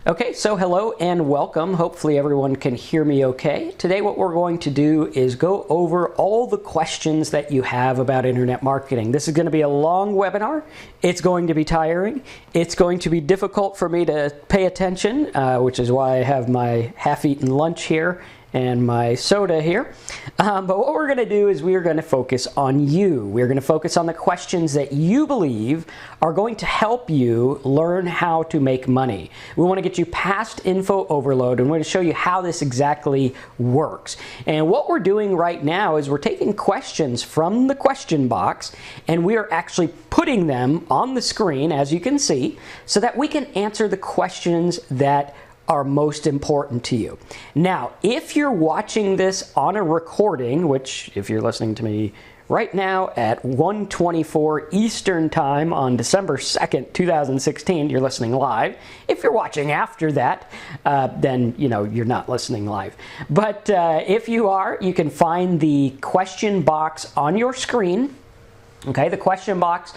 Okay, so hello and welcome. Hopefully everyone can hear me okay. Today what we're going to do is go over all the questions that you have about internet marketing. This is going to be a long webinar. It's going to be tiring. It's going to be difficult for me to pay attention, which is why I have my half-eaten lunch here and my soda here. But what we're going to do is we are going to focus on you. We're going to focus on the questions that you believe are going to help you learn how to make money. We want to get you past info overload, and we're going to show you how this exactly works. And what we're doing right now is we're taking questions from the question box, and we are actually putting them on the screen, as you can see, so that we can answer the questions that are most important to you. Now, if you're watching this on a recording, which if you're listening to me right now at 1:24 Eastern Time on December 2nd, 2016, you're listening live. If you're watching after that, then you're not listening live. But if you are, you can find the question box on your screen. Okay, the question box,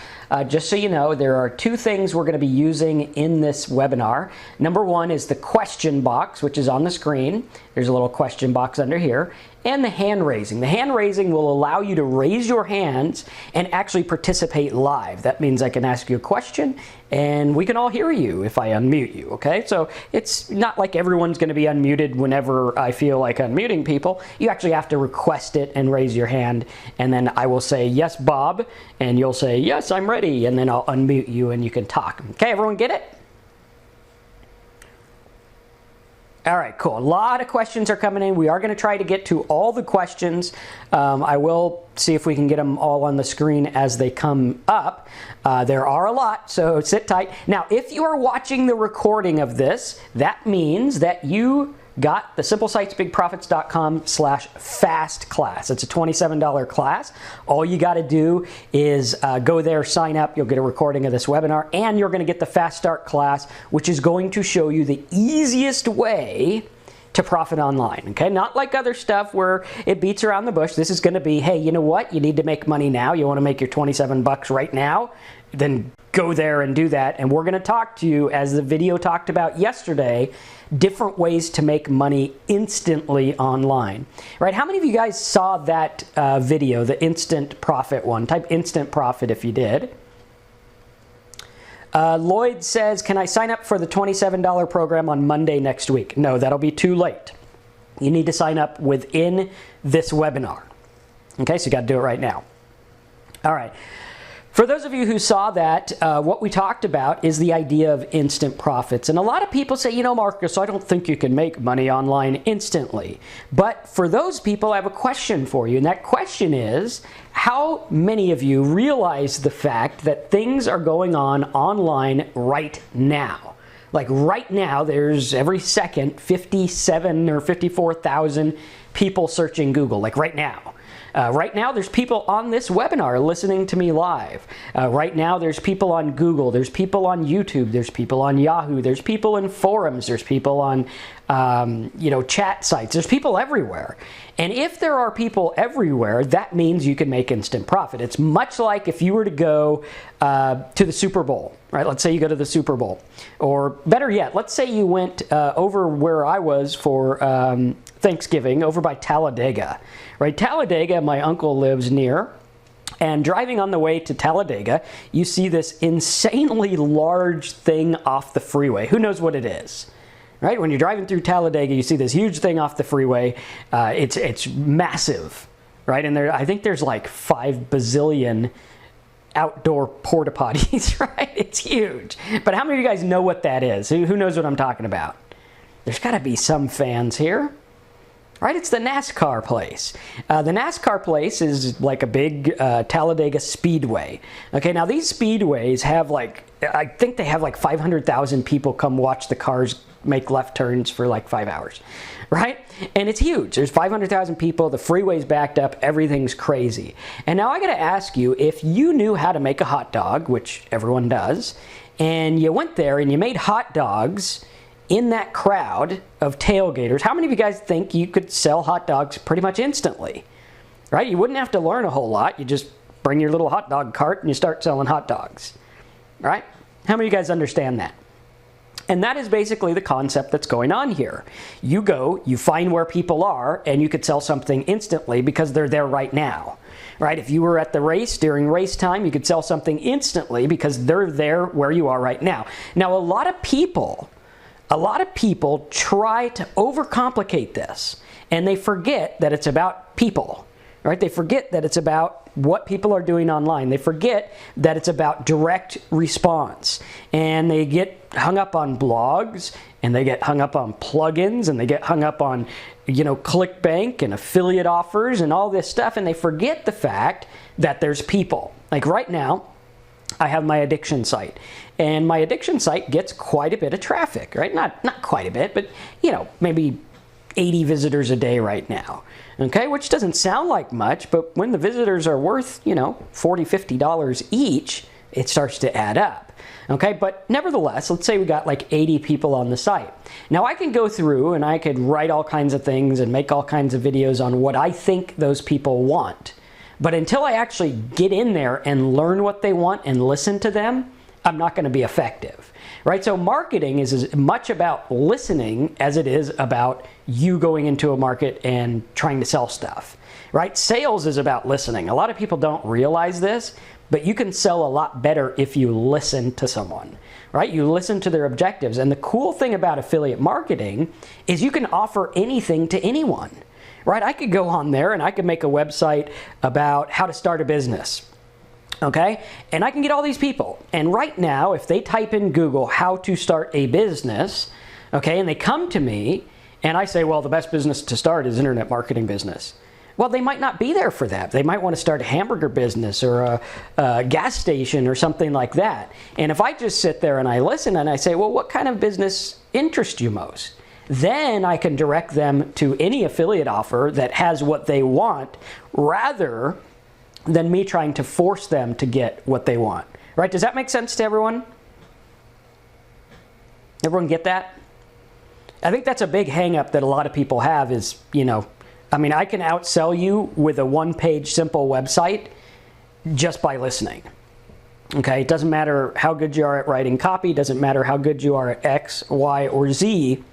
just so you know, there are two things we're going to be using in this webinar. Number one is the question box, which is on the screen. There's a little question box under here. And the hand raising. The hand raising will allow you to raise your hands and actually participate live. That means I can ask you a question and we can all hear you if I unmute you, okay? So it's not like everyone's going to be unmuted whenever I feel like unmuting people. You actually have to request it and raise your hand, and then I will say, yes, Bob, and you'll say, yes, I'm ready, and then I'll unmute you and you can talk. Okay, everyone get it? All right, cool. A lot of questions are coming in. We are going to try to get to all the questions. I will see if we can get them all on the screen as they come up. There are a lot, so sit tight. Now, if you are watching the recording of this, that means that you got the simplesitesbigprofits.com/fast class. It's a $27 class. All you got to do is go there, sign up. You'll get a recording of this webinar, and you're going to get the Fast Start class, which is going to show you the easiest way to profit online. Okay, not like other stuff where it beats around the bush. This is going to be, hey, you know what? You need to make money now. You want to make your 27 bucks right now? Then go there and do that. And we're going to talk to you, as the video talked about yesterday, different ways to make money instantly online. Right? How many of you guys saw that video, the instant profit one? Type instant profit if you did. Lloyd says, can I sign up for the $27 program on Monday next week? No, that'll be too late. You need to sign up within this webinar. Okay, so you got to do it right now. All right. For those of you who saw that, what we talked about is the idea of instant profits. And a lot of people say, Marcus, I don't think you can make money online instantly. But for those people, I have a question for you. And that question is, how many of you realize the fact that things are going on online right now? Like right now, there's every second 57 or 54,000 people searching Google, like right now. Right now, there's people on this webinar listening to me live. Right now, there's people on Google. There's people on YouTube. There's people on Yahoo. There's people in forums. There's people on, chat sites. There's people everywhere. And if there are people everywhere, that means you can make instant profit. It's much like if you were to go to the Super Bowl, right? Let's say you go to the Super Bowl. Or better yet, let's say you went over where I was for Thanksgiving, over by Talladega. Right, Talladega, my uncle lives near, and driving on the way to Talladega, you see this insanely large thing off the freeway. Who knows what it is? Right, when you're driving through Talladega, you see this huge thing off the freeway. It's massive, right? And I think there's like 5 bazillion outdoor porta potties, right? It's huge. But how many of you guys know what that is? Who knows what I'm talking about? There's got to be some fans here. Right, it's the NASCAR place. The NASCAR place is like a big Talladega Speedway. Okay, now these speedways have I think they have like 500,000 people come watch the cars make left turns for like 5 hours, right? And it's huge. There's 500,000 people, the freeway's backed up, everything's crazy. And now I gotta ask you, if you knew how to make a hot dog, which everyone does, and you went there and you made hot dogs in that crowd of tailgaters, how many of you guys think you could sell hot dogs pretty much instantly? Right? You wouldn't have to learn a whole lot. You just bring your little hot dog cart and you start selling hot dogs. Right? How many of you guys understand that? And that is basically the concept that's going on here. You go, you find where people are, and you could sell something instantly because they're there right now. Right? If you were at the race during race time, you could sell something instantly because they're there where you are right now. Now, a lot of people try to overcomplicate this, and they forget that it's about people. Right? They forget that it's about what people are doing online. They forget that it's about direct response. And they get hung up on blogs, and they get hung up on plugins, and they get hung up on, ClickBank and affiliate offers and all this stuff, and they forget the fact that there's people. Like right now, I have my addiction site, and my addiction site gets quite a bit of traffic, right? Not quite a bit, but maybe 80 visitors a day right now. Okay, which doesn't sound like much, but when the visitors are worth, $40, $50 each, it starts to add up. Okay, but nevertheless, let's say we got like 80 people on the site. Now I can go through and I could write all kinds of things and make all kinds of videos on what I think those people want. But until I actually get in there and learn what they want and listen to them, I'm not going to be effective. Right? So marketing is as much about listening as it is about you going into a market and trying to sell stuff. Right? Sales is about listening. A lot of people don't realize this, but you can sell a lot better if you listen to someone. Right? You listen to their objectives. And the cool thing about affiliate marketing is you can offer anything to anyone. Right? I could go on there and I could make a website about how to start a business. Okay, and I can get all these people, and right now if they type in Google how to start a business, okay, and they come to me and I say, well, the best business to start is internet marketing business. Well, they might not be there for that. They might want to start a hamburger business or a gas station or something like that. And if I just sit there and I listen and I say, well, what kind of business interests you most? Then I can direct them to any affiliate offer that has what they want, rather than me trying to force them to get what they want. Right? Does that make sense to everyone? Everyone get that? I think that's a big hang-up that a lot of people have is, I can outsell you with a one-page simple website just by listening. Okay? It doesn't matter how good you are at writing copy, doesn't matter how good you are at X, Y, or Z.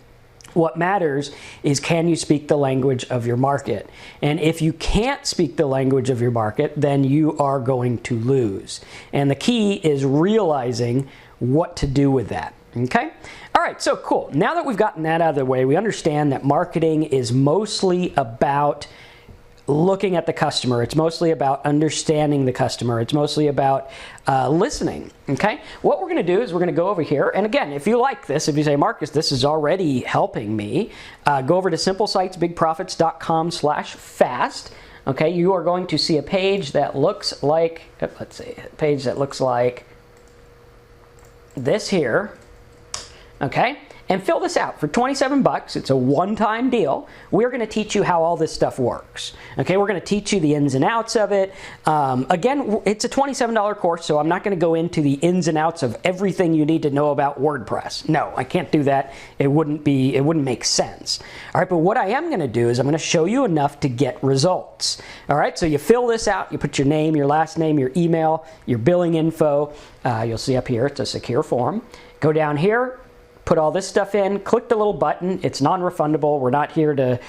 What matters is, can you speak the language of your market? And if you can't speak the language of your market, then you are going to lose. And the key is realizing what to do with that. Okay? All right, so cool. Now that we've gotten that out of the way, we understand that marketing is mostly about looking at the customer. It's mostly about understanding the customer. It's mostly about listening, okay? What we're going to do is we're going to go over here, and again, if you like this, if you say, Marcus, this is already helping me, go over to simplesitesbigprofits.com/fast. Okay, you are going to see a page that looks like, let's see, a page that looks like this here, okay? And fill this out for 27 bucks. It's a one-time deal. We're going to teach you how all this stuff works. Okay, we're going to teach you the ins and outs of it. Again, it's a $27 course, so I'm not going to go into the ins and outs of everything you need to know about WordPress. No, I can't do that. It wouldn't make sense. All right, but what I am going to do is I'm going to show you enough to get results. All right, so you fill this out. You put your name, your last name, your email, your billing info. You'll see up here, it's a secure form. Go down here. Put all this stuff in, click the little button. It's non-refundable. We're not here to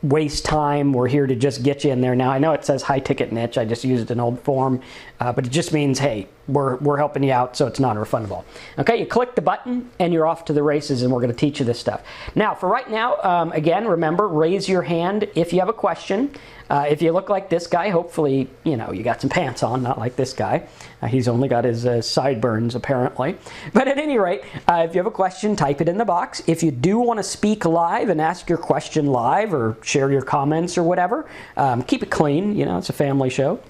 waste time. We're here to just get you in there. Now, I know it says high ticket niche. I just used an old form, but it just means, hey, we're helping you out, so it's non-refundable. Okay, you click the button and you're off to the races, and we're going to teach you this stuff. Now, for right now, again, remember, raise your hand if you have a question. If you look like this guy, hopefully, you got some pants on, not like this guy. He's only got his sideburns, apparently. But at any rate, if you have a question, type it in the box. If you do want to speak live and ask your question live or share your comments or whatever, keep it clean. It's a family show.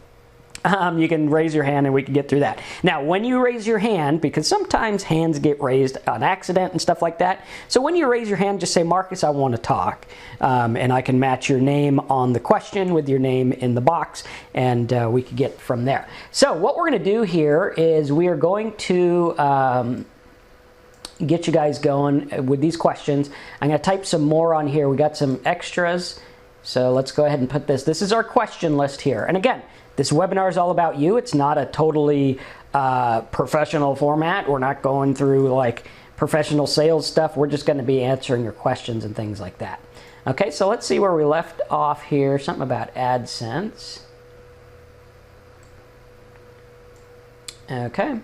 You can raise your hand and we can get through that. Now, when you raise your hand, because sometimes hands get raised on accident and stuff like that, so when you raise your hand, just say, Marcus, I want to talk. And I can match your name on the question with your name in the box, and we can get from there. So what we're going to do here is we are going to get you guys going with these questions. I'm going to type some more on here. We got some extras. So let's go ahead and put this. This is our question list here. And again, this webinar is all about you. It's not a totally professional format. We're not going through like professional sales stuff. We're just going to be answering your questions and things like that. Okay, so let's see where we left off here. Something about AdSense. Okay.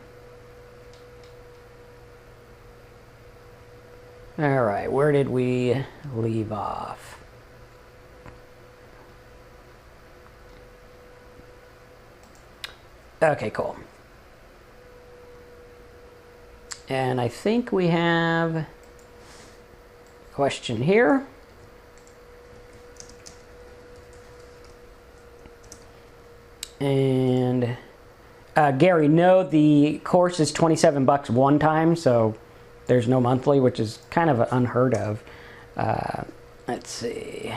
All right, where did we leave off? Okay, cool. And I think we have a question here. And Gary, no, the course is $27 one time, so there's no monthly, which is kind of unheard of. Let's see.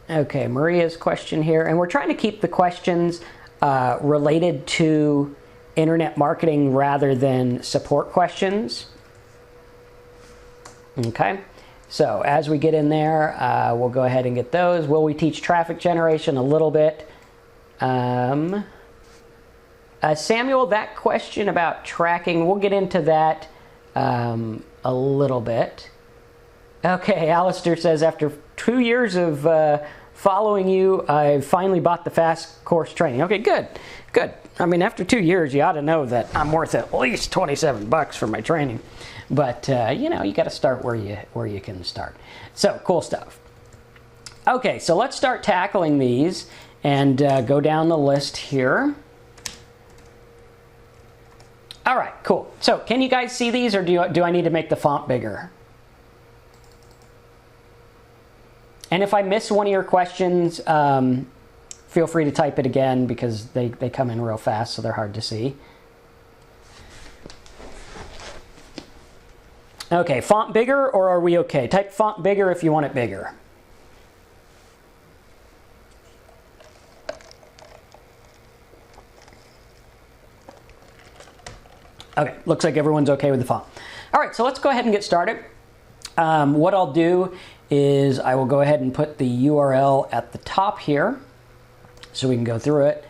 Okay, Maria's question here, and we're trying to keep the questions related to internet marketing rather than support questions. Okay, so as we get in there, we'll go ahead and get those. Will we teach traffic generation a little bit? Samuel, that question about tracking, we'll get into that a little bit. Okay, Alistair says, after 2 years of following you, I finally bought the fast course training. Okay, good, good. I mean, after 2 years, you ought to know that I'm worth at least $27 for my training. But you know, you got to start where you can start. So cool stuff. Okay, so let's start tackling these and go down the list here. All right, cool. So can you guys see these, or do I need to make the font bigger? And if I miss one of your questions, feel free to type it again, because they come in real fast, so they're hard to see. Okay, font bigger, or are we okay? Type font bigger if you want it bigger. Okay, looks like everyone's okay with the font. All right, so let's go ahead and get started. What I'll do is I will go ahead and put the URL at the top here so we can go through it,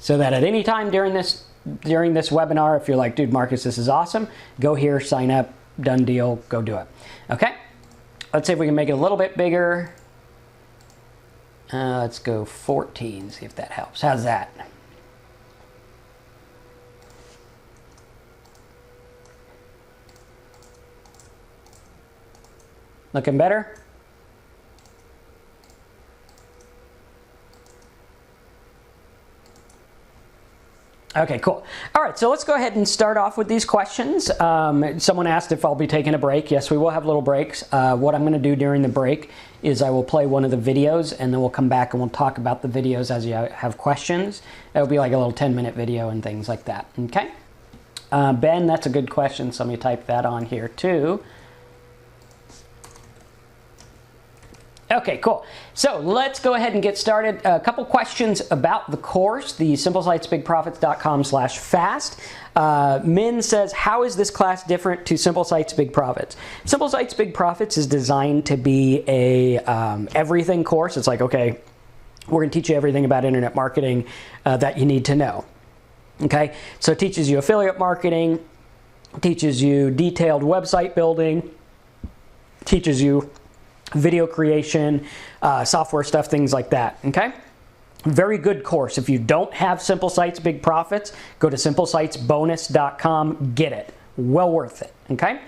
so that at any time during this webinar, if you're like, dude, Marcus, this is awesome, go here, sign up, done deal, go do it. Okay, let's see if we can make it a little bit bigger. Let's go 14, see if that helps. How's that? Looking better? Okay, cool. All right, so let's go ahead and start off with these questions. Someone asked if I'll be taking a break. Yes, we will have little breaks. What I'm going to do during the break is I will play one of the videos, and then we'll come back and we'll talk about the videos as you have questions. It'll be like a little 10-minute video and things like that. Okay? Ben, that's a good question, so let me type that on here too. Okay, cool. So let's go ahead and get started. A couple questions about the course, the simplesitesbigprofits.com/fast. Min says, how is this class different to Simple Sites Big Profits? Simple Sites Big Profits is designed to be a everything course. It's like, okay, we're going to teach you everything about internet marketing that you need to know. Okay, so it teaches you affiliate marketing, teaches you detailed website building, teaches you video creation, software stuff, things like that, okay? Very good course. If you don't have Simple Sites Big Profits, go to simplesitesbonus.com, get it. Well worth it, okay?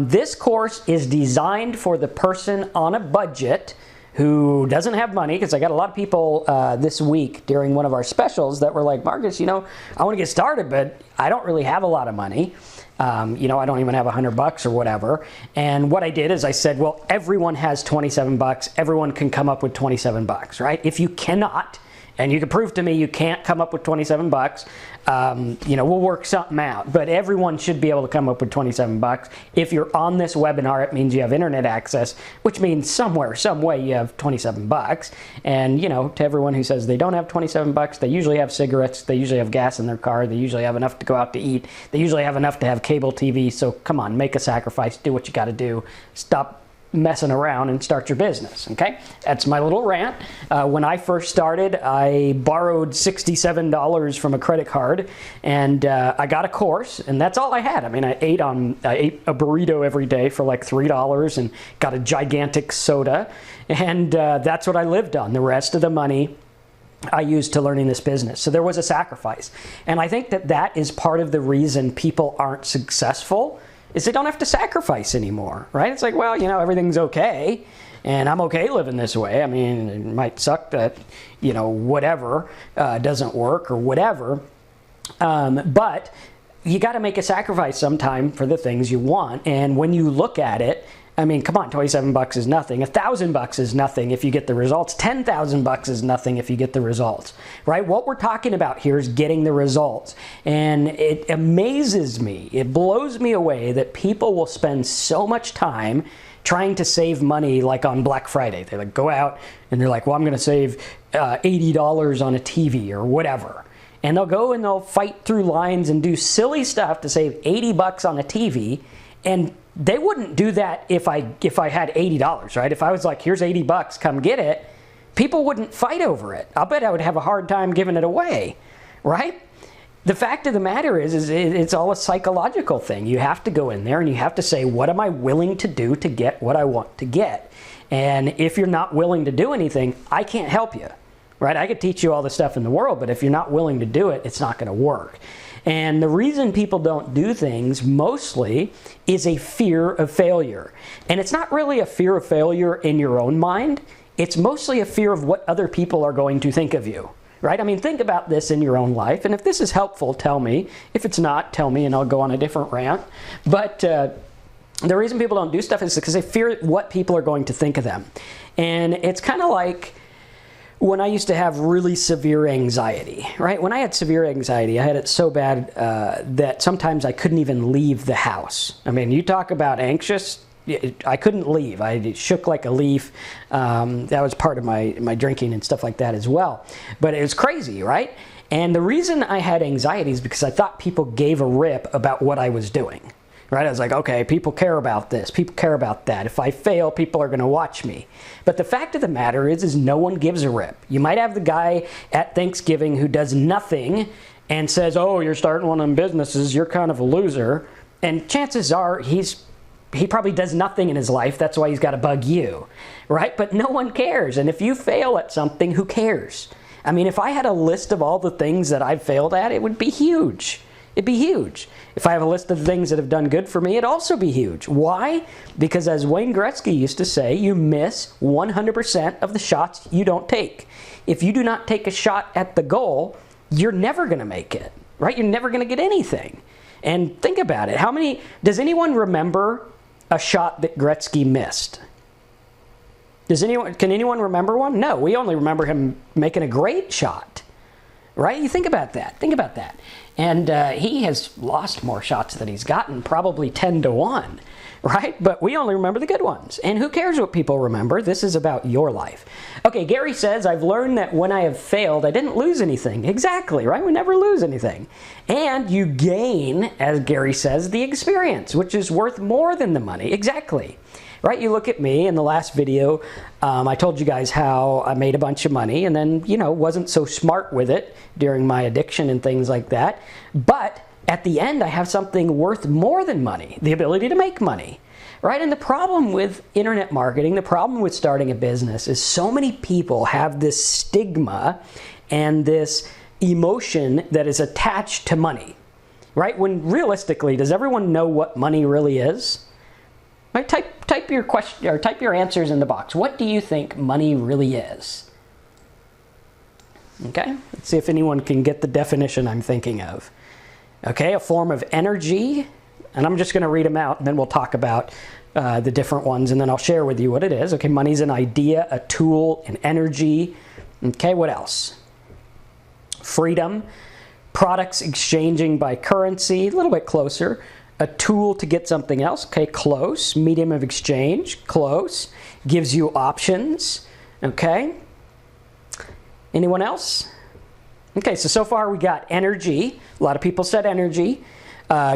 This course is designed for the person on a budget who doesn't have money, because I got a lot of people this week during one of our specials that were like, Marcus, you know, I want to get started, but I don't really have a lot of money. You know, I don't even have $100 or whatever. And what I did is I said, well, everyone has $27. Everyone can come up with $27, right? If you cannot, and you can prove to me you can't come up with 27 bucks, we'll work something out. But everyone should be able to come up with 27 bucks. If you're on this webinar, it means you have internet access, which means somewhere, some way you have 27 bucks. And, to everyone who says they don't have 27 bucks, they usually have cigarettes, they usually have gas in their car, they usually have enough to go out to eat, they usually have enough to have cable TV. So come on, make a sacrifice, do what you got to do. Stop messing around and start your business. Okay, that's my little rant. When I first started, I borrowed $67 from a credit card, and I got a course, and that's all I had. I mean, I ate a burrito every day for like $3 and got a gigantic soda, and that's what I lived on. The rest of the money I used to learning this business. So there was a sacrifice, and I think that is part of the reason people aren't successful, is they don't have to sacrifice anymore, right? It's like, well, everything's okay, and I'm okay living this way. I mean, it might suck that, whatever doesn't work or whatever, but you got to make a sacrifice sometime for the things you want. And when you look at it, I mean, come on, 27 bucks is nothing. $1,000 is nothing if you get the results. 10,000 bucks is nothing if you get the results, right? What we're talking about here is getting the results. And it amazes me, it blows me away that people will spend so much time trying to save money, like on Black Friday. They like go out and they're like, well, I'm going to save $80 on a TV or whatever. And they'll go and they'll fight through lines and do silly stuff to save 80 bucks on a TV. And they wouldn't do that if I had $80, right? If I was like, here's 80 bucks, come get it, people wouldn't fight over it. I'll bet I would have a hard time giving it away, right? The fact of the matter is it's all a psychological thing. You have to go in there and you have to say, what am I willing to do to get what I want to get? And if you're not willing to do anything, I can't help you, right? I could teach you all the stuff in the world, but if you're not willing to do it, it's not going to work. And the reason people don't do things mostly is a fear of failure. And it's not really a fear of failure in your own mind. It's mostly a fear of what other people are going to think of you, right? I mean, think about this in your own life. And if this is helpful, tell me. If it's not, tell me and I'll go on a different rant. But the reason people don't do stuff is because they fear what people are going to think of them. And it's kind of like when I used to have really severe anxiety, right? When I had severe anxiety, I had it so bad that sometimes I couldn't even leave the house. I mean, you talk about anxious, I couldn't leave. I shook like a leaf. That was part of my drinking and stuff like that as well. But it was crazy, right? And the reason I had anxiety is because I thought people gave a rip about what I was doing. Right? I was like, okay, people care about this, people care about that. If I fail, people are going to watch me. But the fact of the matter is no one gives a rip. You might have the guy at Thanksgiving who does nothing and says, oh, you're starting one of them businesses, you're kind of a loser. And chances are he probably does nothing in his life. That's why he's got to bug you, right? But no one cares. And if you fail at something, who cares? I mean, if I had a list of all the things that I've failed at, it would be huge. It'd be huge. If I have a list of things that have done good for me, it'd also be huge. Why? Because as Wayne Gretzky used to say, you miss 100% of the shots you don't take. If you do not take a shot at the goal, you're never going to make it, right? You're never going to get anything. And think about it. Does anyone remember a shot that Gretzky missed? Can anyone remember one? No, we only remember him making a great shot, right? You think about that. Think about that. And he has lost more shots than he's gotten, probably 10-1, right? But we only remember the good ones. And who cares what people remember? This is about your life. Okay, Gary says, I've learned that when I have failed, I didn't lose anything. Exactly, right? We never lose anything. And you gain, as Gary says, the experience, which is worth more than the money. Exactly. Right? You look at me in the last video, I told you guys how I made a bunch of money and then, wasn't so smart with it during my addiction and things like that. But at the end, I have something worth more than money, the ability to make money. Right? And the problem with internet marketing, the problem with starting a business is so many people have this stigma and this emotion that is attached to money. Right? When realistically, does everyone know what money really is? Right, type your question or type your answers in the box. What do you think money really is? Okay, let's see if anyone can get the definition I'm thinking of. Okay, a form of energy, and I'm just going to read them out, and then we'll talk about the different ones, and then I'll share with you what it is. Okay, money's an idea, a tool, an energy. Okay, what else? Freedom, products exchanging by currency, a little bit closer. A tool to get something else, okay, close. Medium of exchange, close. Gives you options, okay. Anyone else? Okay, so far we got energy. A lot of people said energy.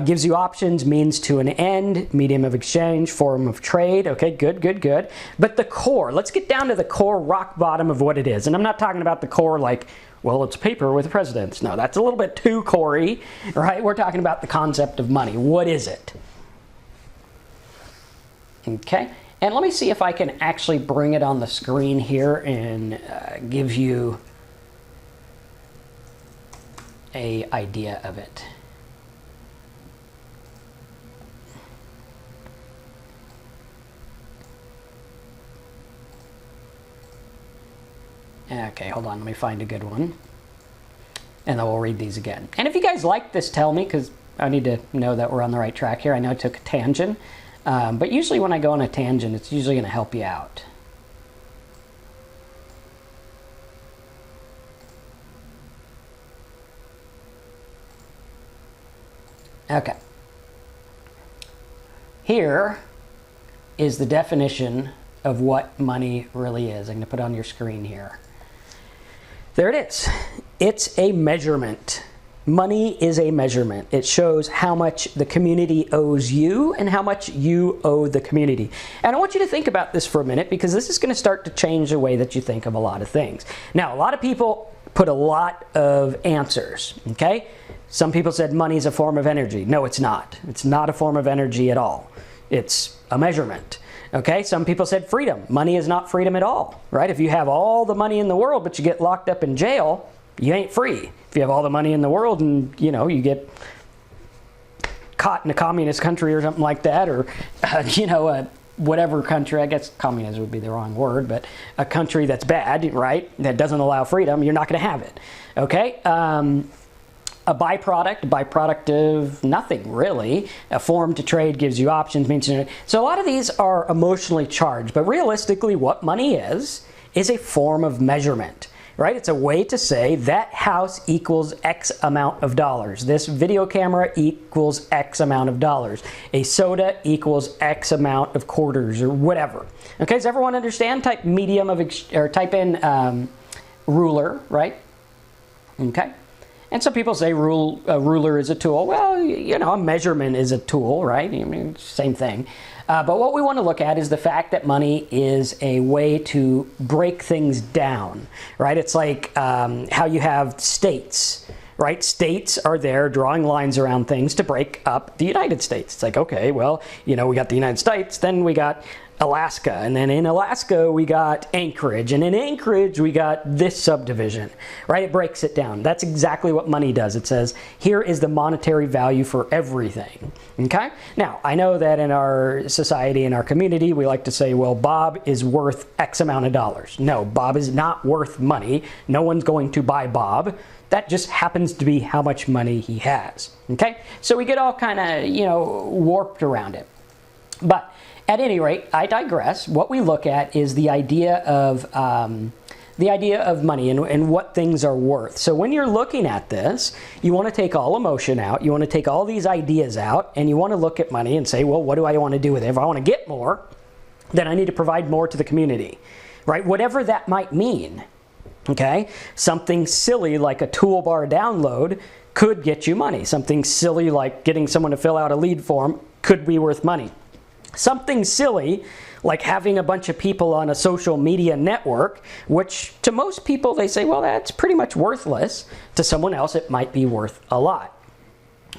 Gives you options, means to an end, medium of exchange, form of trade. Okay, good, good, good. But the core, let's get down to the core rock bottom of what it is. And I'm not talking about the core like, well, it's paper with presidents. No, that's a little bit too core-y, right? We're talking about the concept of money. What is it? Okay, and let me see if I can actually bring it on the screen here and give you an idea of it. Okay, hold on, let me find a good one. And then we'll read these again. And if you guys like this, tell me, because I need to know that we're on the right track here. I know I took a tangent, but usually when I go on a tangent, it's usually going to help you out. Okay. Here is the definition of what money really is. I'm going to put it on your screen here. There it is. It's a measurement. Money is a measurement. It shows how much the community owes you and how much you owe the community. And I want you to think about this for a minute, because this is going to start to change the way that you think of a lot of things. Now, a lot of people put a lot of answers, okay? Some people said money is a form of energy. No, it's not. It's not a form of energy at all. It's a measurement. Okay, some people said freedom. Money is not freedom at all, right? If you have all the money in the world, but you get locked up in jail, you ain't free. If you have all the money in the world and, you know, you get caught in a communist country or something like that, or, whatever country, I guess communism would be the wrong word, but a country that's bad, right, that doesn't allow freedom, you're not going to have it. Okay? A byproduct of nothing, really. A form to trade gives you options. So a lot of these are emotionally charged, but realistically what money is a form of measurement, right? It's a way to say that house equals X amount of dollars. This video camera equals X amount of dollars. A soda equals X amount of quarters or whatever. Okay, does everyone understand? Type medium of, or type in ruler, right? Okay. And some people say a ruler is a tool. Well, a measurement is a tool, right? I mean, same thing. But what we want to look at is the fact that money is a way to break things down, right? It's like how you have states, right? States are there drawing lines around things to break up the United States. It's like, okay, well, we got the United States, then we got Alaska, and then in Alaska we got Anchorage, and in Anchorage we got this subdivision, right? It breaks it down. That's exactly what money does. It says, here is the monetary value for everything, okay? Now, I know that in our society, in our community, we like to say, well, Bob is worth X amount of dollars. No, Bob is not worth money. No one's going to buy Bob. That just happens to be how much money he has, okay? So we get all kind of, warped around it. But at any rate, I digress. What we look at is the idea of money and what things are worth. So when you're looking at this, you want to take all emotion out. You want to take all these ideas out, and you want to look at money and say, well, what do I want to do with it? If I want to get more, then I need to provide more to the community, right? Whatever that might mean, okay? Something silly like a toolbar download could get you money. Something silly like getting someone to fill out a lead form could be worth money. Something silly like having a bunch of people on a social media network, which to most people they say, well, that's pretty much worthless. To someone else, it might be worth a lot.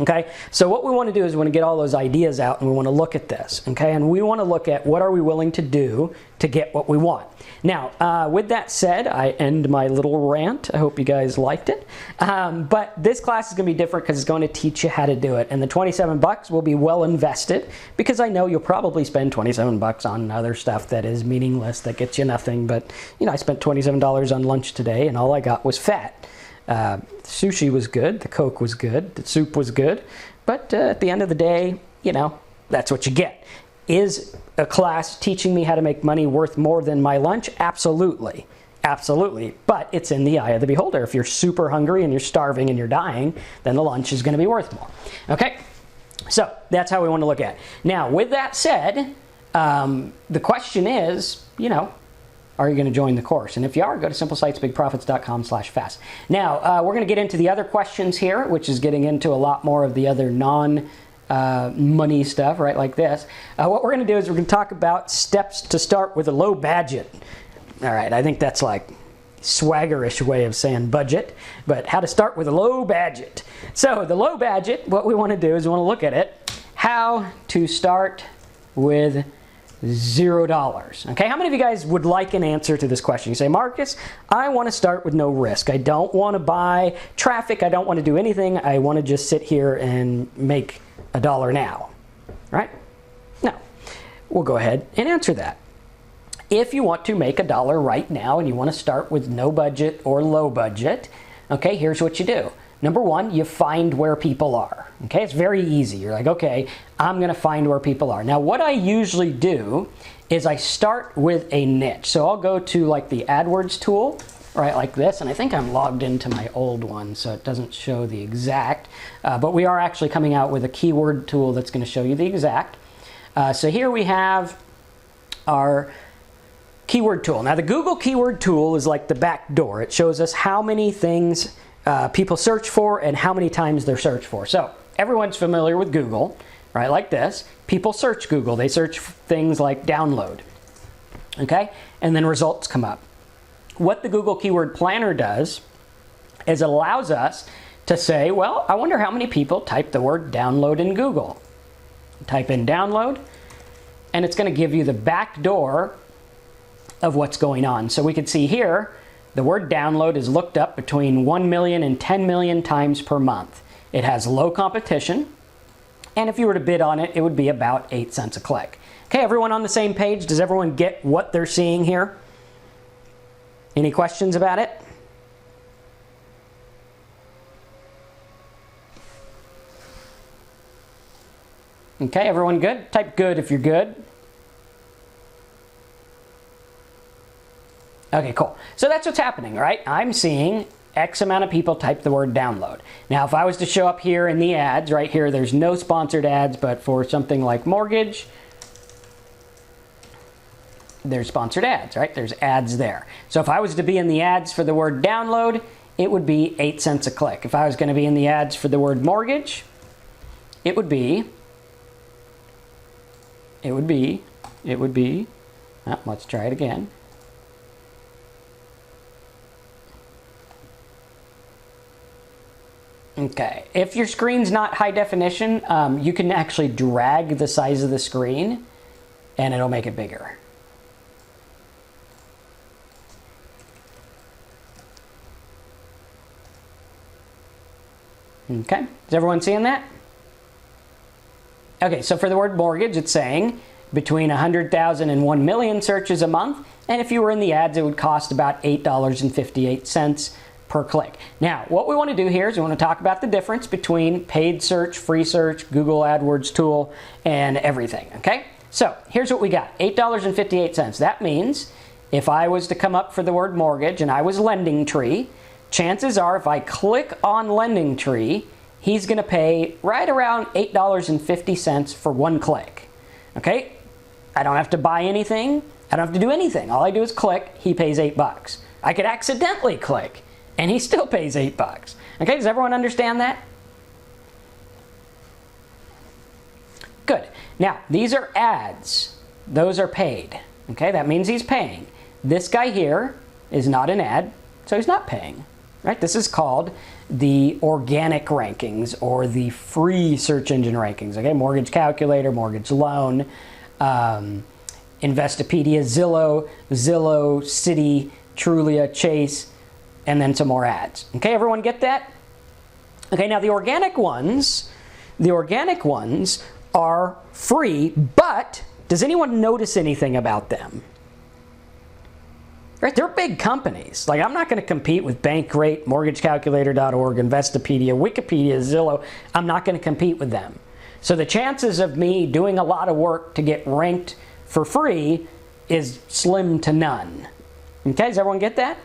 Okay, so what we want to do is we want to get all those ideas out and we want to look at this, okay, and we want to look at what are we willing to do to get what we want. Now, with that said, I end my little rant. I hope you guys liked it, but this class is going to be different because it's going to teach you how to do it, and the 27 bucks will be well invested because I know you'll probably spend 27 bucks on other stuff that is meaningless, that gets you nothing, but I spent $27 on lunch today and all I got was fat. Sushi was good, the Coke was good, the soup was good, but at the end of the day, that's what you get. Is a class teaching me how to make money worth more than my lunch? Absolutely. Absolutely. But it's in the eye of the beholder. If you're super hungry and you're starving and you're dying, then the lunch is going to be worth more. Okay? So that's how we want to look at it. Now, with that said, the question is, are you going to join the course? And if you are, go to simplesitesbigprofits.com/fast. Now, we're going to get into the other questions here, which is getting into a lot more of the other money stuff, right, like this. What we're going to do is we're going to talk about steps to start with a low budget. All right, I think that's like swaggerish way of saying budget, but how to start with a low budget. So the low budget, what we want to do is we want to look at it, how to start with $0. Okay, how many of you guys would like an answer to this question? You say, Marcus, I want to start with no risk. I don't want to buy traffic. I don't want to do anything. I want to just sit here and make $1 now, right? No, we'll go ahead and answer that. If you want to make $1 right now and you want to start with no budget or low budget, okay, here's what you do. Number one, you find where people are. Okay, it's very easy. You're like, okay, I'm going to find where people are. Now, what I usually do is I start with a niche. So I'll go to like the AdWords tool, right, like this, and I think I'm logged into my old one, so it doesn't show the exact, but we are actually coming out with a keyword tool that's going to show you the exact. So here we have our keyword tool. Now, the Google keyword tool is like the back door. It shows us how many things people search for and how many times they're searched for. So everyone's familiar with Google, right, like this. People search Google. They search things like download, okay, and then results come up. What the Google Keyword Planner does is it allows us to say, well, I wonder how many people type the word download in Google. Type in download, and it's going to give you the back door of what's going on. So we can see here, the word download is looked up between 1 million and 10 million times per month. It has low competition, and if you were to bid on it, it would be about 8 cents a click. Okay, everyone on the same page? Does everyone get what they're seeing here? Any questions about it? Okay, everyone good? Type good if you're good. Okay, cool. So that's what's happening, right? I'm seeing X amount of people type the word download. Now, if I was to show up here in the ads, right here, there's no sponsored ads, but for something like mortgage, there's sponsored ads, right? There's ads there. So if I was to be in the ads for the word download, it would be 8 cents a click. If I was going to be in the ads for the word mortgage, it would be, let's try it again. Okay, if your screen's not high definition, you can actually drag the size of the screen and it'll make it bigger. Okay, is everyone seeing that? Okay, so for the word mortgage, it's saying between 100,000 and 1 million searches a month, and if you were in the ads, it would cost about $8.58 per click. Now, what we want to do here is we want to talk about the difference between paid search, free search, Google AdWords tool, and everything, okay? So here's what we got, $8.58. That means if I was to come up for the word mortgage and I was LendingTree, chances are if I click on LendingTree, he's going to pay right around $8.50 for one click. Okay? I don't have to buy anything. I don't have to do anything. All I do is click. He pays $8. I could accidentally click, and he still pays $8. Okay? Does everyone understand that? Good. Now, these are ads. Those are paid. Okay? That means he's paying. This guy here is not an ad, so he's not paying. Right? This is called the organic rankings or the free search engine rankings. Okay, Mortgage Calculator, Mortgage Loan, Investopedia, Zillow, Citi, Trulia, Chase, and then some more ads. Okay, everyone get that? Okay, now the organic ones are free, but does anyone notice anything about them? Right, they're big companies. Like, I'm not going to compete with Bankrate, MortgageCalculator.org, Investopedia, Wikipedia, Zillow. I'm not going to compete with them. So the chances of me doing a lot of work to get ranked for free is slim to none. Okay, does everyone get that?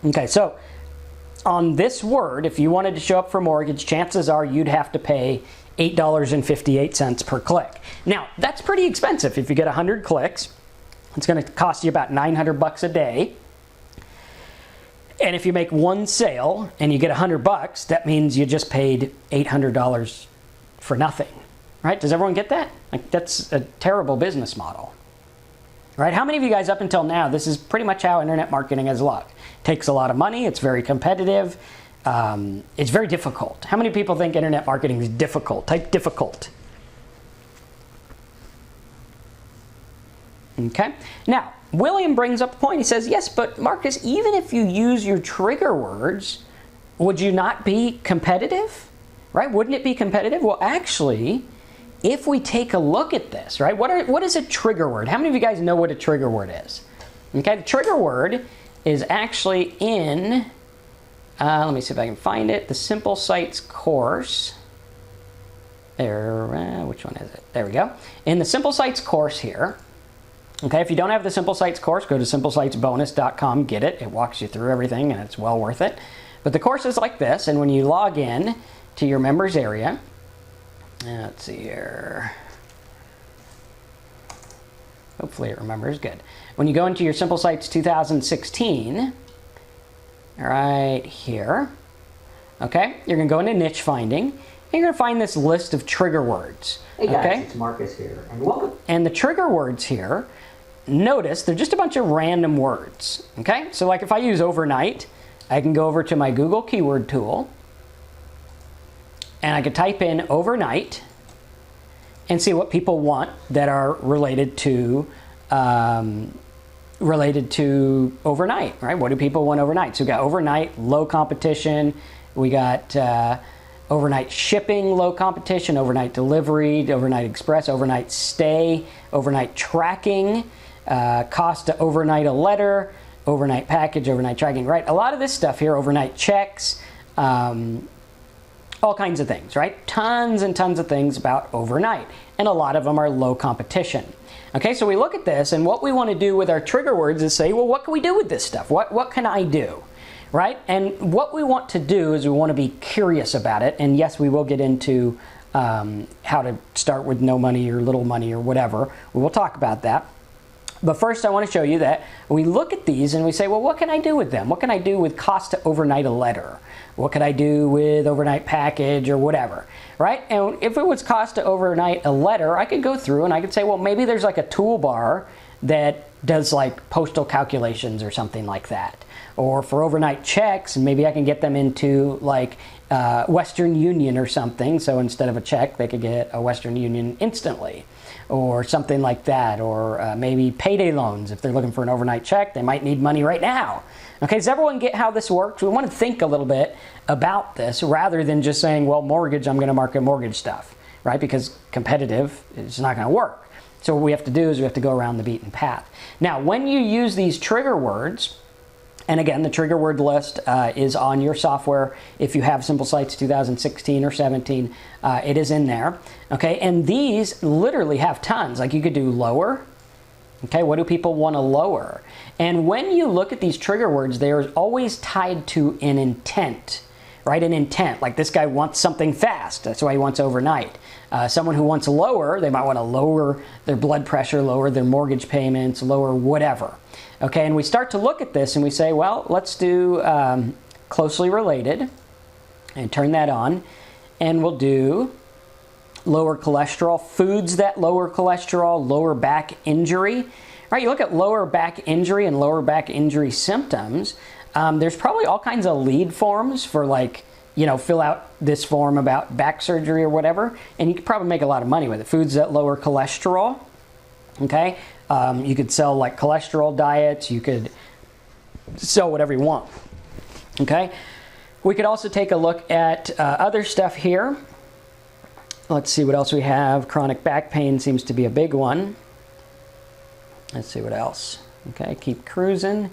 Okay, so on this word, if you wanted to show up for mortgage, chances are you'd have to pay $8.58 per click. Now, that's pretty expensive. If you get 100 clicks, it's going to cost you about $900 a day. And if you make one sale and you get $100, that means you just paid $800 for nothing, right? Does everyone get that? Like, that's a terrible business model, right? How many of you guys up until now, this is pretty much how internet marketing has looked? It takes a lot of money. It's very competitive. It's very difficult. How many people think internet marketing is difficult? Type difficult. Okay. Now, William brings up a point. He says, yes, but Marcus, even if you use your trigger words, would you not be competitive? Right? Wouldn't it be competitive? Well, actually, if we take a look at this, right, what is a trigger word? How many of you guys know what a trigger word is? Okay, the trigger word is actually in, let me see if I can find it, the Simple Sites course. There, which one is it? There we go. In the Simple Sites course here, okay, if you don't have the Simple Sites course, go to simplesitesbonus.com, get it. It walks you through everything and it's well worth it. But the course is like this, and when you log in to your members area, let's see here. Hopefully it remembers, good. When you go into your Simple Sites 2016, right here, okay, you're gonna go into niche finding, and you're gonna find this list of trigger words. Hey guys, okay? It's Marcus here, and welcome. And the trigger words here, notice they're just a bunch of random words, okay? So like if I use overnight, I can go over to my Google keyword tool, and I could type in overnight and see what people want that are related to overnight, right? What do people want overnight? So we got overnight, low competition. We got overnight shipping, low competition, overnight delivery, overnight express, overnight stay, overnight tracking, cost to overnight a letter, overnight package, overnight tracking, right? A lot of this stuff here, overnight checks, all kinds of things, right? Tons and tons of things about overnight, and a lot of them are low competition. Okay, so we look at this, and what we want to do with our trigger words is say, well, what can we do with this stuff? What can I do, right? And what we want to do is we want to be curious about it, and yes, we will get into how to start with no money or little money or whatever. We will talk about that. But first, I want to show you that we look at these and we say, well, what can I do with them? What can I do with cost to overnight a letter? What could I do with overnight package or whatever, right? And if it was cost to overnight a letter, I could go through and I could say, well, maybe there's like a toolbar that does like postal calculations or something like that. Or for overnight checks, maybe I can get them into like Western Union or something. So instead of a check, they could get a Western Union instantly. Or something like that, or maybe payday loans. If they're looking for an overnight check, they might need money right now. Okay, does everyone get how this works? We want to think a little bit about this rather than just saying, well, mortgage, I'm going to market mortgage stuff, right? Because competitive is not going to work. So what we have to do is we have to go around the beaten path. Now, when you use these trigger words, and again, the trigger word list is on your software. If you have Simple Sites 2016 or 17, it is in there. Okay, and these literally have tons. Like you could do lower. Okay, what do people want to lower? And when you look at these trigger words, they are always tied to an intent, right? An intent. Like this guy wants something fast. That's why he wants overnight. Someone who wants lower, they might want to lower their blood pressure, lower their mortgage payments, lower whatever. Okay, and we start to look at this and we say, well, let's do closely related and turn that on. And we'll do lower cholesterol, foods that lower cholesterol, lower back injury. All right, you look at lower back injury and lower back injury symptoms. There's probably all kinds of lead forms for like, you know, fill out this form about back surgery or whatever. And you could probably make a lot of money with it. Foods that lower cholesterol. Okay, you could sell like cholesterol diets. You could sell whatever you want. Okay, we could also take a look at other stuff here. Let's see what else we have. Chronic back pain seems to be a big one. Let's see what else. Okay, keep cruising.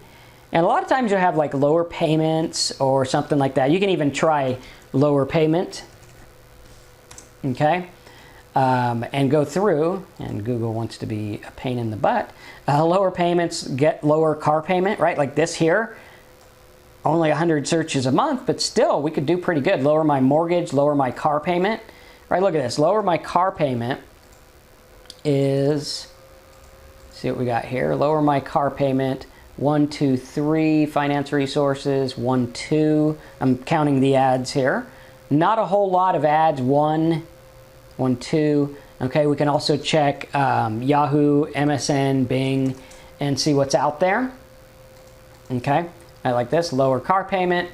And a lot of times you'll have like lower payments or something like that. You can even try lower payment. Okay. and go through, and Google wants to be a pain in the butt, lower payments, get lower car payment, right? Like this here, only 100 searches a month, but still we could do pretty good. Lower my mortgage, lower my car payment, right? Look at this, lower my car payment is, see what we got here, lower my car payment, 1, 2, 3, finance resources, 1, 2, I'm counting the ads here. Not a whole lot of ads, 1, 2. Okay, we can also check Yahoo, MSN, Bing, and see what's out there. Okay, I like this. Lower car payment,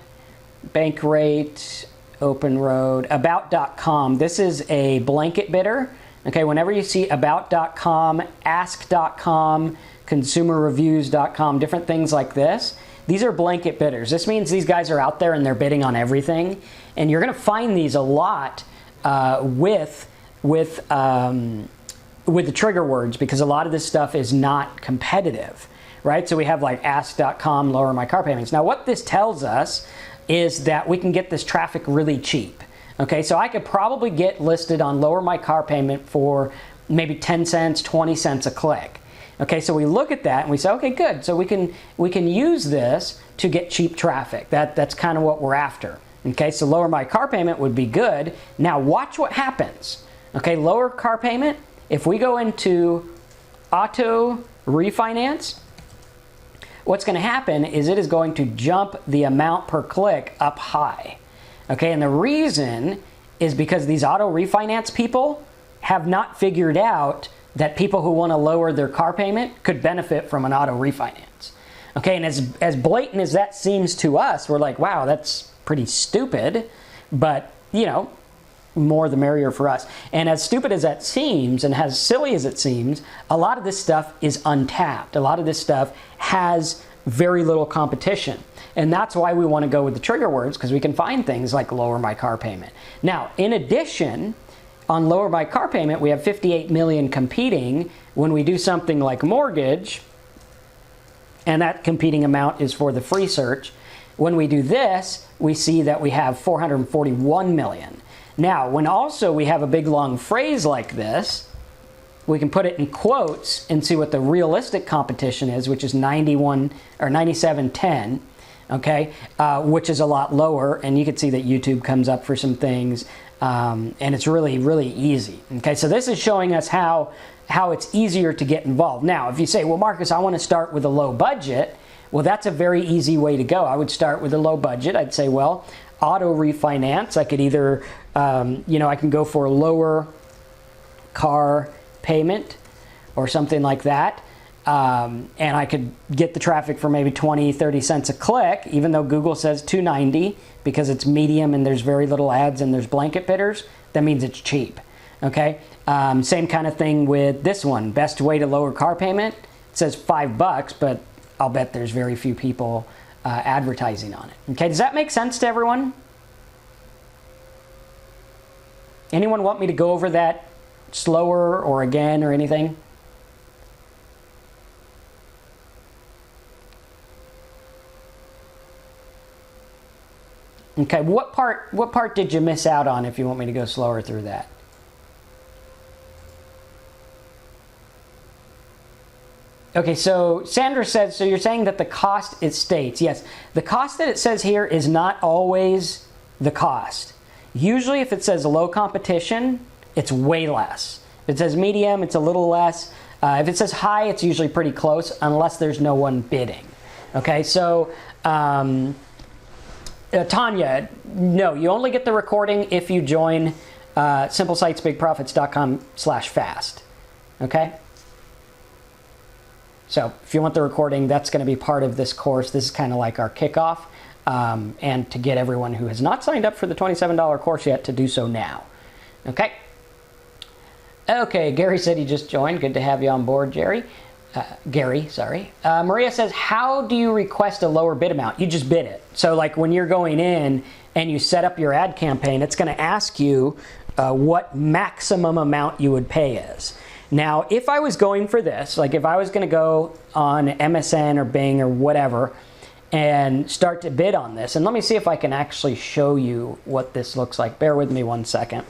bank rate, open road, about.com. This is a blanket bidder. Okay, whenever you see about.com, ask.com, consumerreviews.com, different things like this, these are blanket bidders. This means these guys are out there and they're bidding on everything. And you're going to find these a lot with the trigger words, because a lot of this stuff is not competitive, right? So we have like ask.com, lower my car payments. Now what this tells us is that we can get this traffic really cheap. Okay, so I could probably get listed on lower my car payment for maybe 10 cents, 20 cents a click. Okay, so we look at that and we say, okay, good. So we can use this to get cheap traffic. That's kind of what we're after. Okay, so lower my car payment would be good. Now watch what happens. Okay, lower car payment. If we go into auto refinance, what's going to happen is it is going to jump the amount per click up high. Okay, and the reason is because these auto refinance people have not figured out that people who want to lower their car payment could benefit from an auto refinance. Okay, and as blatant as that seems to us, we're like, wow, that's pretty stupid, but you know, more the merrier for us. And as stupid as that seems, and as silly as it seems, a lot of this stuff is untapped. A lot of this stuff has very little competition. And that's why we want to go with the trigger words, because we can find things like lower my car payment. Now, in addition, on lower my car payment, we have 58 million competing. When we do something like mortgage, and that competing amount is for the free search, when we do this, we see that we have 441 million. Now, when also we have a big long phrase like this, we can put it in quotes and see what the realistic competition is, which is 91 or 9710. Okay, which is a lot lower, and you can see that YouTube comes up for some things, and it's really, really easy. Okay, so this is showing us how it's easier to get involved. Now, if you say, well, Marcus, I want to start with a low budget, well, that's a very easy way to go. I would start with a low budget. I'd say, well, auto refinance. I could either, I can go for a lower car payment or something like that. And I could get the traffic for maybe 20, 30 cents a click, even though Google says $2.90 because it's medium and there's very little ads and there's blanket bidders. That means it's cheap. Okay. Same kind of thing with this one. Best way to lower car payment. It says $5, but I'll bet there's very few people advertising on it. Okay. Does that make sense to everyone? Anyone want me to go over that slower or again or anything? Okay, what part did you miss out on if you want me to go slower through that? Okay, so Sandra says, so you're saying that the cost it states. Yes, the cost that it says here is not always the cost. Usually if it says low competition, it's way less. If it says medium, it's a little less. If it says high, it's usually pretty close unless there's no one bidding. Okay, so Tanya, no, you only get the recording if you join simplesitesbigprofits.com/fast. Okay? So if you want the recording, that's going to be part of this course. This is kind of like our kickoff. And to get everyone who has not signed up for the $27 course yet to do so now. Okay? Okay, Gary said he just joined. Good to have you on board, Jerry. Gary, sorry. Maria says, how do you request a lower bid amount? You just bid it. So like when you're going in and you set up your ad campaign, it's going to ask you what maximum amount you would pay is. Now, if I was going for this, like if I was going to go on MSN or Bing or whatever and start to bid on this, and let me see if I can actually show you what this looks like. Bear with me one second.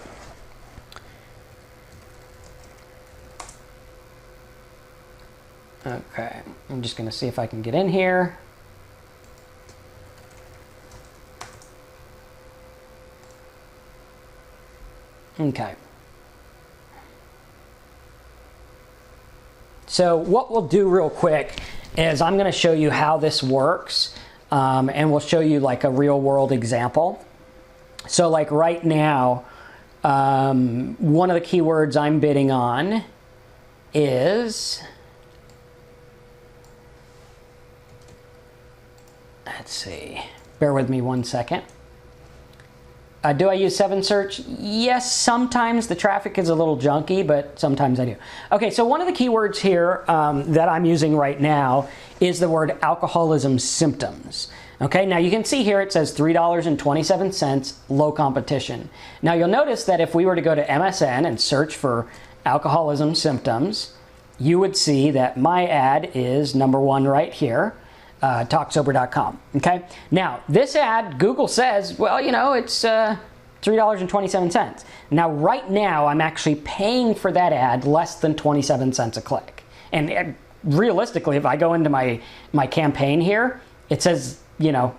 Okay, I'm just going to see if I can get in here. Okay. So what we'll do real quick is I'm going to show you how this works, and we'll show you like a real world example. So like right now, one of the keywords I'm bidding on is, let's see, bear with me one second. Do I use 7 search? Yes, sometimes the traffic is a little junky, but sometimes I do. Okay, so one of the keywords here that I'm using right now is the word alcoholism symptoms. Okay, now you can see here it says $3.27, low competition. Now you'll notice that if we were to go to MSN and search for alcoholism symptoms, you would see that my ad is #1 right here. TalkSober.com. Okay. Now this ad, Google says, well, you know, it's $3.27. Now, right now, I'm actually paying for that ad less than 27 cents a click. And realistically, if I go into my campaign here, it says, you know,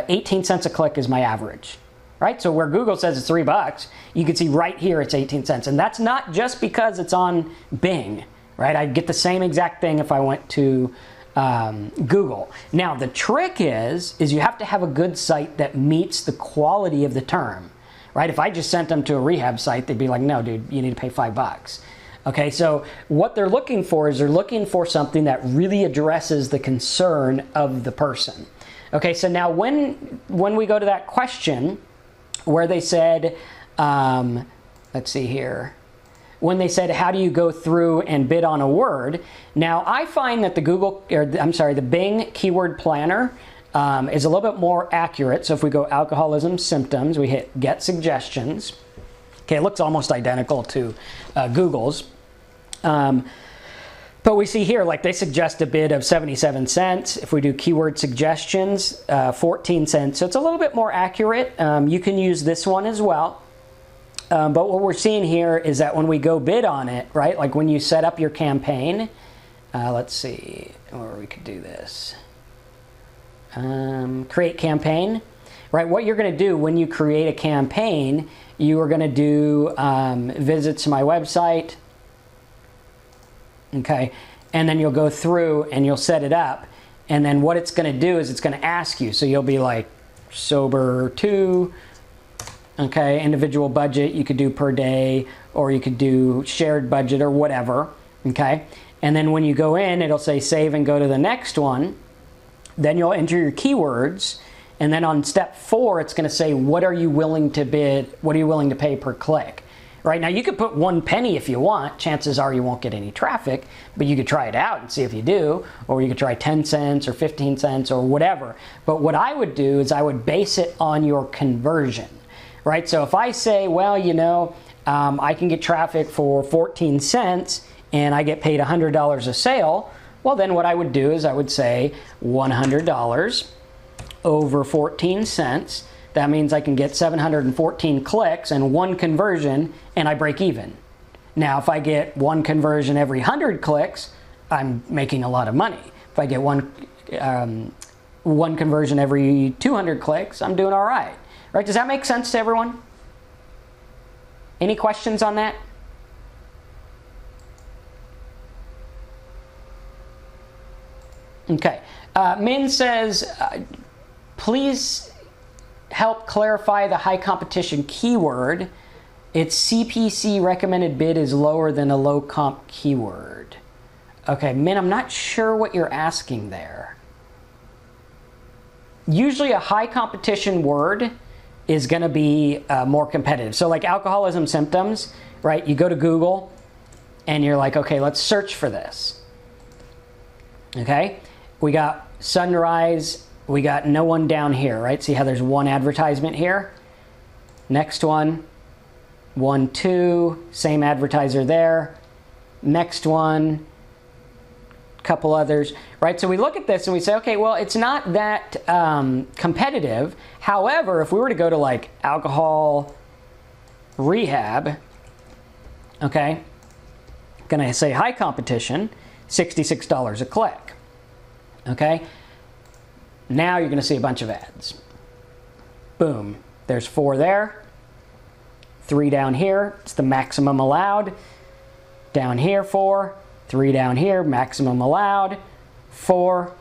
18 cents a click is my average. Right? So where Google says it's $3, you can see right here it's 18 cents. And that's not just because it's on Bing. Right? I'd get the same exact thing if I went to Google. Now the trick is you have to have a good site that meets the quality of the term, right? If I just sent them to a rehab site, they'd be like, no, dude, you need to pay $5. Okay, so what they're looking for is they're looking for something that really addresses the concern of the person. Okay, so now when we go to that question where they said, let's see here, when they said, how do you go through and bid on a word? Now, I find that the Bing Keyword Planner is a little bit more accurate. So if we go alcoholism symptoms, we hit get suggestions. Okay, it looks almost identical to Google's. But we see here, like they suggest a bid of 77 cents. If we do keyword suggestions, 14 cents. So it's a little bit more accurate. You can use this one as well. But what we're seeing here is that when we go bid on it, right, like when you set up your campaign, let's see where we could do this. Create campaign, right? What you're going to do when you create a campaign, you are going to do visit to my website, okay, and then you'll go through and you'll set it up, and then what it's going to do is it's going to ask you. So you'll be like sober 2. Okay, individual budget you could do per day, or you could do shared budget or whatever. Okay, and then when you go in, it'll say save and go to the next one. Then you'll enter your keywords, and then on step 4, it's going to say what are you willing to bid? What are you willing to pay per click? Right now, you could put 1 penny if you want. Chances are you won't get any traffic, but you could try it out and see if you do, or you could try 10 cents or 15 cents or whatever. But what I would do is I would base it on your conversion. Right, so if I say, well, you know, I can get traffic for 14 cents and I get paid $100 a sale, well, then what I would do is I would say $100 over 14 cents. That means I can get 714 clicks and 1 conversion, and I break even. Now, if I get 1 conversion every 100 clicks, I'm making a lot of money. If I get one conversion every 200 clicks, I'm doing all right. Right? Does that make sense to everyone? Any questions on that? Okay. Min says, please help clarify the high competition keyword. Its CPC recommended bid is lower than a low comp keyword. Okay, Min, I'm not sure what you're asking there. Usually a high competition word is going to be more competitive. So like alcoholism symptoms, right? You go to Google and you're like, okay, let's search for this. Okay, we got sunrise, we got no one down here, right? See how there's 1 advertisement here? Next one, 1, 2, same advertiser there. Next one, couple others, right? So we look at this and we say, okay, well, it's not that competitive. However, if we were to go to like alcohol rehab, okay, gonna say high competition, $66 a click. Okay? Now you're going to see a bunch of ads. Boom. There's 4 there. 3 down here. It's the maximum allowed. Down here, 4. 3 down here. Maximum allowed. 4.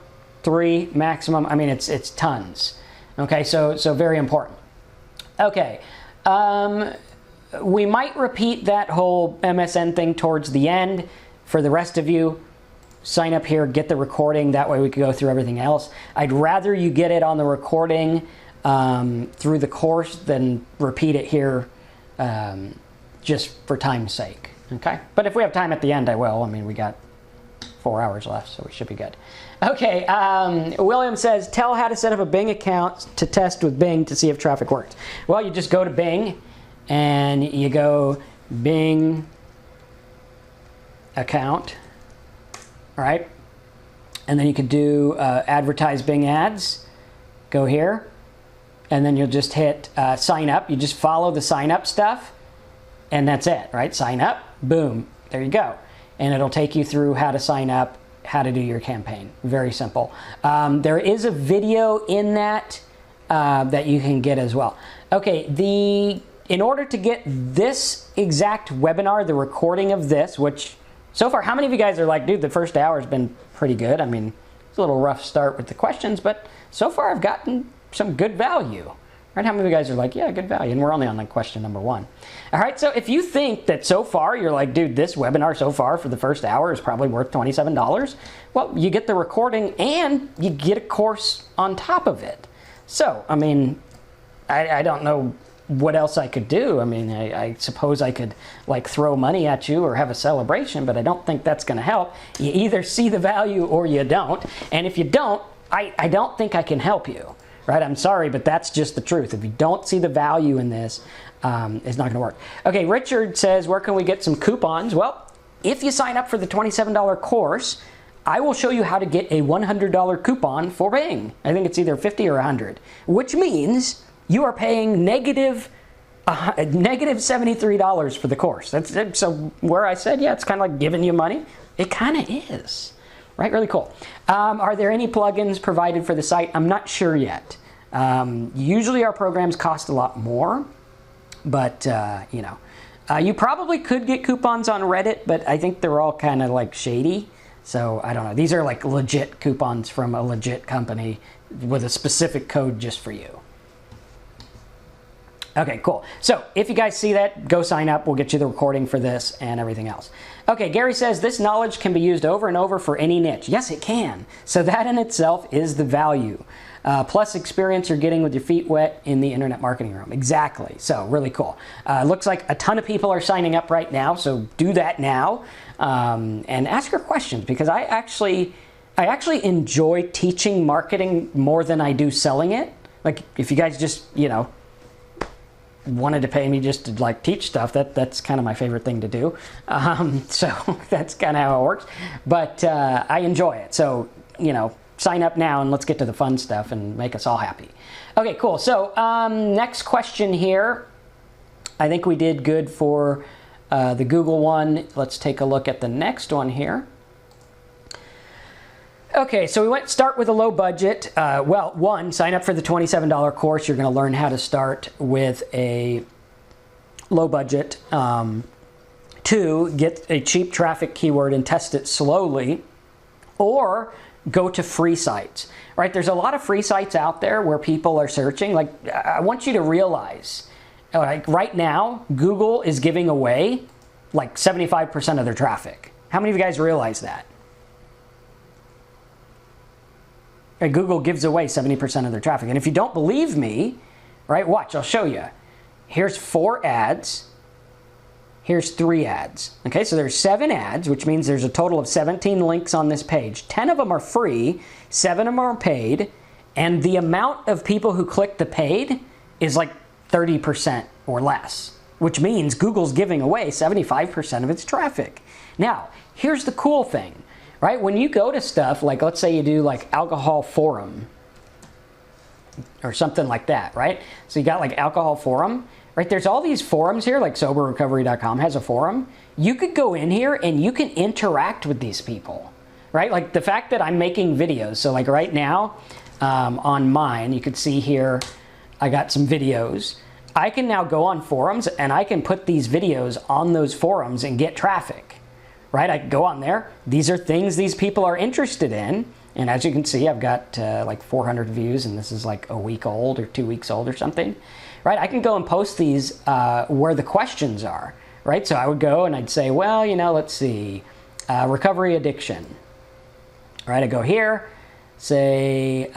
3. Maximum. I mean, it's tons. Okay, so very important. Okay. We might repeat that whole MSN thing towards the end. For the rest of you, sign up here, get the recording. That way we can go through everything else. I'd rather you get it on the recording through the course than repeat it here just for time's sake. Okay? But if we have time at the end, I will. I mean, we got 4 hours left, so we should be good. Okay, William says, tell how to set up a Bing account to test with Bing to see if traffic works. Well, you just go to Bing, and you go Bing account, all right? And then you could do advertise Bing ads. Go here, and then you'll just hit sign up. You just follow the sign up stuff, and that's it, right? Sign up, boom, there you go. And it'll take you through how to sign up, how to do your campaign. Very simple. There is a video in that that you can get as well. Okay, in order to get this exact webinar, the recording of this, which so far, how many of you guys are like, dude, the first hour's been pretty good? I mean, it's a little rough start with the questions, but so far I've gotten some good value. Right? How many of you guys are like, yeah, good value? And we're only on like question number 1. All right, so if you think that so far you're like, dude, this webinar so far for the first hour is probably worth $27, well, you get the recording and you get a course on top of it. So, I mean, I don't know what else I could do. I mean, I suppose I could like throw money at you or have a celebration, but I don't think that's going to help. You either see the value or you don't. And if you don't, I don't think I can help you. Right? I'm sorry, but that's just the truth. If you don't see the value in this, it's not going to work. Okay, Richard says, where can we get some coupons? Well, if you sign up for the $27 course, I will show you how to get a $100 coupon for Bing. I think it's either 50 or 100, which means you are paying negative $73 for the course. So where I said, yeah, it's kind of like giving you money, it kind of is. Right, really cool. Are there any plugins provided for the site? I'm not sure yet. Usually our programs cost a lot more, but you know, you probably could get coupons on Reddit, but I think they're all kind of like shady. So I don't know. These are like legit coupons from a legit company with a specific code just for you. Okay, cool. So if you guys see that, go sign up. We'll get you the recording for this and everything else. Okay, Gary says this knowledge can be used over and over for any niche. Yes, it can. So that in itself is the value. Plus experience you're getting with your feet wet in the internet marketing room. Exactly. So really cool. Looks like a ton of people are signing up right now. So do that now and ask your questions, because I actually enjoy teaching marketing more than I do selling it. Like if you guys just, you know, wanted to pay me just to like teach stuff, that's kind of my favorite thing to do. So that's kind of how it works. But I enjoy it. So, you know, sign up now and let's get to the fun stuff and make us all happy. Okay, cool. So next question here. I think we did good for the Google one. Let's take a look at the next one here. Okay, so we start with a low budget. Well, 1, sign up for the $27 course. You're going to learn how to start with a low budget. 2, get a cheap traffic keyword and test it slowly. Or go to free sites. Right? There's a lot of free sites out there where people are searching. Like, I want you to realize, like right now, Google is giving away like 75% of their traffic. How many of you guys realize that? Google gives away 70% of their traffic. And if you don't believe me, right, watch, I'll show you. Here's 4 ads. Here's 3 ads. Okay, so there's 7 ads, which means there's a total of 17 links on this page. 10 of them are free, 7 of them are paid, and the amount of people who click the paid is like 30% or less, which means Google's giving away 75% of its traffic. Now, here's the cool thing. Right? When you go to stuff like, let's say you do like alcohol forum or something like that, right? So you got like alcohol forum, right? There's all these forums here, like soberrecovery.com has a forum. You could go in here and you can interact with these people, right? Like the fact that I'm making videos. So like right now on mine, you could see here, I got some videos. I can now go on forums and I can put these videos on those forums and get traffic, right? I can go on there. These are things these people are interested in. And as you can see, I've got like 400 views, and this is like a week old or 2 weeks old or something, right? I can go and post these where the questions are, right? So I would go and I'd say, well, you know, let's see, recovery addiction, right? I go here, say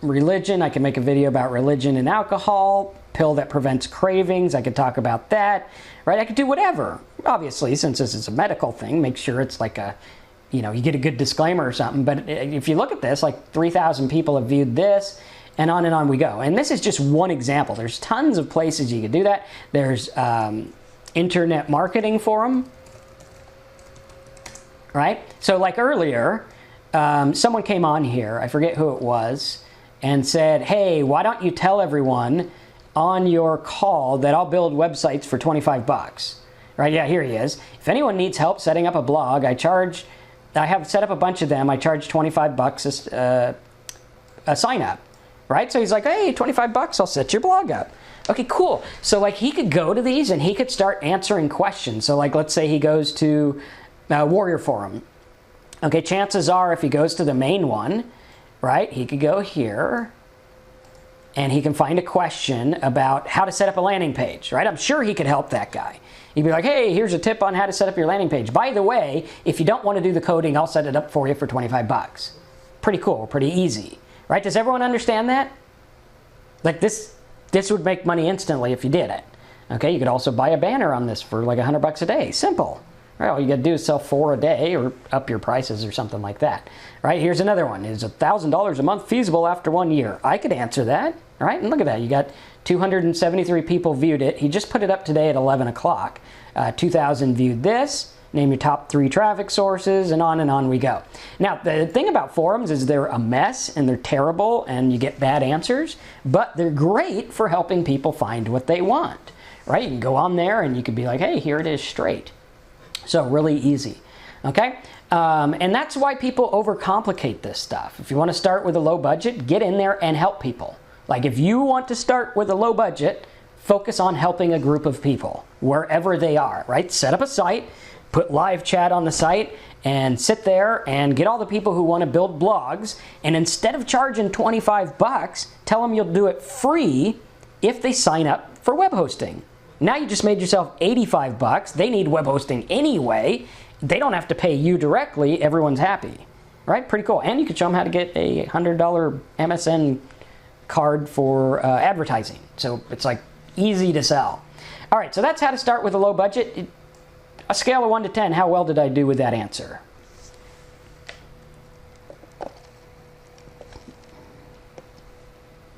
religion. I can make a video about religion and alcohol, pill that prevents cravings. I could talk about that, right? I could do whatever. Obviously, since this is a medical thing, make sure it's like a, you know, you get a good disclaimer or something. But if you look at this, like 3,000 people have viewed this, and on we go. And this is just one example. There's tons of places you could do that. There's Internet Marketing Forum, right? So like earlier, someone came on here, I forget who it was, and said, hey, why don't you tell everyone on your call that I'll build websites for 25 bucks, right? Yeah, here he is. If anyone needs help setting up a blog, I have set up a bunch of them. I charge 25 bucks a sign up, right? So he's like, hey, 25 bucks, I'll set your blog up. Okay, cool. So like he could go to these and he could start answering questions. So like, let's say he goes to Warrior Forum. Okay, chances are if he goes to the main one, right, he could go here and he can find a question about how to set up a landing page, right? I'm sure he could help that guy. He'd be like, hey, here's a tip on how to set up your landing page. By the way, if you don't want to do the coding, I'll set it up for you for 25 bucks. Pretty cool, pretty easy, right? Does everyone understand that? Like this would make money instantly if you did it. Okay, you could also buy a banner on this for like 100 bucks a day. Simple. Right, all you got to do is sell 4 a day or up your prices or something like that. Right, here's another one. Is $1,000 a month feasible after 1 year? I could answer that. All right, and look at that. You got 273 people viewed it. He just put it up today at 11 o'clock. 2,000 viewed this. Name your top 3 traffic sources, and on we go. Now, the thing about forums is they're a mess and they're terrible and you get bad answers, but they're great for helping people find what they want. Right, you can go on there and you could be like, hey, here it is straight. So really easy, okay? And that's why people overcomplicate this stuff. If you want to start with a low budget, get in there and help people. Like if you want to start with a low budget, focus on helping a group of people, wherever they are, right? Set up a site, put live chat on the site, and sit there and get all the people who want to build blogs, and instead of charging 25 bucks, tell them you'll do it free if they sign up for web hosting. Now you just made yourself 85 bucks. They need web hosting anyway. They don't have to pay you directly. Everyone's happy, right? Pretty cool. And you can show them how to get a $100 MSN card for advertising. So it's like easy to sell. All right, so that's how to start with a low budget. A scale of 1 to 10, how well did I do with that answer?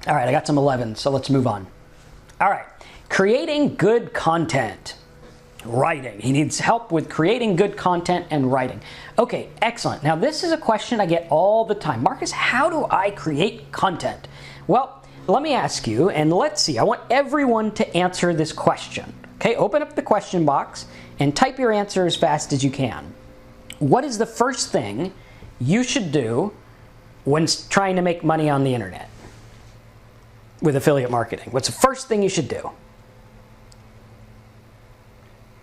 All right, I got some 11, so let's move on. All right. Creating good content. Writing. He needs help with creating good content and writing. Okay, excellent. Now this is a question I get all the time. Marcus, how do I create content? Well, let me ask you, and let's see. I want everyone to answer this question. Okay, open up the question box and type your answer as fast as you can. What is the first thing you should do when trying to make money on the internet with affiliate marketing? What's the first thing you should do?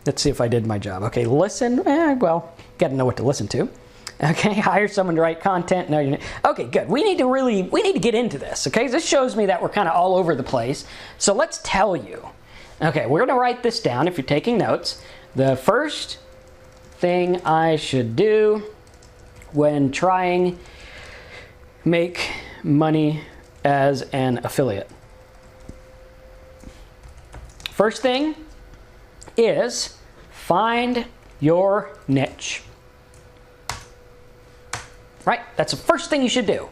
Let's see if I did my job. Okay, listen. Well, got to know what to listen to. Okay, hire someone to write content. No, you're not. Okay, good. We need to get into this. Okay, this shows me that we're kind of all over the place. So let's tell you. Okay, we're going to write this down if you're taking notes. The first thing I should do when trying make money as an affiliate. First thing is find your niche. Right? That's the first thing you should do.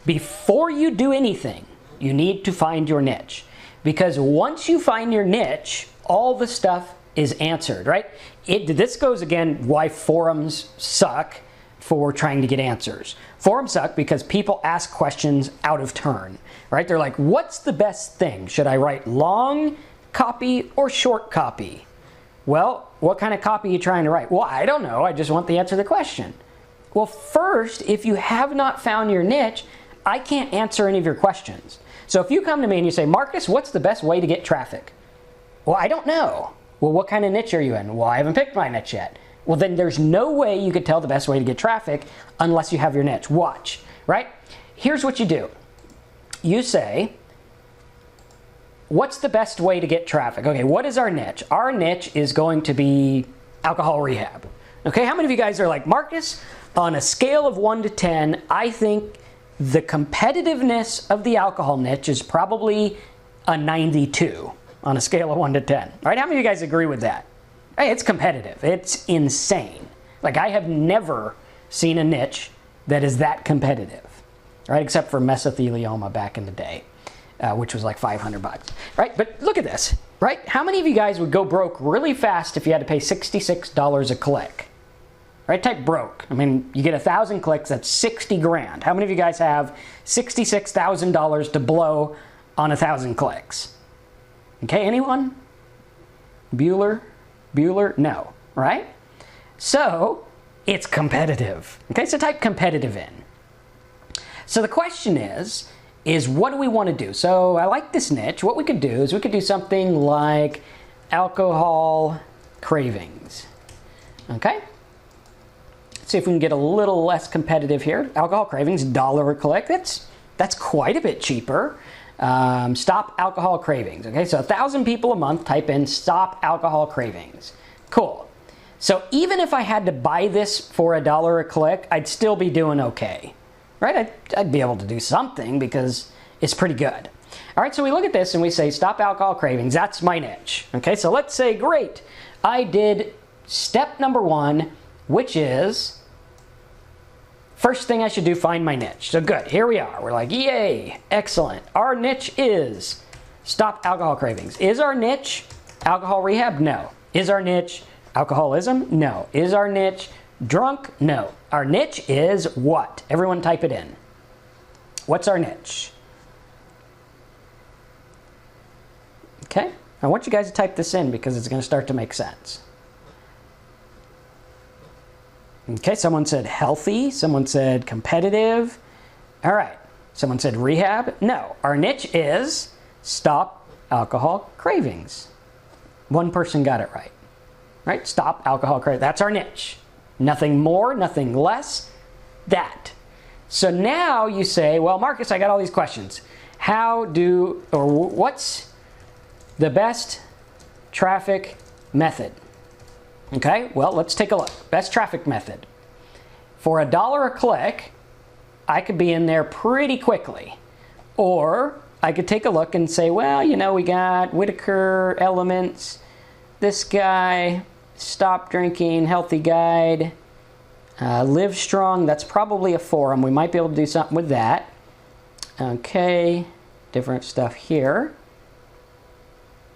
Before you do anything, you need to find your niche. Because once you find your niche, all the stuff is answered, right? This goes again why forums suck for trying to get answers. Forums suck because people ask questions out of turn, right? They're like, what's the best thing? Should I write long copy or short copy? Well, what kind of copy are you trying to write? Well, I don't know. I just want the answer to the question. Well, first, if you have not found your niche, I can't answer any of your questions. So if you come to me and you say, Marcus, what's the best way to get traffic? Well, I don't know. Well, what kind of niche are you in? Well, I haven't picked my niche yet. Well, then there's no way you could tell the best way to get traffic unless you have your niche. Watch, right? Here's what you do. You say, what's the best way to get traffic? Okay, what is our niche? Our niche is going to be alcohol rehab. Okay, how many of you guys are like, Marcus, on a scale of 1 to 10, I think the competitiveness of the alcohol niche is probably a 92 on a scale of 1 to 10. All right, how many of you guys agree with that? Hey, it's competitive. It's insane. Like, I have never seen a niche that is that competitive, right? Except for mesothelioma back in the day, which was like $500, right? But look at this, right? How many of you guys would go broke really fast if you had to pay $66 a click? Right, type broke. I mean, you get 1,000 clicks, that's 60 grand. How many of you guys have $66,000 to blow on 1,000 clicks? Okay, anyone? Bueller? No, right? So, it's competitive. Okay, so type competitive in. So the question is what do we want to do? So I like this niche. What we could do is we could do something like alcohol cravings. Okay? Let's see if we can get a little less competitive here. Alcohol cravings, $1 a click. That's quite a bit cheaper. Stop alcohol cravings. Okay, so 1,000 people a month type in stop alcohol cravings. Cool. So even if I had to buy this for $1 a click, I'd still be doing okay. Right? I'd be able to do something because it's pretty good. All right, so we look at this and we say stop alcohol cravings. That's my niche. Okay, so let's say, great, I did step number 1, which is, first thing I should do, find my niche. So good, here we are. We're like, yay, excellent. Our niche is stop alcohol cravings. Is our niche alcohol rehab? No. Is our niche alcoholism? No. Is our niche drunk? No. Our niche is what? Everyone type it in. What's our niche? Okay, I want you guys to type this in because it's going to start to make sense. Okay, someone said healthy, someone said competitive. All right, someone said rehab. No, our niche is stop alcohol cravings. One person got it right. Right? Stop alcohol cravings. That's our niche. Nothing more, nothing less. That. So now you say, well, Marcus, I got all these questions. What's the best traffic method? Okay, well, let's take a look. Best traffic method. For $1 a click, I could be in there pretty quickly. Or I could take a look and say, well, you know, we got Whitaker, Elements, this guy, Stop Drinking, Healthy Guide, Live Strong. That's probably a forum. We might be able to do something with that. Okay, different stuff here.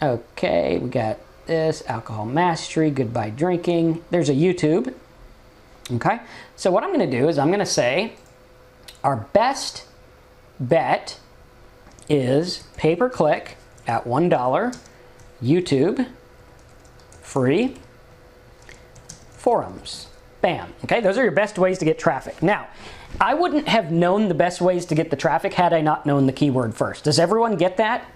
Okay, we got this, Alcohol Mastery, Goodbye Drinking. There's a YouTube. Okay, so what I'm going to do is I'm going to say our best bet is pay-per-click at $1, YouTube, free, forums. Bam. Okay, those are your best ways to get traffic. Now, I wouldn't have known the best ways to get the traffic had I not known the keyword first. Does everyone get that?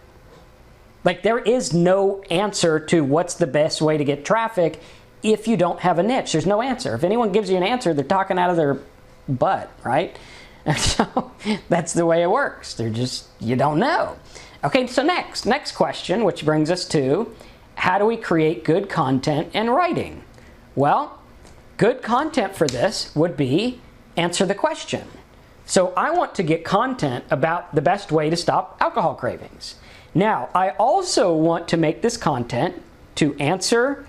Like, there is no answer to what's the best way to get traffic if you don't have a niche. There's no answer. If anyone gives you an answer, they're talking out of their butt, right? And so that's the way it works. They're just, you don't know. Okay, so next question, which brings us to, how do we create good content and writing? Well, good content for this would be answer the question. So I want to get content about the best way to stop alcohol cravings. Now, I also want to make this content to answer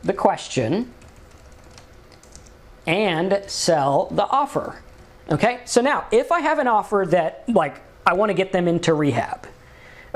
the question and sell the offer. Okay, so now if I have an offer that, like, I want to get them into rehab,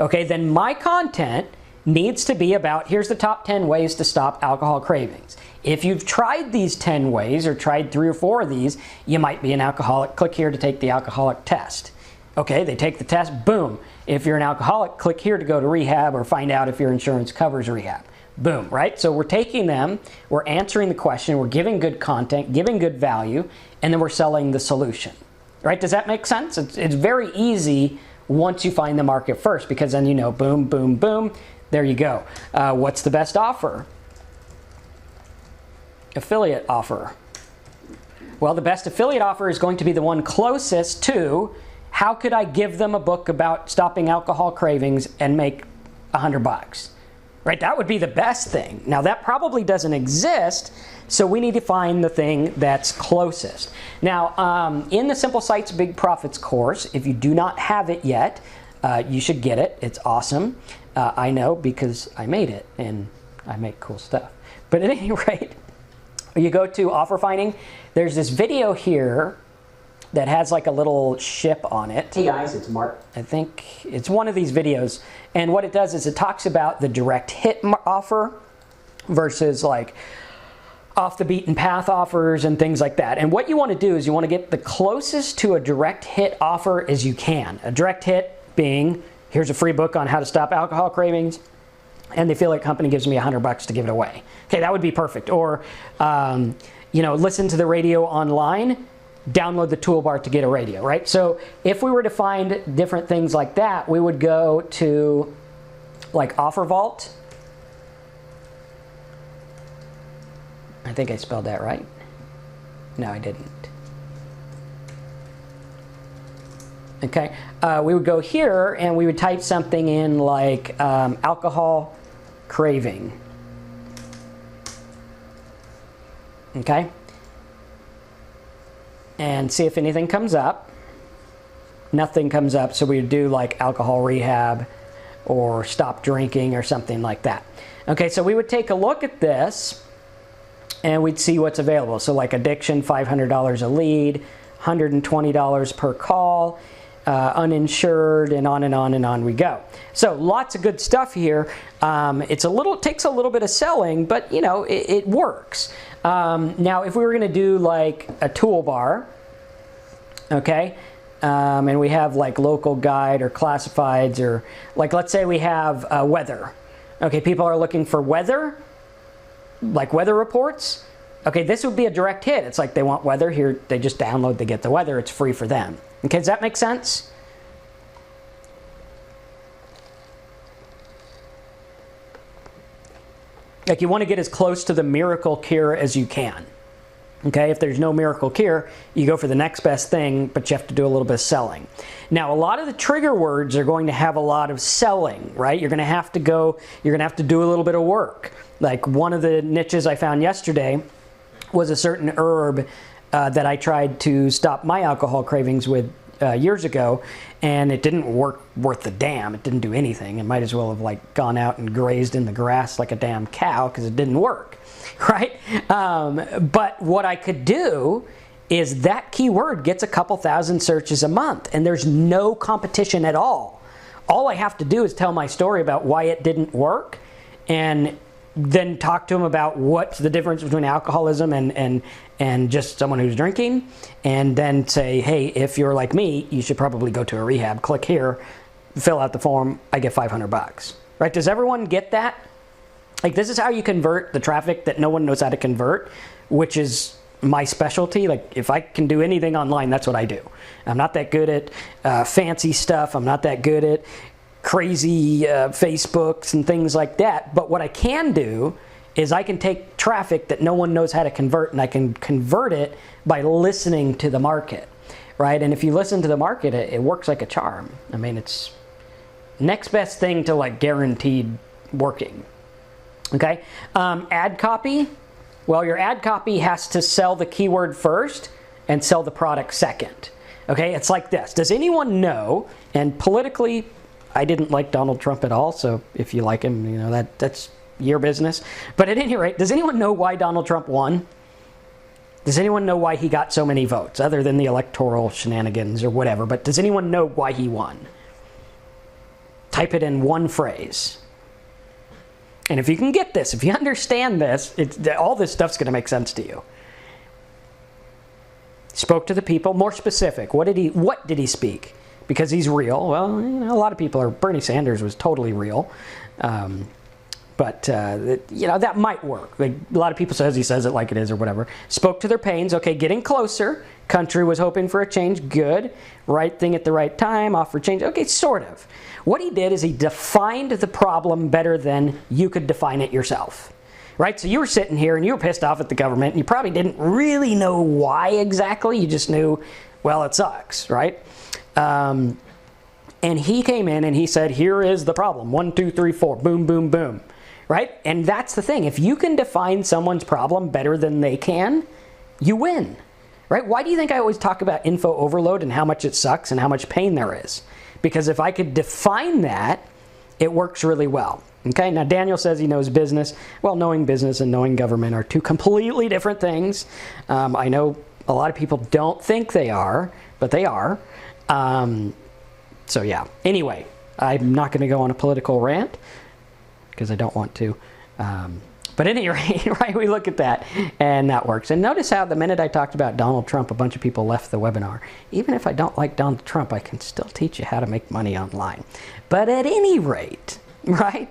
okay, then my content needs to be about, here's the top 10 ways to stop alcohol cravings. If you've tried these 10 ways or tried 3 or 4 of these, you might be an alcoholic. Click here to take the alcoholic test. Okay, they take the test, boom. If you're an alcoholic, click here to go to rehab or find out if your insurance covers rehab. Boom, right? So we're taking them, we're answering the question, we're giving good content, giving good value, and then we're selling the solution, right? Does that make sense? It's very easy once you find the market first, because then you know, boom, boom, boom, there you go. What's the best offer? Affiliate offer. Well, the best affiliate offer is going to be the one closest to how could I give them a book about stopping alcohol cravings and make $100, right? That would be the best thing. Now that probably doesn't exist, so we need to find the thing that's closest. Now, in the Simple Sites Big Profits course, if you do not have it yet, you should get it. It's awesome. I know because I made it and I make cool stuff. But at any rate, you go to offer finding. There's this video here that has like a little ship on it. Hey guys, it's Mark. I think it's one of these videos. And what it does is it talks about the direct hit offer versus like off the beaten path offers and things like that. And what you want to do is you want to get the closest to a direct hit offer as you can. A direct hit being, here's a free book on how to stop alcohol cravings, and the affiliate company gives me $100 to give it away. Okay, that would be perfect. Or, you know, listen to the radio online, download the toolbar to get a radio, right? So if we were to find different things like that, we would go to like Offer Vault. I think I spelled that right. No, I didn't. Okay, we would go here and we would type something in like alcohol craving. Okay, and see if anything comes up. Nothing comes up, so we would do like alcohol rehab or stop drinking or something like that. Okay, so we would take a look at this and we'd see what's available. So like addiction, $500 a lead, $120 per call, uninsured, and on and on and on we go. So lots of good stuff here. It takes a little bit of selling, but you know, it works. Now, if we were going to do like a toolbar, okay, and we have like local guide or classifieds, or like let's say we have weather. Okay, people are looking for weather, like weather reports. Okay, this would be a direct hit. It's like they want weather here. They just download, they get the weather. It's free for them. Okay, does that make sense? Like you want to get as close to the miracle cure as you can. Okay, if there's no miracle cure, you go for the next best thing, but you have to do a little bit of selling. Now, a lot of the trigger words are going to have a lot of selling, right? You're going to have to do a little bit of work. Like one of the niches I found yesterday was a certain herb that I tried to stop my alcohol cravings with years ago, and it didn't work worth the damn. It didn't do anything. It might as well have like gone out and grazed in the grass like a damn cow because it didn't work, right? But what I could do is that keyword gets a couple thousand searches a month, and there's no competition at all. All I have to do is tell my story about why it didn't work, and then talk to them about what's the difference between alcoholism and just someone who's drinking, and then say, hey, if you're like me, you should probably go to a rehab. Click here, fill out the form, I get $500. Right? Does everyone get that? Like, this is how you convert the traffic that no one knows how to convert, which is my specialty. Like, if I can do anything online, that's what I do. I'm not that good at fancy stuff. I'm not that good at crazy Facebooks and things like that. But what I can do is I can take traffic that no one knows how to convert, and I can convert it by listening to the market, right? And if you listen to the market, it works like a charm. I mean, it's next best thing to like guaranteed working. Okay, ad copy. Well, your ad copy has to sell the keyword first and sell the product second. Okay, it's like this. Does anyone know, and politically, I didn't like Donald Trump at all, so if you like him, you know, that's your business. But at any rate, does anyone know why Donald Trump won? Does anyone know why he got so many votes, other than the electoral shenanigans or whatever? But does anyone know why he won? Type it in one phrase. And if you can get this, if you understand this, all this stuff's going to make sense to you. Spoke to the people, more specific. What did he speak? Because he's real. Well, you know, a lot of people are. Bernie Sanders was totally real, but But, you know, that might work. Like, a lot of people says he says it like it is or whatever. Spoke to their pains. Okay, getting closer. Country was hoping for a change. Good. Right thing at the right time. Offer change. Okay, sort of. What he did is he defined the problem better than you could define it yourself. Right? So you were sitting here and you were pissed off at the government and you probably didn't really know why exactly. You just knew, well, it sucks, right? And he came in and he said, here is the problem. 1, 2, 3, 4. Boom, boom, boom. Right? And that's the thing. If you can define someone's problem better than they can, you win. Right? Why do you think I always talk about info overload and how much it sucks and how much pain there is? Because if I could define that, it works really well. Okay, now Daniel says he knows business. Well, knowing business and knowing government are two completely different things. I know a lot of people don't think they are, but they are. So yeah, anyway, I'm not going to go on a political rant because I don't want to. But at any rate, right, we look at that and that works. And notice how the minute I talked about Donald Trump, a bunch of people left the webinar. Even if I don't like Donald Trump, I can still teach you how to make money online. But at any rate, right,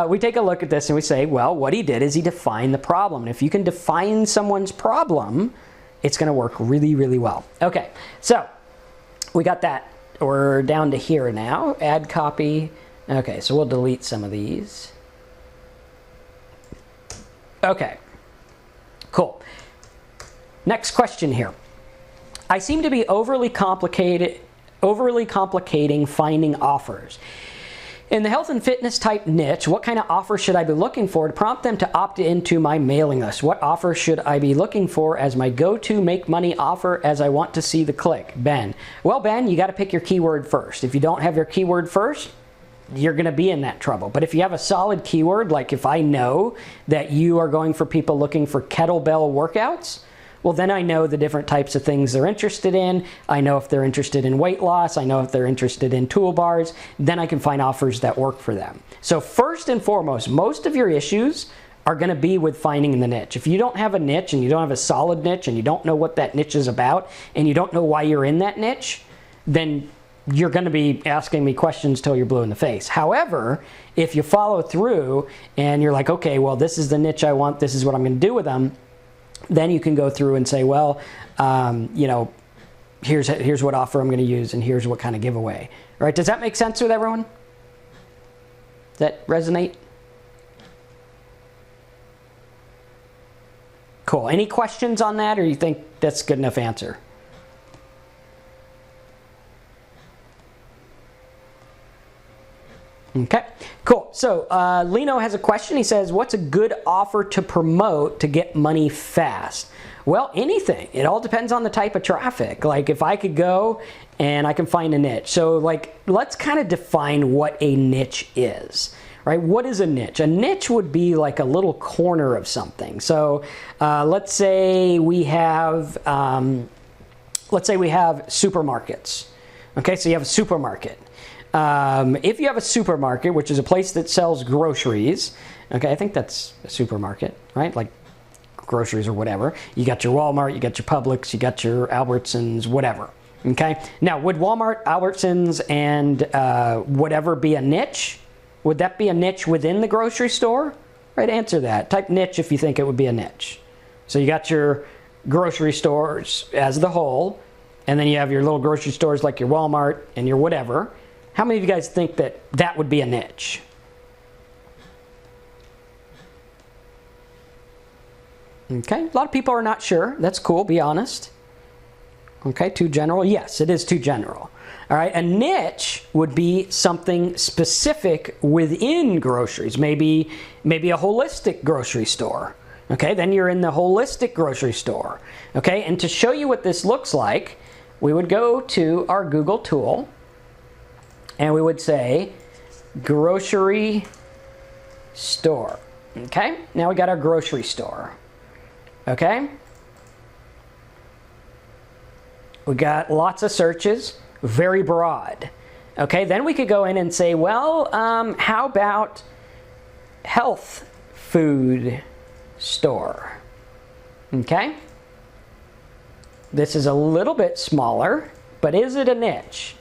we take a look at this and we say, well, what he did is he defined the problem. And if you can define someone's problem, it's going to work really, really well. Okay, so we got that. We're down to here now. Add copy. Okay, so we'll delete some of these. Okay, cool. Next question here. I seem to be overly complicating finding offers. In the health and fitness type niche, what kind of offer should I be looking for to prompt them to opt into my mailing list? What offer should I be looking for as my go-to make money offer as I want to see the click? Ben. Well, Ben, you got to pick your keyword first. If you don't have your keyword first, you're going to be in that trouble. But if you have a solid keyword, like if I know that you are going for people looking for kettlebell workouts, well, then I know the different types of things they're interested in. I know if they're interested in weight loss. I know if they're interested in toolbars. Then I can find offers that work for them. So first and foremost, most of your issues are going to be with finding the niche. If you don't have a niche and you don't have a solid niche and you don't know what that niche is about and you don't know why you're in that niche, then you're going to be asking me questions till you're blue in the face. However, if you follow through and you're like, okay, well, this is the niche I want, this is what I'm going to do with them, then you can go through and say, well, you know, here's what offer I'm going to use and here's what kind of giveaway. All right, does that make sense with everyone? Does that resonate? Cool. Any questions on that, or you think that's a good enough answer? Okay, cool. So Lino has a question. He says, what's a good offer to promote to get money fast? Well, anything. It all depends on the type of traffic. Like if I could go and I can find a niche. So like, let's kind of define what a niche is, right? What is a niche? A niche would be like a little corner of something. So let's say we have supermarkets. Okay, so you have a supermarket. If you have a supermarket, which is a place that sells groceries, okay, I think that's a supermarket, right? Like groceries or whatever. You got your Walmart, you got your Publix, you got your Albertsons, whatever, okay? Now, would Walmart, Albertsons, and whatever be a niche? Would that be a niche within the grocery store? Right, answer that. Type niche if you think it would be a niche. So you got your grocery stores as the whole, and then you have your little grocery stores like your Walmart and your whatever. How many of you guys think that that would be a niche? Okay, a lot of people are not sure. That's cool, be honest. Okay, too general? Yes, it is too general. All right, a niche would be something specific within groceries, maybe a holistic grocery store. Okay, then you're in the holistic grocery store. Okay, and to show you what this looks like, we would go to our Google tool, and we would say grocery store. Okay, now we got our grocery store. Okay, we got lots of searches, very broad. Okay, then we could go in and say, well, how about health food store? Okay, this is a little bit smaller, but is it a niche?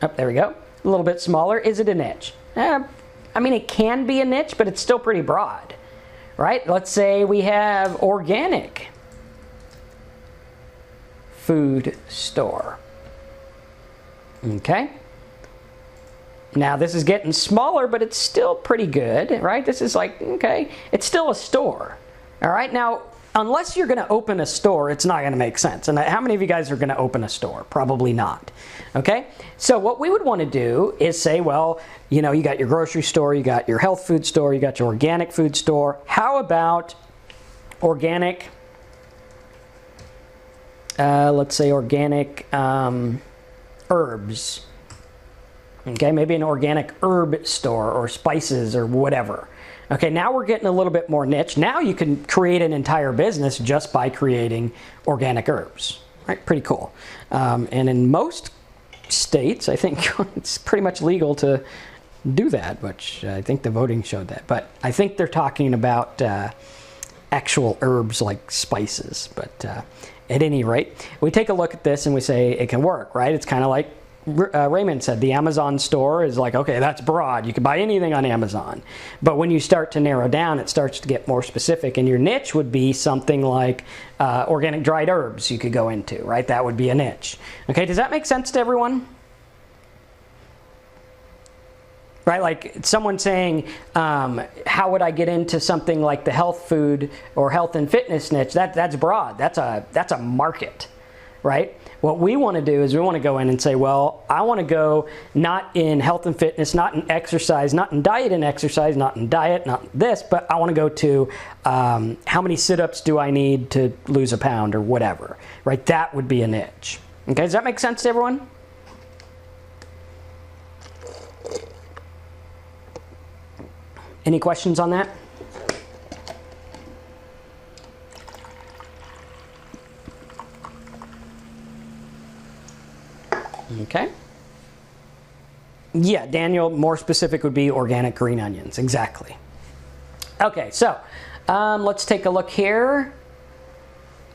Oh, there we go. A little bit smaller. Is it a niche? I I mean, it can be a niche, but it's still pretty broad, right? Let's say we have organic food store. Okay. Now this is getting smaller, but it's still pretty good, right? This is like, okay, it's still a store. All right. Now, unless you're going to open a store, it's not going to make sense. And how many of you guys are going to open a store? Probably not. Okay. So what we would want to do is say, well, you know, you got your grocery store, you got your health food store, you got your organic food store. How about organic, let's say organic herbs. Okay, maybe an organic herb store or spices or whatever. Okay, now we're getting a little bit more niche. Now you can create an entire business just by creating organic herbs. Right, pretty cool. And in most states, I think it's pretty much legal to do that, which I think the voting showed that. But I think they're talking about actual herbs like spices. But at any rate, we take a look at this and we say it can work, right? It's kind of like Raymond said, the Amazon store is like, okay, that's broad. You can buy anything on Amazon. But when you start to narrow down, it starts to get more specific. And your niche would be something like organic dried herbs you could go into, right? That would be a niche. Okay, does that make sense to everyone? Right, like someone saying, how would I get into something like the health food or health and fitness niche? That's broad. That's a market, right? What we want to do is we want to go in and say, well, I want to go not in health and fitness, not in exercise, not in diet and exercise, not in diet, not this, but I want to go to how many sit-ups do I need to lose a pound or whatever, right? That would be a niche. Okay, does that make sense to everyone? Any questions on that? Okay. Yeah, Daniel, more specific would be organic green onions. Exactly. Okay, so let's take a look here.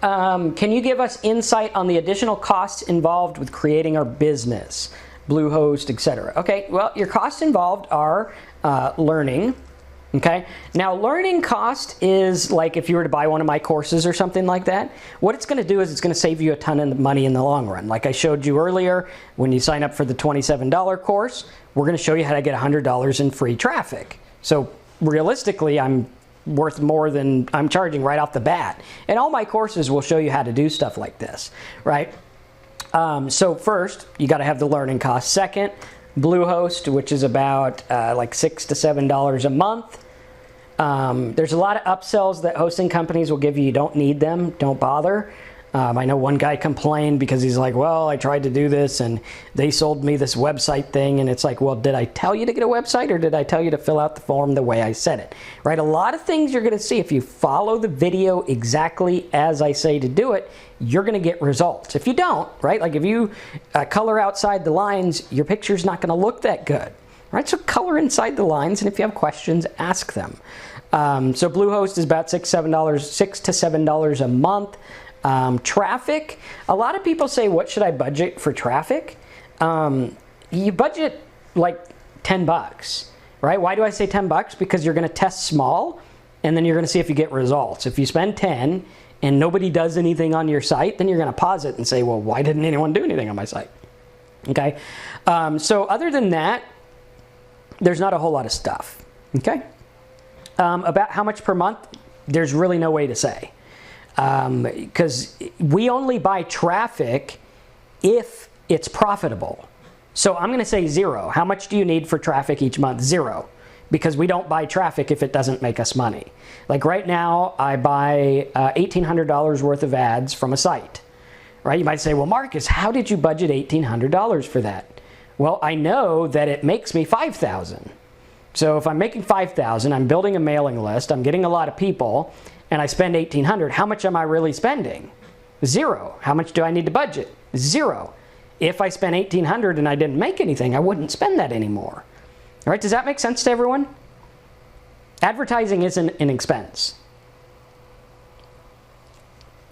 Can you give us insight on the additional costs involved with creating our business, Bluehost, etc.? Okay, well, your costs involved are learning. Okay, now learning cost is like if you were to buy one of my courses or something like that, what it's going to do is it's going to save you a ton of money in the long run. Like I showed you earlier, when you sign up for the $27 course, we're going to show you how to get $100 in free traffic. So realistically, I'm worth more than I'm charging right off the bat. And all my courses will show you how to do stuff like this, right? So first, you got to have the learning cost. Second, Bluehost, which is about like $6 to $7 a month. There's a lot of upsells that hosting companies will give you. You don't need them. Don't bother. I know one guy complained because he's like, well, I tried to do this and they sold me this website thing. And it's like, well, did I tell you to get a website or did I tell you to fill out the form the way I said it? Right? A lot of things you're going to see if you follow the video exactly as I say to do it, you're going to get results. If you don't, right? Like if you color outside the lines, your picture's not going to look that good. Right? So color inside the lines, and if you have questions, ask them. So Bluehost is about $6 to $7 a month. Traffic, a lot of people say, what should I budget for traffic? You budget like $10, right? Why do I say $10? Because you're going to test small, and then you're going to see if you get results. If you spend 10 and nobody does anything on your site, then you're going to pause it and say, well, why didn't anyone do anything on my site? Okay. So other than that, there's not a whole lot of stuff. Okay. About how much per month, there's really no way to say. Because we only buy traffic if it's profitable. So I'm going to say 0. How much do you need for traffic each month? 0. Because we don't buy traffic if it doesn't make us money. Like right now, I buy $1,800 worth of ads from a site. Right? You might say, well, Marcus, how did you budget $1,800 for that? Well, I know that it makes me $5,000. So if I'm making $5,000, I'm building a mailing list, I'm getting a lot of people, and I spend $1,800, how much am I really spending? 0. How much do I need to budget? 0. If I spent $1,800 and I didn't make anything, I wouldn't spend that anymore. All right, does that make sense to everyone? Advertising isn't an expense.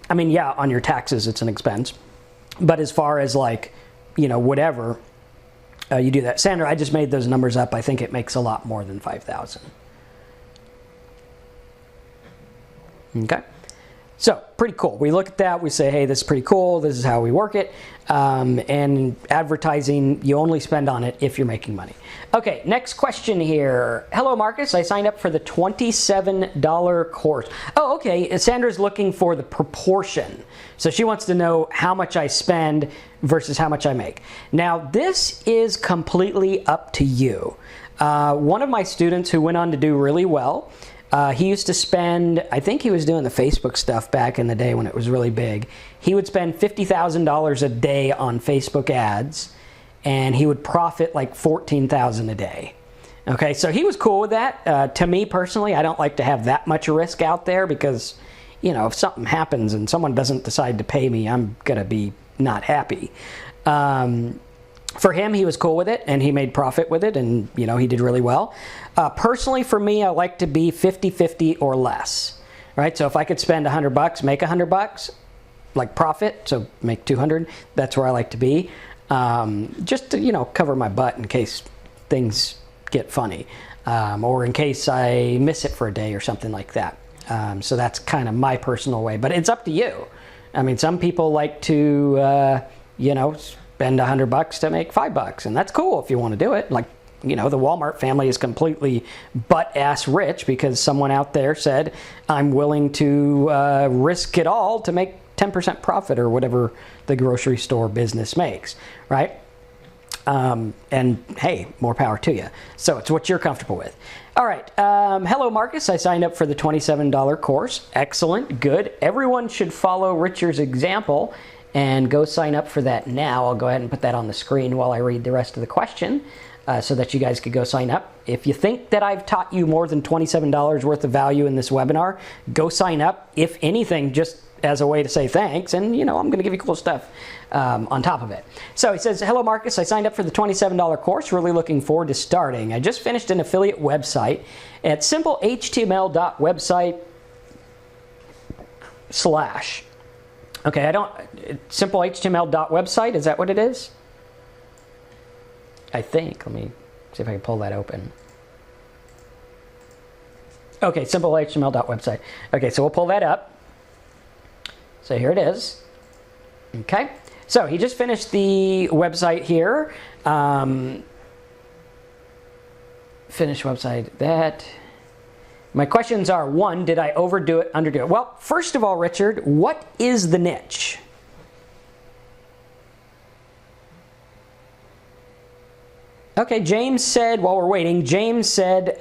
I mean, yeah, on your taxes it's an expense, but as far as like, you know, whatever, you do that. Sandra, I just made those numbers up. I think it makes a lot more than 5,000. Okay. So pretty cool. We look at that, we say, hey, this is pretty cool. This is how we work it. And advertising, you only spend on it if you're making money. Okay, next question here. Hello, Marcus. I signed up for the $27 course. Oh, okay. Sandra's looking for the proportion. So she wants to know how much I spend versus how much I make. Now, this is completely up to you. One of my students who went on to do really well, he used to spend, I think he was doing the Facebook stuff back in the day when it was really big. He would spend $50,000 a day on Facebook ads, and he would profit like $14,000 a day. Okay, so he was cool with that. To me personally, I don't like to have that much risk out there because, you know, if something happens and someone doesn't decide to pay me, I'm gonna be not happy. For him, he was cool with it, and he made profit with it, and, you know, he did really well. Personally, for me, I like to be 50-50 or less, right? So if I could spend $100, make $100, like profit, so make 200, that's where I like to be. Just to, you know, cover my butt in case things get funny, or in case I miss it for a day or something like that. So that's kind of my personal way, but it's up to you. I mean, some people like to, you know, spend $100 to make $5, and that's cool if you want to do it. Like, you know, the Walmart family is completely butt-ass rich because someone out there said, I'm willing to risk it all to make 10% profit or whatever the grocery store business makes, right? And hey, more power to you. So it's what you're comfortable with. All right. Hello, Marcus. I signed up for the $27 course. Excellent. Good. Everyone should follow Richard's example and go sign up for that now. I'll go ahead and put that on the screen while I read the rest of the question so that you guys could go sign up. If you think that I've taught you more than $27 worth of value in this webinar, go sign up. If anything, just as a way to say thanks, and, you know, I'm going to give you cool stuff on top of it. So he says, hello, Marcus. I signed up for the $27 course. Really looking forward to starting. I just finished an affiliate website at simplehtml.website/. Okay, simplehtml.website, is that what it is? I think. Let me see if I can pull that open. Okay, simplehtml.website. Okay, so we'll pull that up. So here it is. Okay, so he just finished the website here. Finish website, that. My questions are, one, did I overdo it, underdo it? Well, first of all, Richard, what is the niche? Okay, James said, while we're waiting, James said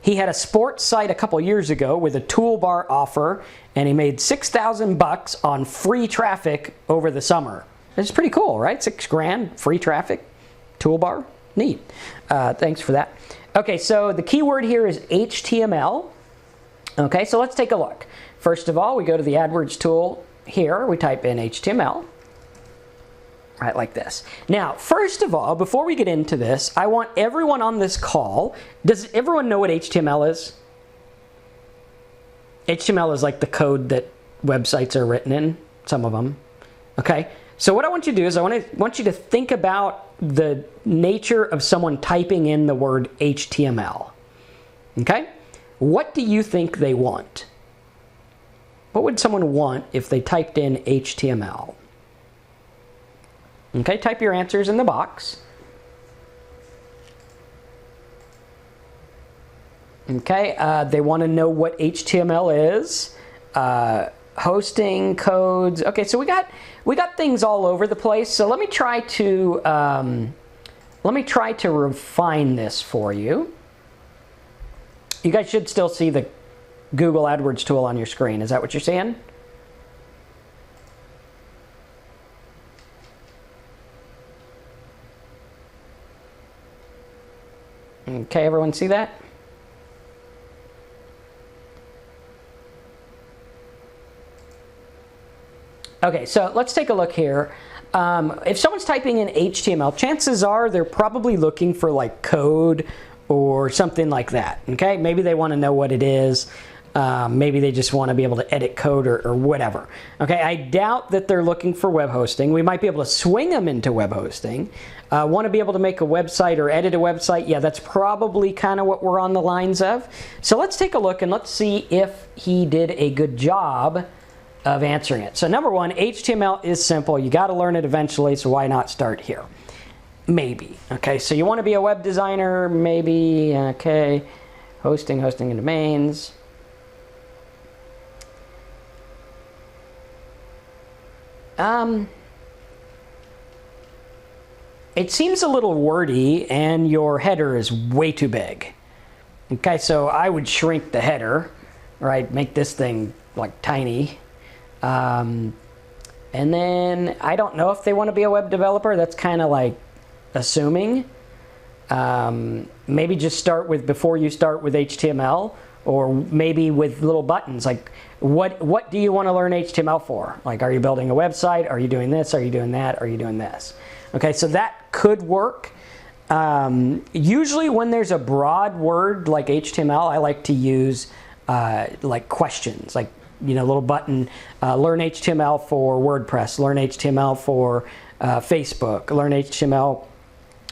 he had a sports site a couple years ago with a toolbar offer, and he made $6,000 on free traffic over the summer. It's pretty cool, right? $6,000, free traffic, toolbar, neat. Thanks for that. Okay, so the keyword here is HTML. Okay, so let's take a look. First of all, we go to the AdWords tool here. We type in HTML. Right, like this. Now, first of all, before we get into this, I want everyone on this call, does everyone know what HTML is? HTML is like the code that websites are written in, some of them. Okay, so what I want you to do is I want you to think about the nature of someone typing in the word HTML. Okay, what do you think they want? What would someone want if they typed in HTML? Okay, type your answers in the box. Okay, they want to know what HTML is, hosting codes. Okay, so we got things all over the place. So let me try to refine this for you. You guys should still see the Google AdWords tool on your screen. Is that what you're seeing? Okay, everyone see that? Okay, so let's take a look here. If someone's typing in HTML, chances are they're probably looking for like code or something like that. Okay, maybe they want to know what it is. Maybe they just want to be able to edit code or whatever. Okay, I doubt that they're looking for web hosting. We might be able to swing them into web hosting. Want to be able to make a website or edit a website? Yeah, that's probably kind of what we're on the lines of. So let's take a look and let's see if he did a good job of answering it. So number one, HTML is simple. You got to learn it eventually, so why not start here? Maybe. Okay, so you want to be a web designer? Maybe. Okay, hosting and domains. It seems a little wordy and your header is way too big. Okay, so I would shrink the header, right? Make this thing like tiny. And then I don't know if they want to be a web developer. That's kind of like assuming. Maybe just start with, before you start with HTML, or maybe with little buttons like what do you want to learn HTML for? Like, are you building a website? Are you doing this? Are you doing that? Are you doing this? Okay, so that could work. Usually when there's a broad word like HTML, I like to use like questions, like, you know, little button, learn HTML for WordPress, learn HTML for Facebook, learn HTML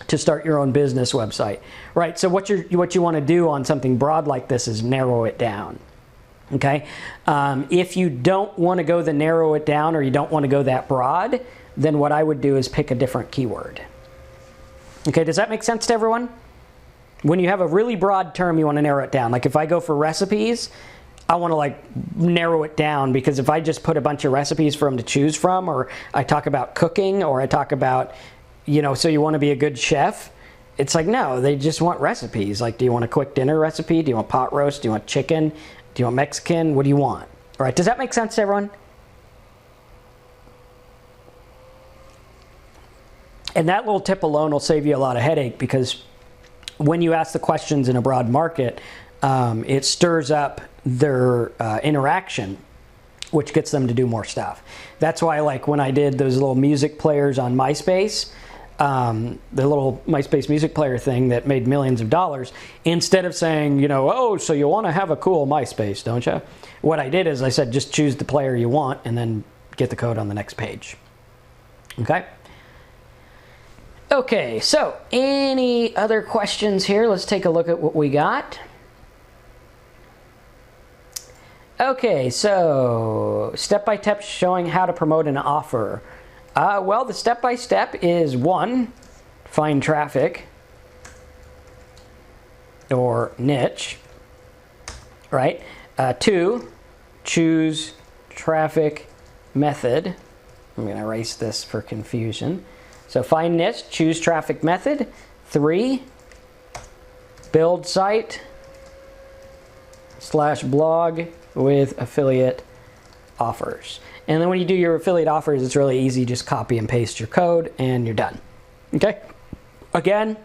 to start your own business website, right? So what you want to do on something broad like this is narrow it down. Okay, if you don't want to go the narrow it down, or you don't want to go that broad, then what I would do is pick a different keyword. Okay, does that make sense to everyone? When you have a really broad term, you want to narrow it down. Like if I go for recipes, I want to like narrow it down, because if I just put a bunch of recipes for them to choose from, or I talk about cooking, or I talk about, you know, so you want to be a good chef, it's like, no, they just want recipes. Like, do you want a quick dinner recipe? Do you want pot roast? Do you want chicken? Do you want Mexican? What do you want? All right, does that make sense to everyone? And that little tip alone will save you a lot of headache, because when you ask the questions in a broad market, it stirs up their interaction, which gets them to do more stuff. That's why, like, when I did those little music players on MySpace, the little MySpace music player thing that made millions of dollars, instead of saying, you know, oh, so you want to have a cool MySpace, don't you? What I did is I said, just choose the player you want and then get the code on the next page. Okay? Okay, so any other questions here? Let's take a look at what we got. Okay, so step-by-step showing how to promote an offer. Well, the step-by-step is 1, find traffic or niche, right? 2, choose traffic method. I'm going to erase this for confusion. So find niche, choose traffic method. 3, build site /blog with affiliate offers. And then when you do your affiliate offers, it's really easy. Just copy and paste your code and you're done. Okay? Again,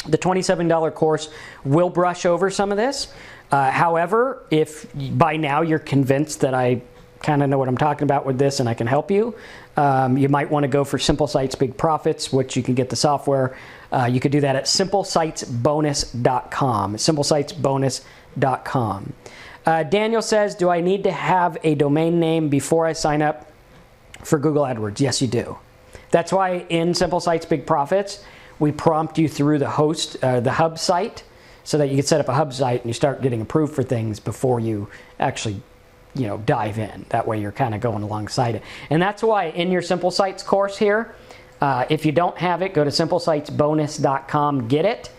the $27 course will brush over some of this. However, if by now you're convinced that I kind of know what I'm talking about with this and I can help you, you might want to go for Simple Sites Big Profits, which you can get the software. You could do that at simplesitesbonus.com. simplesitesbonus.com. Daniel says, do I need to have a domain name before I sign up for Google AdWords? Yes, you do. That's why in Simple Sites Big Profits, we prompt you through the hub site, so that you can set up a hub site and you start getting approved for things before you actually, you know, dive in. That way you're kind of going alongside it. And that's why in your Simple Sites course here, if you don't have it, go to simplesitesbonus.com, get it.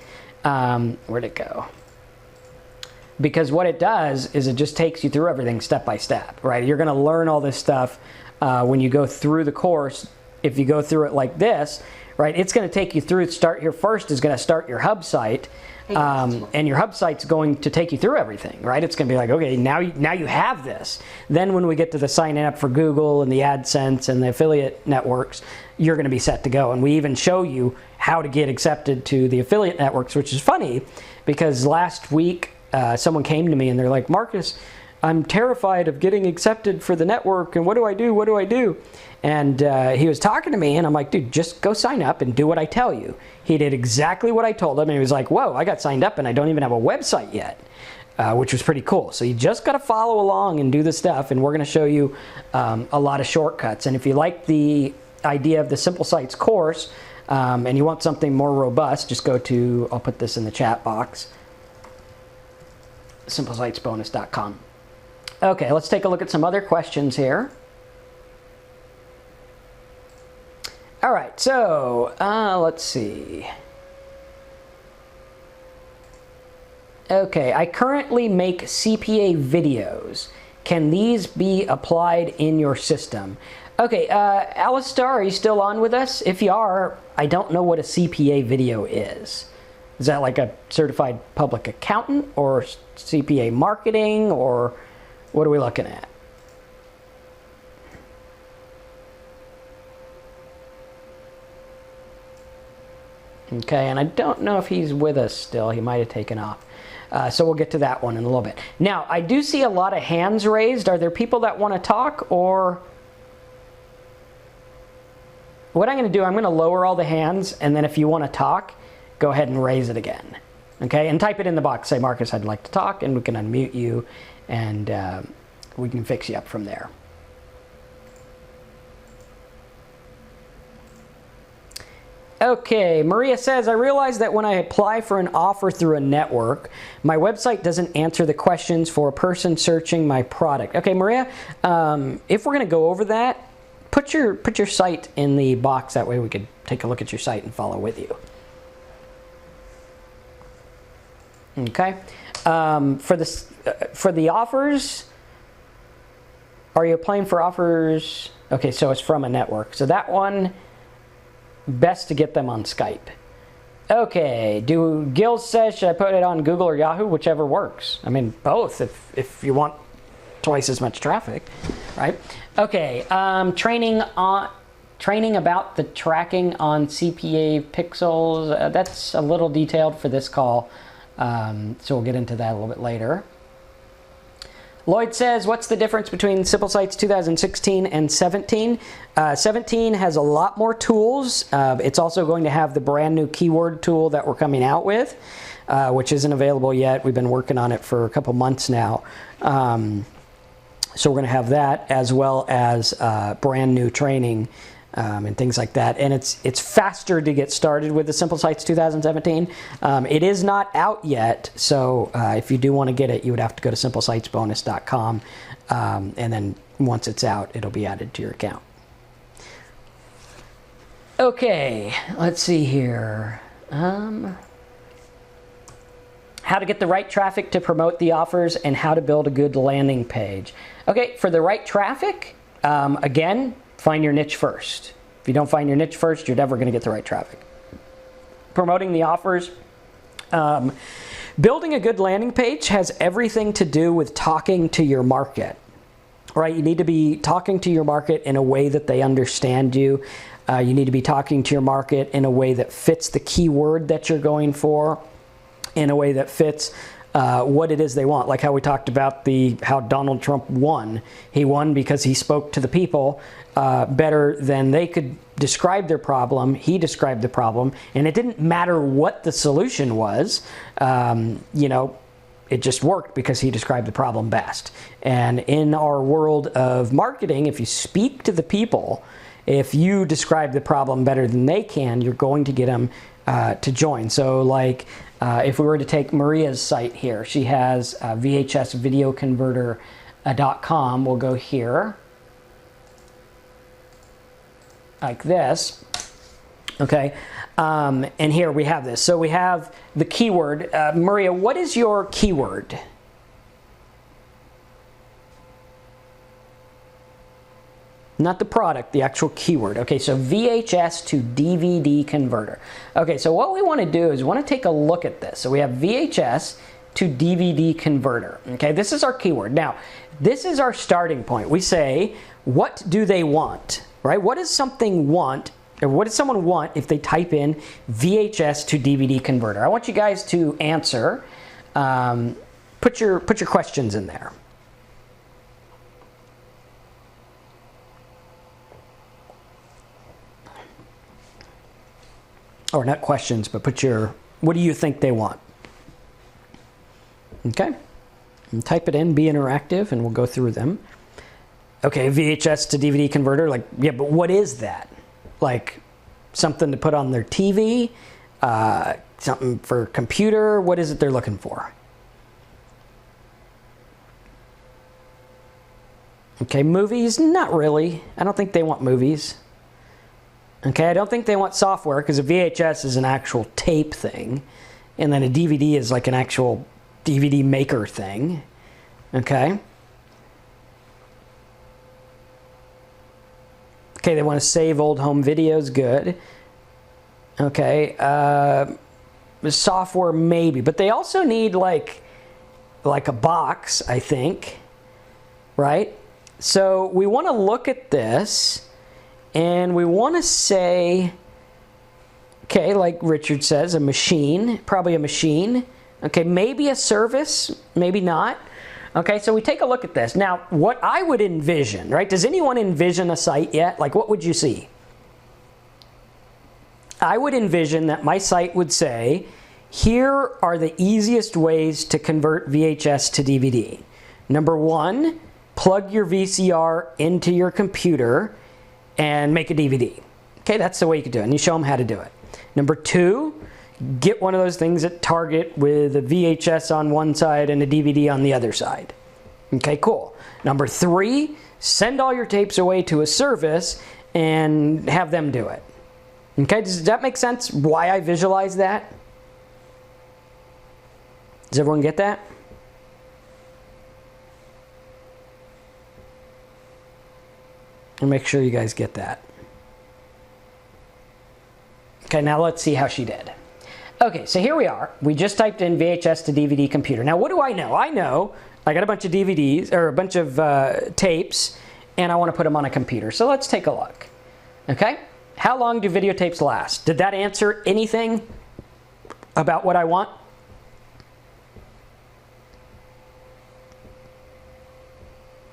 Where'd it go? Because what it does is it just takes you through everything step by step, right? You're going to learn all this stuff when you go through the course. If you go through it like this, right, it's going to take you through. Start here first is going to start your hub site, and your hub site's going to take you through everything, right? It's going to be like, okay, now you have this. Then when we get to the signing up for Google and the AdSense and the affiliate networks, you're going to be set to go. And we even show you how to get accepted to the affiliate networks, which is funny because last week, someone came to me and they're like, Marcus, I'm terrified of getting accepted for the network, and what do I do? What do I do? And he was talking to me, and I'm like, dude, just go sign up and do what I tell you. He did exactly what I told him, and he was like, whoa, I got signed up and I don't even have a website yet. which was pretty cool. So you just got to follow along and do the stuff, and we're going to show you a lot of shortcuts. And if you like the idea of the Simple Sites course and you want something more robust, just go to, I'll put this in the chat box, simplesitesbonus.com. Okay, let's take a look at some other questions here. All right, so let's see. Okay, I currently make CPA videos. Can these be applied in your system? Okay, Alistair, are you still on with us? If you are, I don't know what a CPA video is. Is that like a certified public accountant or CPA marketing, or what are we looking at? Okay, and I don't know if he's with us still. He might have taken off. So we'll get to that one in a little bit. Now, I do see a lot of hands raised. Are there people that want to talk, or what I'm going to do, I'm going to lower all the hands, and then if you want to talk, go ahead and raise it again. Okay, and type it in the box. Say, Marcus, I'd like to talk, and we can unmute you, and we can fix you up from there. Okay, Maria says, I realize that when I apply for an offer through a network, my website doesn't answer the questions for a person searching my product. Okay, Maria, if we're going to go over that, put your site in the box. That way we could take a look at your site and follow with you. Okay, for the offers, are you applying for offers? Okay, so it's from a network. So that one, best to get them on Skype. Okay, Gil says, should I put it on Google or Yahoo? Whichever works. I mean, both if you want twice as much traffic, right? Okay, training about the tracking on CPA pixels. That's a little detailed for this call, so we'll get into that a little bit later. Lloyd says, what's the difference between Simple Sites 2016 and 17? 17 has a lot more tools. It's also going to have the brand new keyword tool that we're coming out with, which isn't available yet. We've been working on it for a couple months now. So we're going to have that, as well as brand new training and things like that. And it's faster to get started with the Simple Sites 2017. It is not out yet, so if you do want to get it, you would have to go to simplesitesbonus.com, and then once it's out, it'll be added to your account. Okay, let's see here. How to get the right traffic to promote the offers and how to build a good landing page. Okay, for the right traffic, again, find your niche first. If you don't find your niche first, you're never going to get the right traffic. Promoting the offers. Building a good landing page has everything to do with talking to your market, right? You need to be talking to your market in a way that they understand you. You need to be talking to your market in a way that fits the keyword that you're going for, in a way that fits what it is they want. Like how we talked about how Donald Trump won. He won because he spoke to the people better than they could describe their problem. He described the problem, and it didn't matter what the solution was. It just worked because he described the problem best. And in our world of marketing, if you speak to the people, if you describe the problem better than they can, you're going to get them to join. So like if we were to take Maria's site here, she has VHSvideoconverter.com. We'll go here like this. Okay, and here we have this. So we have the keyword. Maria, what is your keyword? Not the product, the actual keyword. Okay, so VHS to DVD converter. Okay, so what we want to do is we want to take a look at this. So we have VHS to DVD converter. Okay, this is our keyword. Now, this is our starting point. We say, what do they want? Right? What does something want? Or what does someone want if they type in VHS to DVD converter? I want you guys to answer. Put your questions in there. Or not questions, but what do you think they want? Okay. And type it in, be interactive, and we'll go through them. Okay, VHS to DVD converter, like, yeah, but what is that? Like, something to put on their TV? Something for computer? What is it they're looking for? Okay, movies? Not really. I don't think they want movies. Okay, I don't think they want software, because a VHS is an actual tape thing, and then a DVD is like an actual DVD maker thing. Okay. Okay, they want to save old home videos. Good. Okay. Software, maybe. But they also need like a box, I think. Right? So we want to look at this, and we want to say, okay, like Richard says, a machine. Probably a machine. Okay, maybe a service. Maybe not. Okay, so we take a look at this. Now, what I would envision, right? Does anyone envision a site yet? Like, what would you see? I would envision that my site would say, here are the easiest ways to convert VHS to DVD. Number one, plug your VCR into your computer and make a DVD. Okay, that's the way you could do it, and you show them how to do it. Number two, get one of those things at Target with a VHS on one side and a DVD on the other side. Okay, cool. Number three, send all your tapes away to a service and have them do it. Okay, does that make sense why I visualize that? Does everyone get that? I'll make sure you guys get that. Okay, now let's see how she did. Okay, so here we are. We just typed in VHS to DVD computer. Now, what do I know? I know I got a bunch of DVDs, or a bunch of tapes, and I want to put them on a computer. So let's take a look. Okay? How long do videotapes last? Did that answer anything about what I want?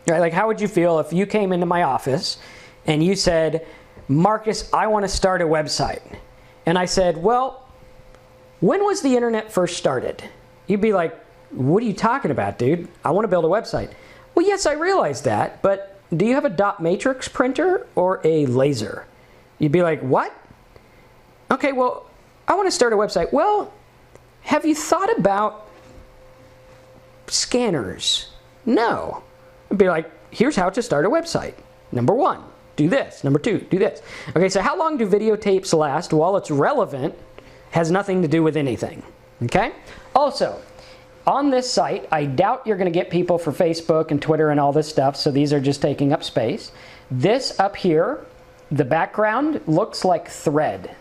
Right, like, how would you feel if you came into my office and you said, Marcus, I want to start a website. And I said, well, when was the internet first started? You'd be like, what are you talking about, dude? I want to build a website. Well, yes, I realize that, but do you have a dot matrix printer or a laser? You'd be like, what? Okay, well, I want to start a website. Well, have you thought about scanners? No. I'd be like, here's how to start a website. Number one, do this. Number two, do this. Okay, so how long do videotapes last? While it's relevant, has nothing to do with anything. Okay? Also, on this site, I doubt you're going to get people for Facebook and Twitter and all this stuff, so these are just taking up space. This up here, the background looks like thread.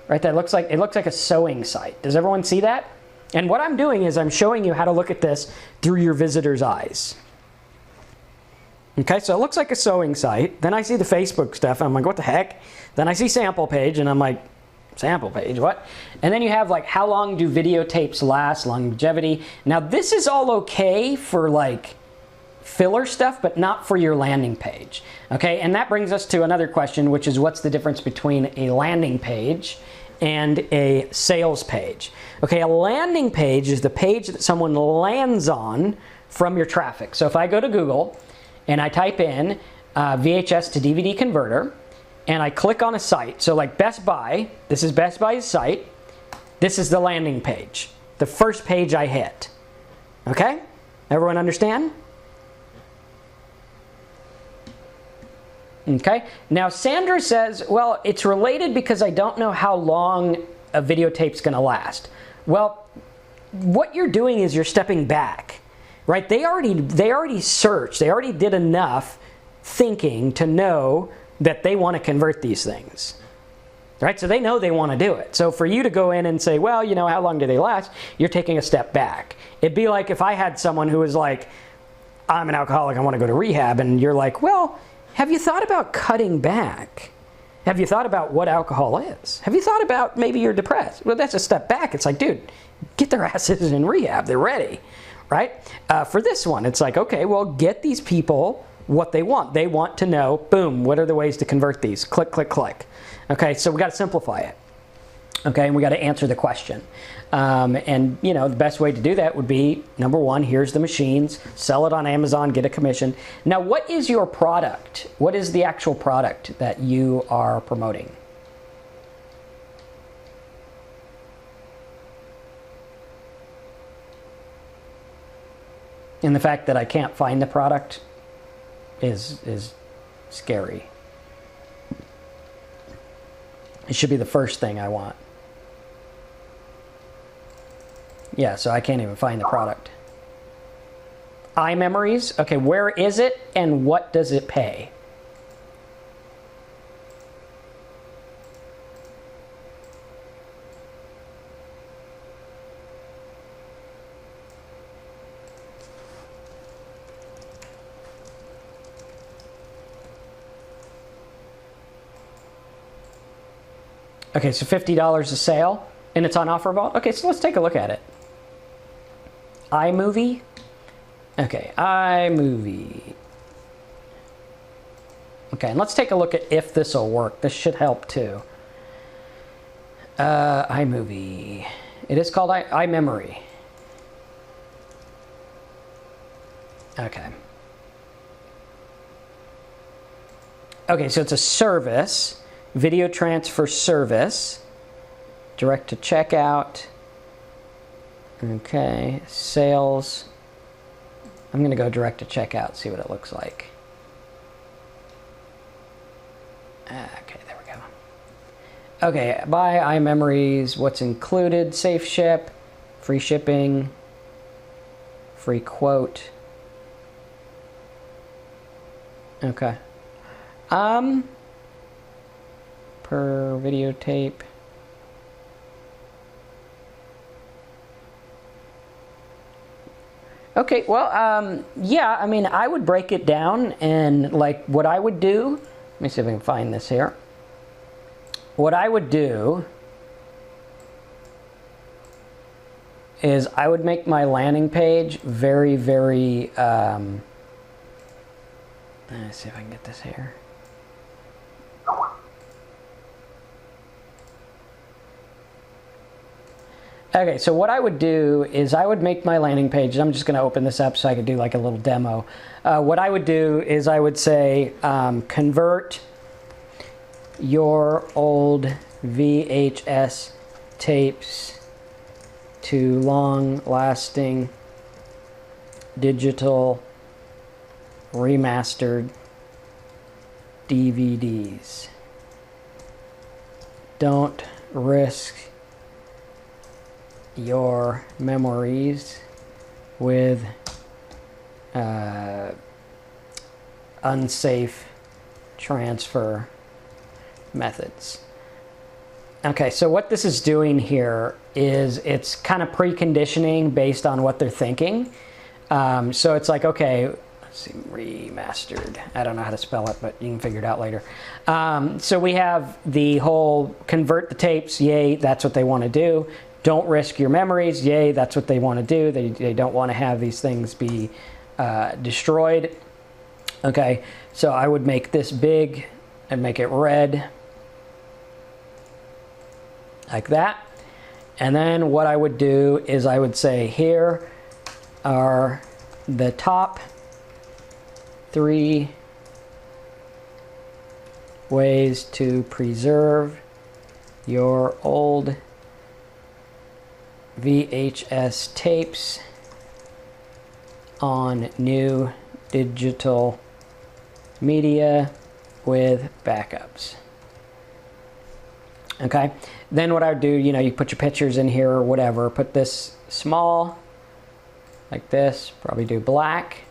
Right? It looks like a sewing site. Does everyone see that? And what I'm doing is I'm showing you how to look at this through your visitor's eyes. Okay, so it looks like a sewing site. Then I see the Facebook stuff, and I'm like, what the heck? Then I see sample page, and I'm like, sample page, what? And then you have like, how long do videotapes last, longevity. Now this is all okay for like filler stuff, but not for your landing page. Okay, and that brings us to another question, which is what's the difference between a landing page and a sales page? Okay, a landing page is the page that someone lands on from your traffic. So if I go to Google and I type in VHS to DVD converter, and I click on a site, so like Best Buy, this is Best Buy's site, this is the landing page, the first page I hit. Okay? Everyone understand? Okay? Now Sandra says, well, it's related because I don't know how long a videotape's gonna last. Well, what you're doing is you're stepping back. Right? They already searched. They already did enough thinking to know that they want to convert these things. Right? So they know they want to do it. So for you to go in and say, well, you know, how long do they last? You're taking a step back. It'd be like if I had someone who was like, I'm an alcoholic, I want to go to rehab, and you're like, well, have you thought about cutting back? Have you thought about what alcohol is? Have you thought about maybe you're depressed? Well, that's a step back. It's like, dude, get their asses in rehab. They're ready. Right? For this one, it's like, okay, well, get these people what they want. They want to know, boom, what are the ways to convert these? Click, click, click. Okay, so we got to simplify it. Okay, and we got to answer the question. And you know, the best way to do that would be, number one, here's the machines, sell it on Amazon, get a commission. Now, what is your product? What is the actual product that you are promoting? And the fact that I can't find the product is scary. It should be the first thing I want. Yeah, so I can't even find the product. iMemories. Okay, where is it and what does it pay? Okay, so $50 a sale, and it's on OfferVault. Okay, so let's take a look at it. iMovie. Okay, iMovie. Okay, and let's take a look at if this will work. This should help too. iMovie. It is called iMemory. Okay. Okay, so it's a service. Video transfer service, direct to checkout. Okay, sales. I'm going to go direct to checkout, see what it looks like. Okay, there we go. Okay, buy iMemories, what's included, safe ship, free shipping, free quote. Okay. Per videotape. Okay, well, yeah, I mean, I would break it down, and like what I would do, let me see if I can find this here. What I would do is I would make my landing page very, very, let's see if I can get this here. Okay, so what I would do is I would make my landing page. I'm just going to open this up so I could do like a little demo. What I would do is I would say convert your old VHS tapes to long-lasting digital remastered DVDs. Don't risk your memories with unsafe transfer methods. Okay, so what this is doing here is it's kind of preconditioning based on what they're thinking. So it's like, okay, let's see, remastered. I don't know how to spell it, but you can figure it out later. So we have the whole convert the tapes, yay, that's what they want to do. Don't risk your memories, yay, that's what they want to do. They don't want to have these things be destroyed. Okay, so I would make this big and make it red, like that. And then what I would do is I would say, here are the top 3 ways to preserve your old VHS tapes on new digital media with backups. Okay, then what I would do, you know, you put your pictures in here or whatever, put this small, like this, probably do black,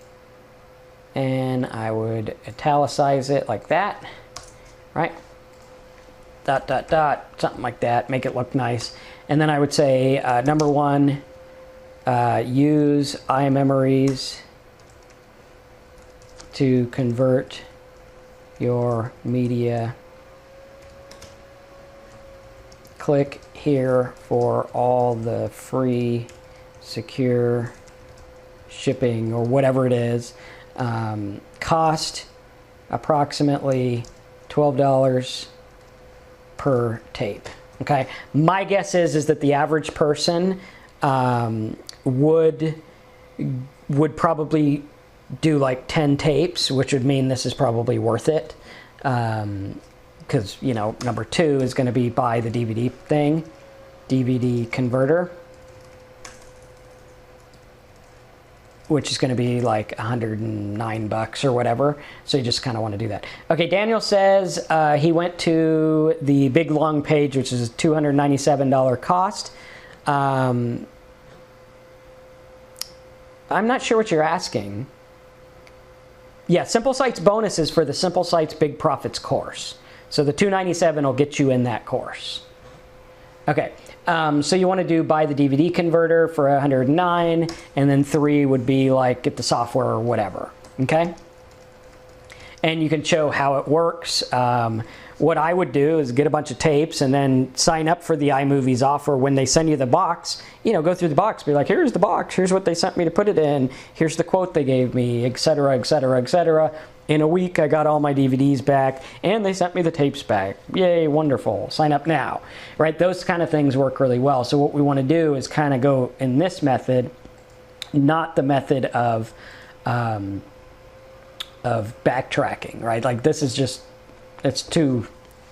and I would italicize it like that, right? Dot, dot, dot, something like that, make it look nice. And then I would say, number 1, use iMemories to convert your media. Click here for all the free, secure shipping or whatever it is. Cost approximately $12 per tape. Okay, my guess is that the average person would probably do like 10 tapes, which would mean this is probably worth it. Because, you know, number 2 is going to be buy the DVD thing, DVD converter, which is going to be like $109 or whatever. So you just kind of want to do that. Okay, Daniel says he went to the big long page, which is a $297 cost. I'm not sure what you're asking. Yeah, Simple Sites bonuses for the Simple Sites Big Profits course. So the $297 will get you in that course. Okay, so you want to do buy the DVD converter for $109, and then 3 would be like get the software or whatever. Okay, and you can show how it works. What I would do is get a bunch of tapes and then sign up for the iMovies offer. When they send you the box, you know, go through the box, be like, here's the box, here's what they sent me to put it in, here's the quote they gave me, etc., etc., etc. In a week, I got all my DVDs back, and they sent me the tapes back. Yay, wonderful. Sign up now. Right? Those kind of things work really well. So what we want to do is kind of go in this method, not the method of backtracking, right? Like this is just, it's too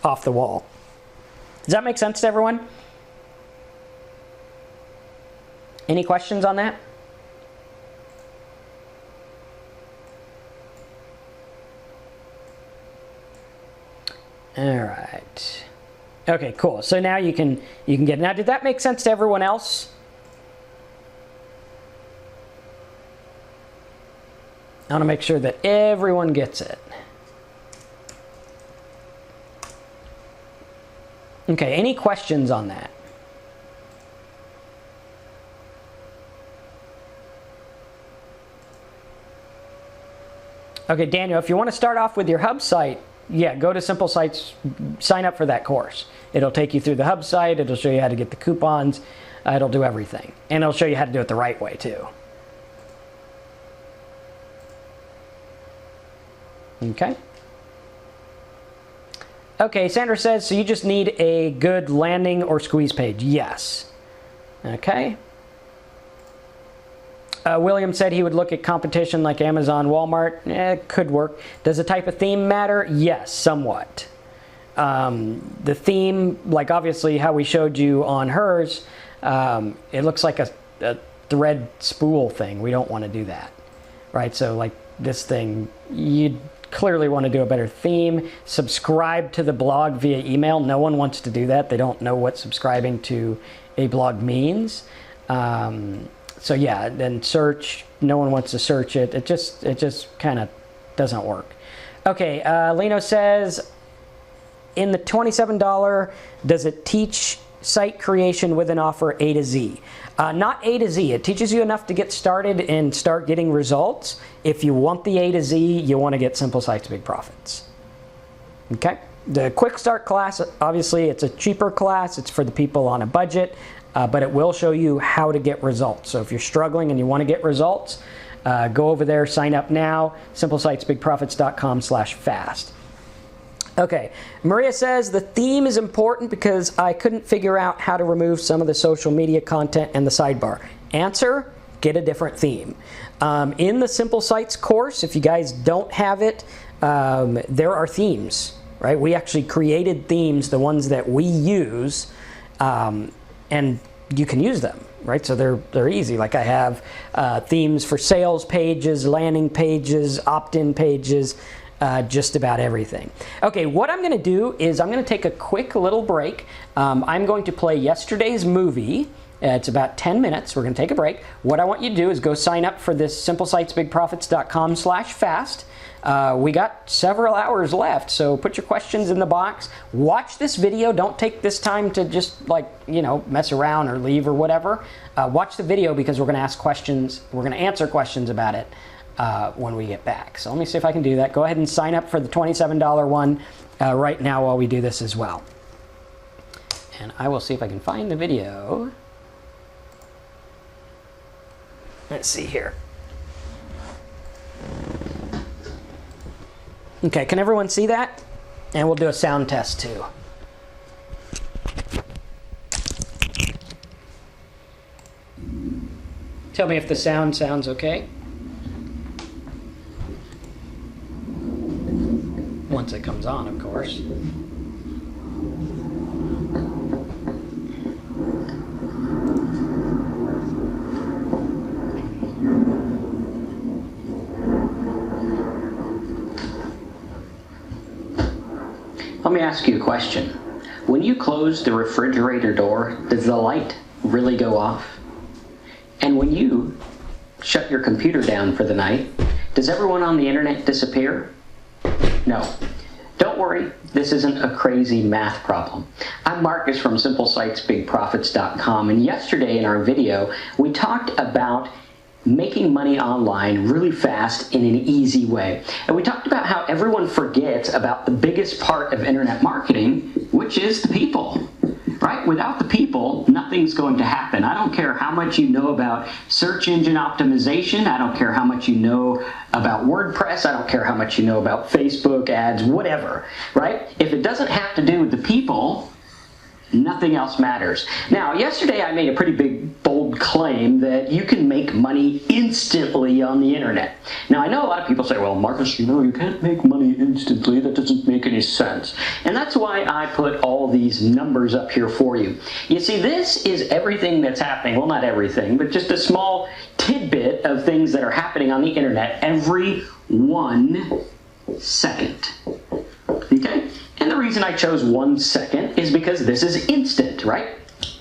off the wall. Does that make sense to everyone? Any questions on that? All right. Okay, cool. So now you can get. Now, did that make sense to everyone else? I want to make sure that everyone gets it. Okay, any questions on that? Okay, Daniel, if you want to start off with your hub site, yeah, go to Simple Sites, sign up for that course. It'll take you through the hub site, it'll show you how to get the coupons, it'll do everything. And it'll show you how to do it the right way too. Okay. Okay, Sandra says, so you just need a good landing or squeeze page. Yes. Okay. William said he would look at competition like Amazon, Walmart. It could work. Does the type of theme matter? Yes, somewhat. The theme, like obviously how we showed you on hers, it looks like a thread spool thing. We don't want to do that, right? So like this thing, you'd clearly want to do a better theme. Subscribe to the blog via email. No one wants to do that. They don't know what subscribing to a blog means. So yeah, then search. No one wants to search it. It just kind of doesn't work. Okay, Leno says, in the $27, does it teach site creation with an offer A to Z? Not A to Z. It teaches you enough to get started and start getting results. If you want the A to Z, you want to get Simple Sites Big Profits. Okay? The Quick Start class, obviously, it's a cheaper class. It's for the people on a budget. But it will show you how to get results. So if you're struggling and you want to get results, go over there, sign up now, simplesitesbigprofits.com/fast. Okay, Maria says the theme is important because I couldn't figure out how to remove some of the social media content and the sidebar. Answer, get a different theme. In the Simple Sites course, if you guys don't have it, there are themes, right? We actually created themes, the ones that we use, and you can use them, right? So they're easy. Like I have themes for sales pages, landing pages, opt-in pages, just about everything. Okay, what I'm going to do is I'm going to take a quick little break. I'm going to play yesterday's movie. It's about 10 minutes. We're going to take a break. What I want you to do is go sign up for this simplesitesbigprofits.com/fast. We got several hours left, so put your questions in the box. Watch this video. Don't take this time to just mess around or leave or whatever. Watch the video because we're going to ask questions. We're going to answer questions about it when we get back. So let me see if I can do that. Go ahead and sign up for the $27 one right now while we do this as well. And I will see if I can find the video. Let's see here. Okay, can everyone see that? And we'll do a sound test too. Tell me if the sound sounds okay. Once it comes on, of course. Let me ask you a question. When you close the refrigerator door, does the light really go off? And when you shut your computer down for the night, does everyone on the internet disappear? No. Don't worry, this isn't a crazy math problem. I'm Marcus from SimpleSitesBigProfits.com, and yesterday in our video, we talked about making money online really fast in an easy way. And we talked about how everyone forgets about the biggest part of internet marketing, which is the people. Right? Without the people, nothing's going to happen. I don't care how much you know about search engine optimization. I don't care how much you know about WordPress. I don't care how much you know about Facebook ads, whatever. Right? If it doesn't have to do with the people, nothing else matters. Now, yesterday I made a pretty big, bold claim that you can make money instantly on the internet. Now, I know a lot of people say, well, Marcus, you can't make money instantly. That doesn't make any sense. And that's why I put all these numbers up here for you. You see, this is everything that's happening. Well, not everything, but just a small tidbit of things that are happening on the internet every 1 second. Okay? And the reason I chose 1 second is because this is instant, right?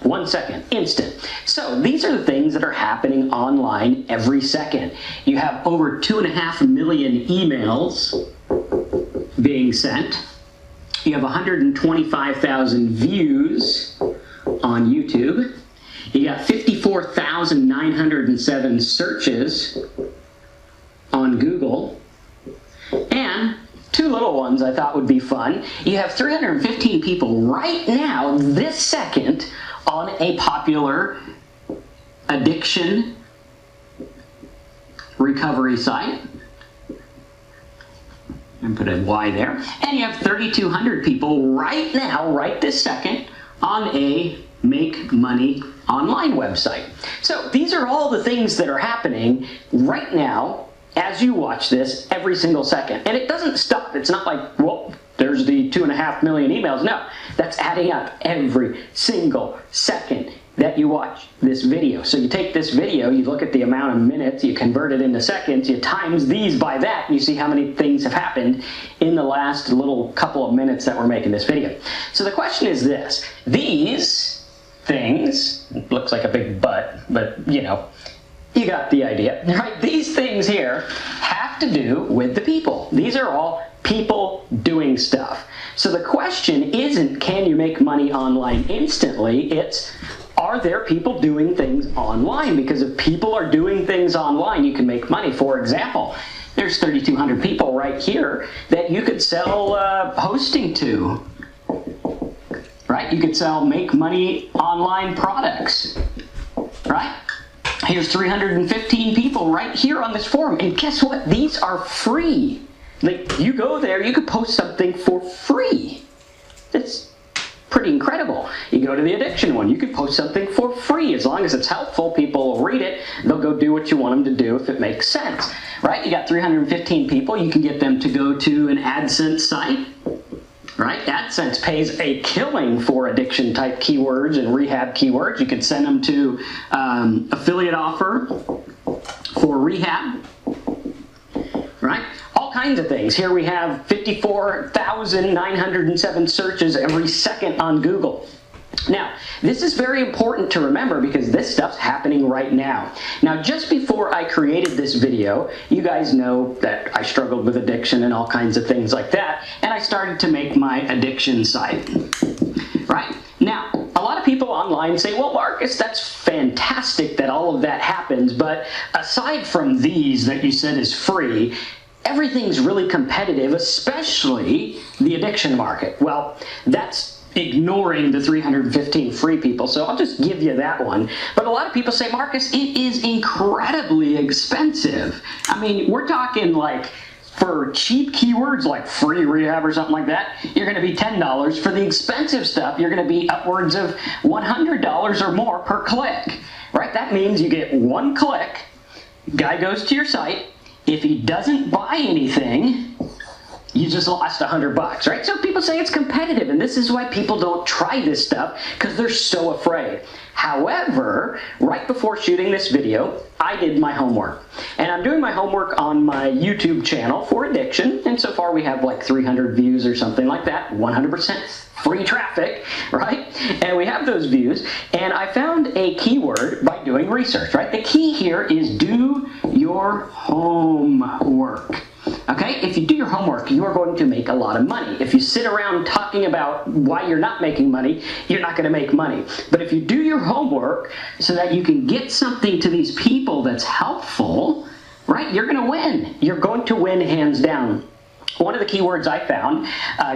1 second, instant. So these are the things that are happening online every second. You have over 2.5 million emails being sent. You have 125,000 views on YouTube. You got 54,907 searches on Google. And two little ones I thought would be fun. You have 315 people right now, this second, on a popular addiction recovery site. And put a Y there. And you have 3,200 people right now, right this second, on a make money online website. So these are all the things that are happening right now as you watch this every single second. And it doesn't stop. It's not like, well, there's the 2.5 million emails. No, that's adding up every single second that you watch this video. So you take this video, you look at the amount of minutes, you convert it into seconds, you times these by that, and you see how many things have happened in the last little couple of minutes that we're making this video. So the question is this. These things, it looks like a big butt, but you know, you got the idea, right? These things here have to do with the people. These are all people doing stuff. So the question isn't, can you make money online instantly? It's, are there people doing things online? Because if people are doing things online, you can make money. For example, there's 3,200 people right here that you could sell hosting to, right? You could sell make money online products, right? Here's 315 people right here on this forum, and guess what? These are free. Like, you go there, you could post something for free. That's pretty incredible. You go to the addiction one, you could post something for free. As long as it's helpful, people will read it, they'll go do what you want them to do if it makes sense, right? You got 315 people, you can get them to go to an AdSense site, right? AdSense pays a killing for addiction type keywords and rehab keywords. You can send them to affiliate offer for rehab, right? All kinds of things. Here we have 54,907 searches every second on Google. Now, this is very important to remember because this stuff's happening right now. Now, just before I created this video, you guys know that I struggled with addiction and all kinds of things like that, and I started to make my addiction site, right? Now, a lot of people online say, well, Marcus, that's fantastic that all of that happens, but aside from these that you said is free, everything's really competitive, especially the addiction market. Well, that's ignoring the 315 free people, so I'll just give you that one. But a lot of people say, Marcus, it is incredibly expensive. I mean, we're talking like, for cheap keywords like free rehab or something like that, you're going to be $10. For the expensive stuff, you're going to be upwards of $100 or more per click. Right? right? That means you get one click, guy goes to your site, if he doesn't buy anything, you just lost $100, right? So people say it's competitive, and this is why people don't try this stuff, because they're so afraid. However, right before shooting this video, I did my homework. And I'm doing my homework on my YouTube channel for addiction, and so far we have like 300 views or something like that, 100% free traffic, right? And we have those views, and I found a keyword by doing research, right? The key here is do your homework. Okay, if you do your homework, you are going to make a lot of money. If you sit around talking about why you're not making money, you're not going to make money. But if you do your homework so that you can get something to these people that's helpful, right, you're going to win. You're going to win hands down. One of the keywords I found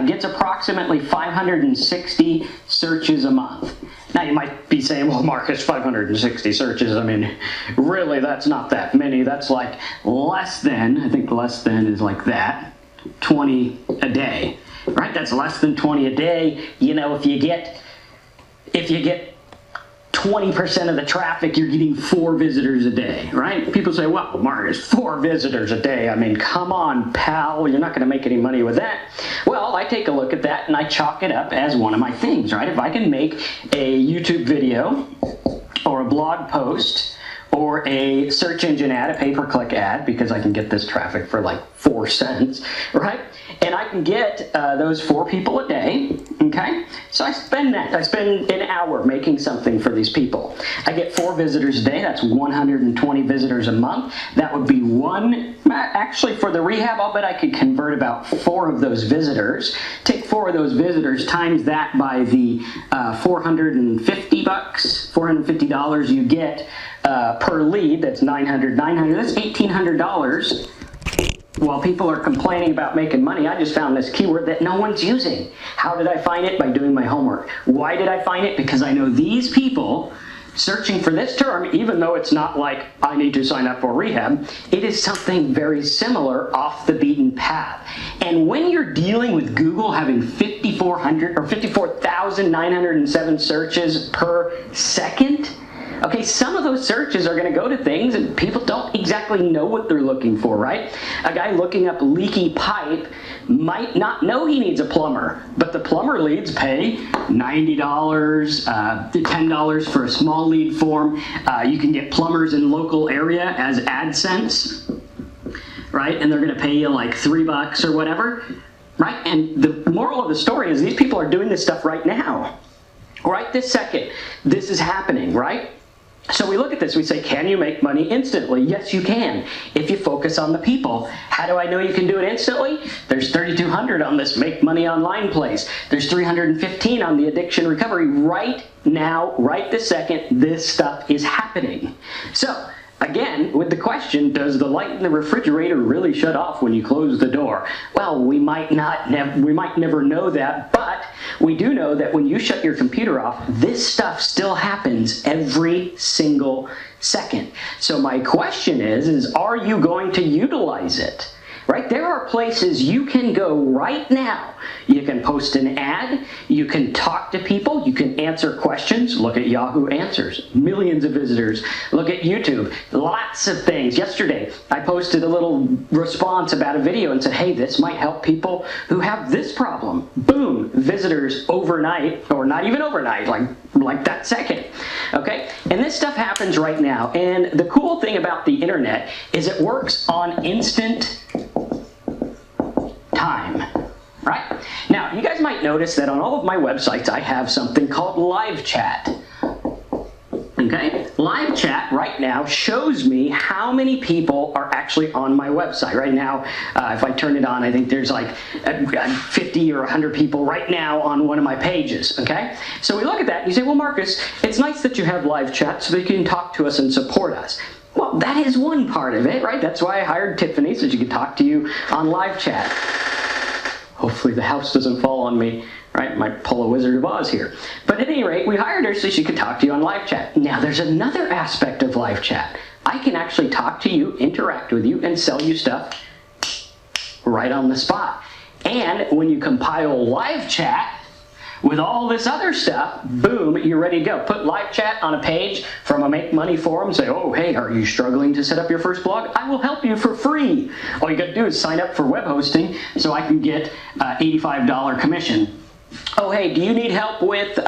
gets approximately 560 searches a month. Now you might be saying, well, Marcus, 560 searches, I mean, really, that's not that many. That's like less than, I think less than is like that, 20 a day, right? That's less than 20 a day. You know, if you get 20% of the traffic, you're getting 4 visitors a day, right? People say, well, Marcus, 4 visitors a day. I mean, come on, pal, you're not going to make any money with that. Well, I take a look at that and I chalk it up as one of my things, right? If I can make a YouTube video or a blog post or a search engine ad, a pay-per-click ad, because I can get this traffic for like 4 cents, right? And I can get those 4 people a day, okay? So I spend that. I spend an hour making something for these people. I get 4 visitors a day. That's 120 visitors a month. That would be actually for the rehab, I'll bet I could convert about 4 of those visitors. Take 4 of those visitors, times that by the $450, $450 you get per lead. That's $900, that's $1,800. While people are complaining about making money, I just found this keyword that no one's using. How did I find it? By doing my homework. Why did I find it? Because I know these people searching for this term, even though it's not like I need to sign up for rehab, it is something very similar off the beaten path. And when you're dealing with Google having 5,400 or 54,907 searches per second, okay, some of those searches are going to go to things and people don't exactly know what they're looking for, right? A guy looking up leaky pipe might not know he needs a plumber, but the plumber leads pay $90, $10 for a small lead form. You can get plumbers in local area as AdSense, right? And they're going to pay you like $3 or whatever, right? And the moral of the story is these people are doing this stuff right now. Right this second, this is happening, right? So we look at this, we say, can you make money instantly? Yes, you can, if you focus on the people. How do I know you can do it instantly? There's 3,200 on this Make Money Online place. There's 315 on the addiction recovery. Right now, right this second, this stuff is happening. So, again, with the question, does the light in the refrigerator really shut off when you close the door? Well, we might never know that, but we do know that when you shut your computer off, this stuff still happens every single second. So my question is are you going to utilize it? Right? There are places you can go right now. You can post an ad, you can talk to people, you can answer questions. Look at Yahoo Answers, millions of visitors. Look at YouTube, lots of things. Yesterday, I posted a little response about a video and said, hey, this might help people who have this problem. Boom, visitors overnight, or not even overnight, like that second. Okay? And this stuff happens right now. And the cool thing about the internet is it works on instant time, right? Now, you guys might notice that on all of my websites, I have something called live chat. Okay? Live chat right now shows me how many people are actually on my website. Right now, if I turn it on, I think there's like 50 or 100 people right now on one of my pages, okay? So we look at that and you say, well, Marcus, it's nice that you have live chat so that you can talk to us and support us. Well, that is one part of it, right? That's why I hired Tiffany, so she could talk to you on live chat. Hopefully the house doesn't fall on me, right? Might pull a Wizard of Oz here. But at any rate, we hired her so she could talk to you on live chat. Now, there's another aspect of live chat. I can actually talk to you, interact with you, and sell you stuff right on the spot. And when you compile live chat with all this other stuff, boom, you're ready to go. Put live chat on a page from a Make Money forum. Say, oh, hey, are you struggling to set up your first blog? I will help you for free. All you got to do is sign up for web hosting so I can get $85 commission. Oh, hey, do you need help with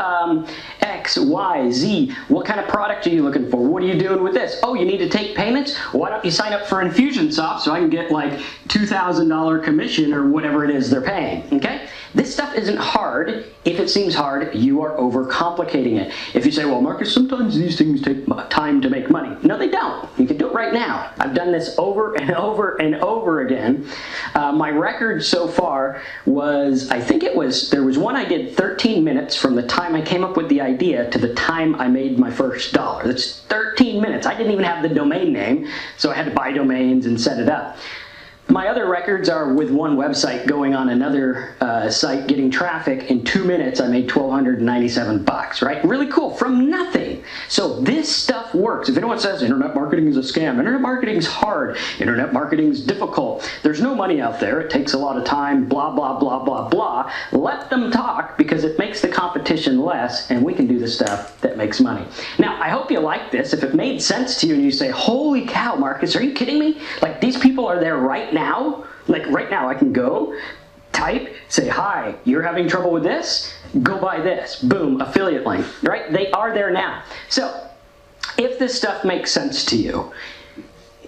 X, Y, Z? What kind of product are you looking for? What are you doing with this? Oh, you need to take payments? Why don't you sign up for Infusionsoft so I can get like $2,000 commission or whatever it is they're paying, okay? This stuff isn't hard. If it seems hard, you are overcomplicating it. If you say, well, Marcus, sometimes these things take time to make money. No, they don't. You can do it right now. I've done this over and over and over again. My record so far was, there was one I did 13 minutes from the time I came up with the idea to the time I made my first dollar. That's 13 minutes. I didn't even have the domain name, so I had to buy domains and set it up. My other records are with one website going on another site, getting traffic. In 2 minutes, I made $1,297, right? Really cool, from nothing. So this stuff works. If anyone says internet marketing is a scam, internet marketing is hard, internet marketing is difficult, there's no money out there, it takes a lot of time, blah, blah, blah, blah, blah, let them talk because it makes the competition less and we can do the stuff that makes money. Now, I hope you like this. If it made sense to you and you say, holy cow, Marcus, are you kidding me? Like, these people are there right now. Like right now I can go, type, say, hi, you're having trouble with this? Go buy this. Boom, affiliate link, right? They are there now. So if this stuff makes sense to you,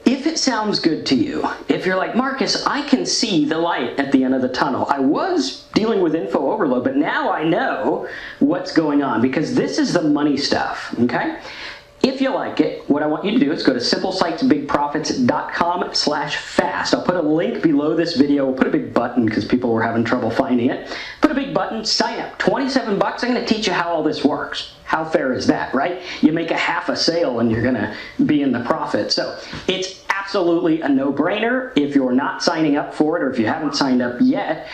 if it sounds good to you, if you're like, Marcus, I can see the light at the end of the tunnel. I was dealing with info overload, but now I know what's going on because this is the money stuff, okay? If you like it, what I want you to do is go to simplesitesbigprofits.com/fast. I'll put a link below this video. We'll put a big button because people were having trouble finding it. Put a big button, sign up. 27 bucks. I'm going to teach you how all this works. How fair is that, right? You make a half a sale and you're going to be in the profit. So it's absolutely a no-brainer. If you're not signing up for it or if you haven't signed up yet,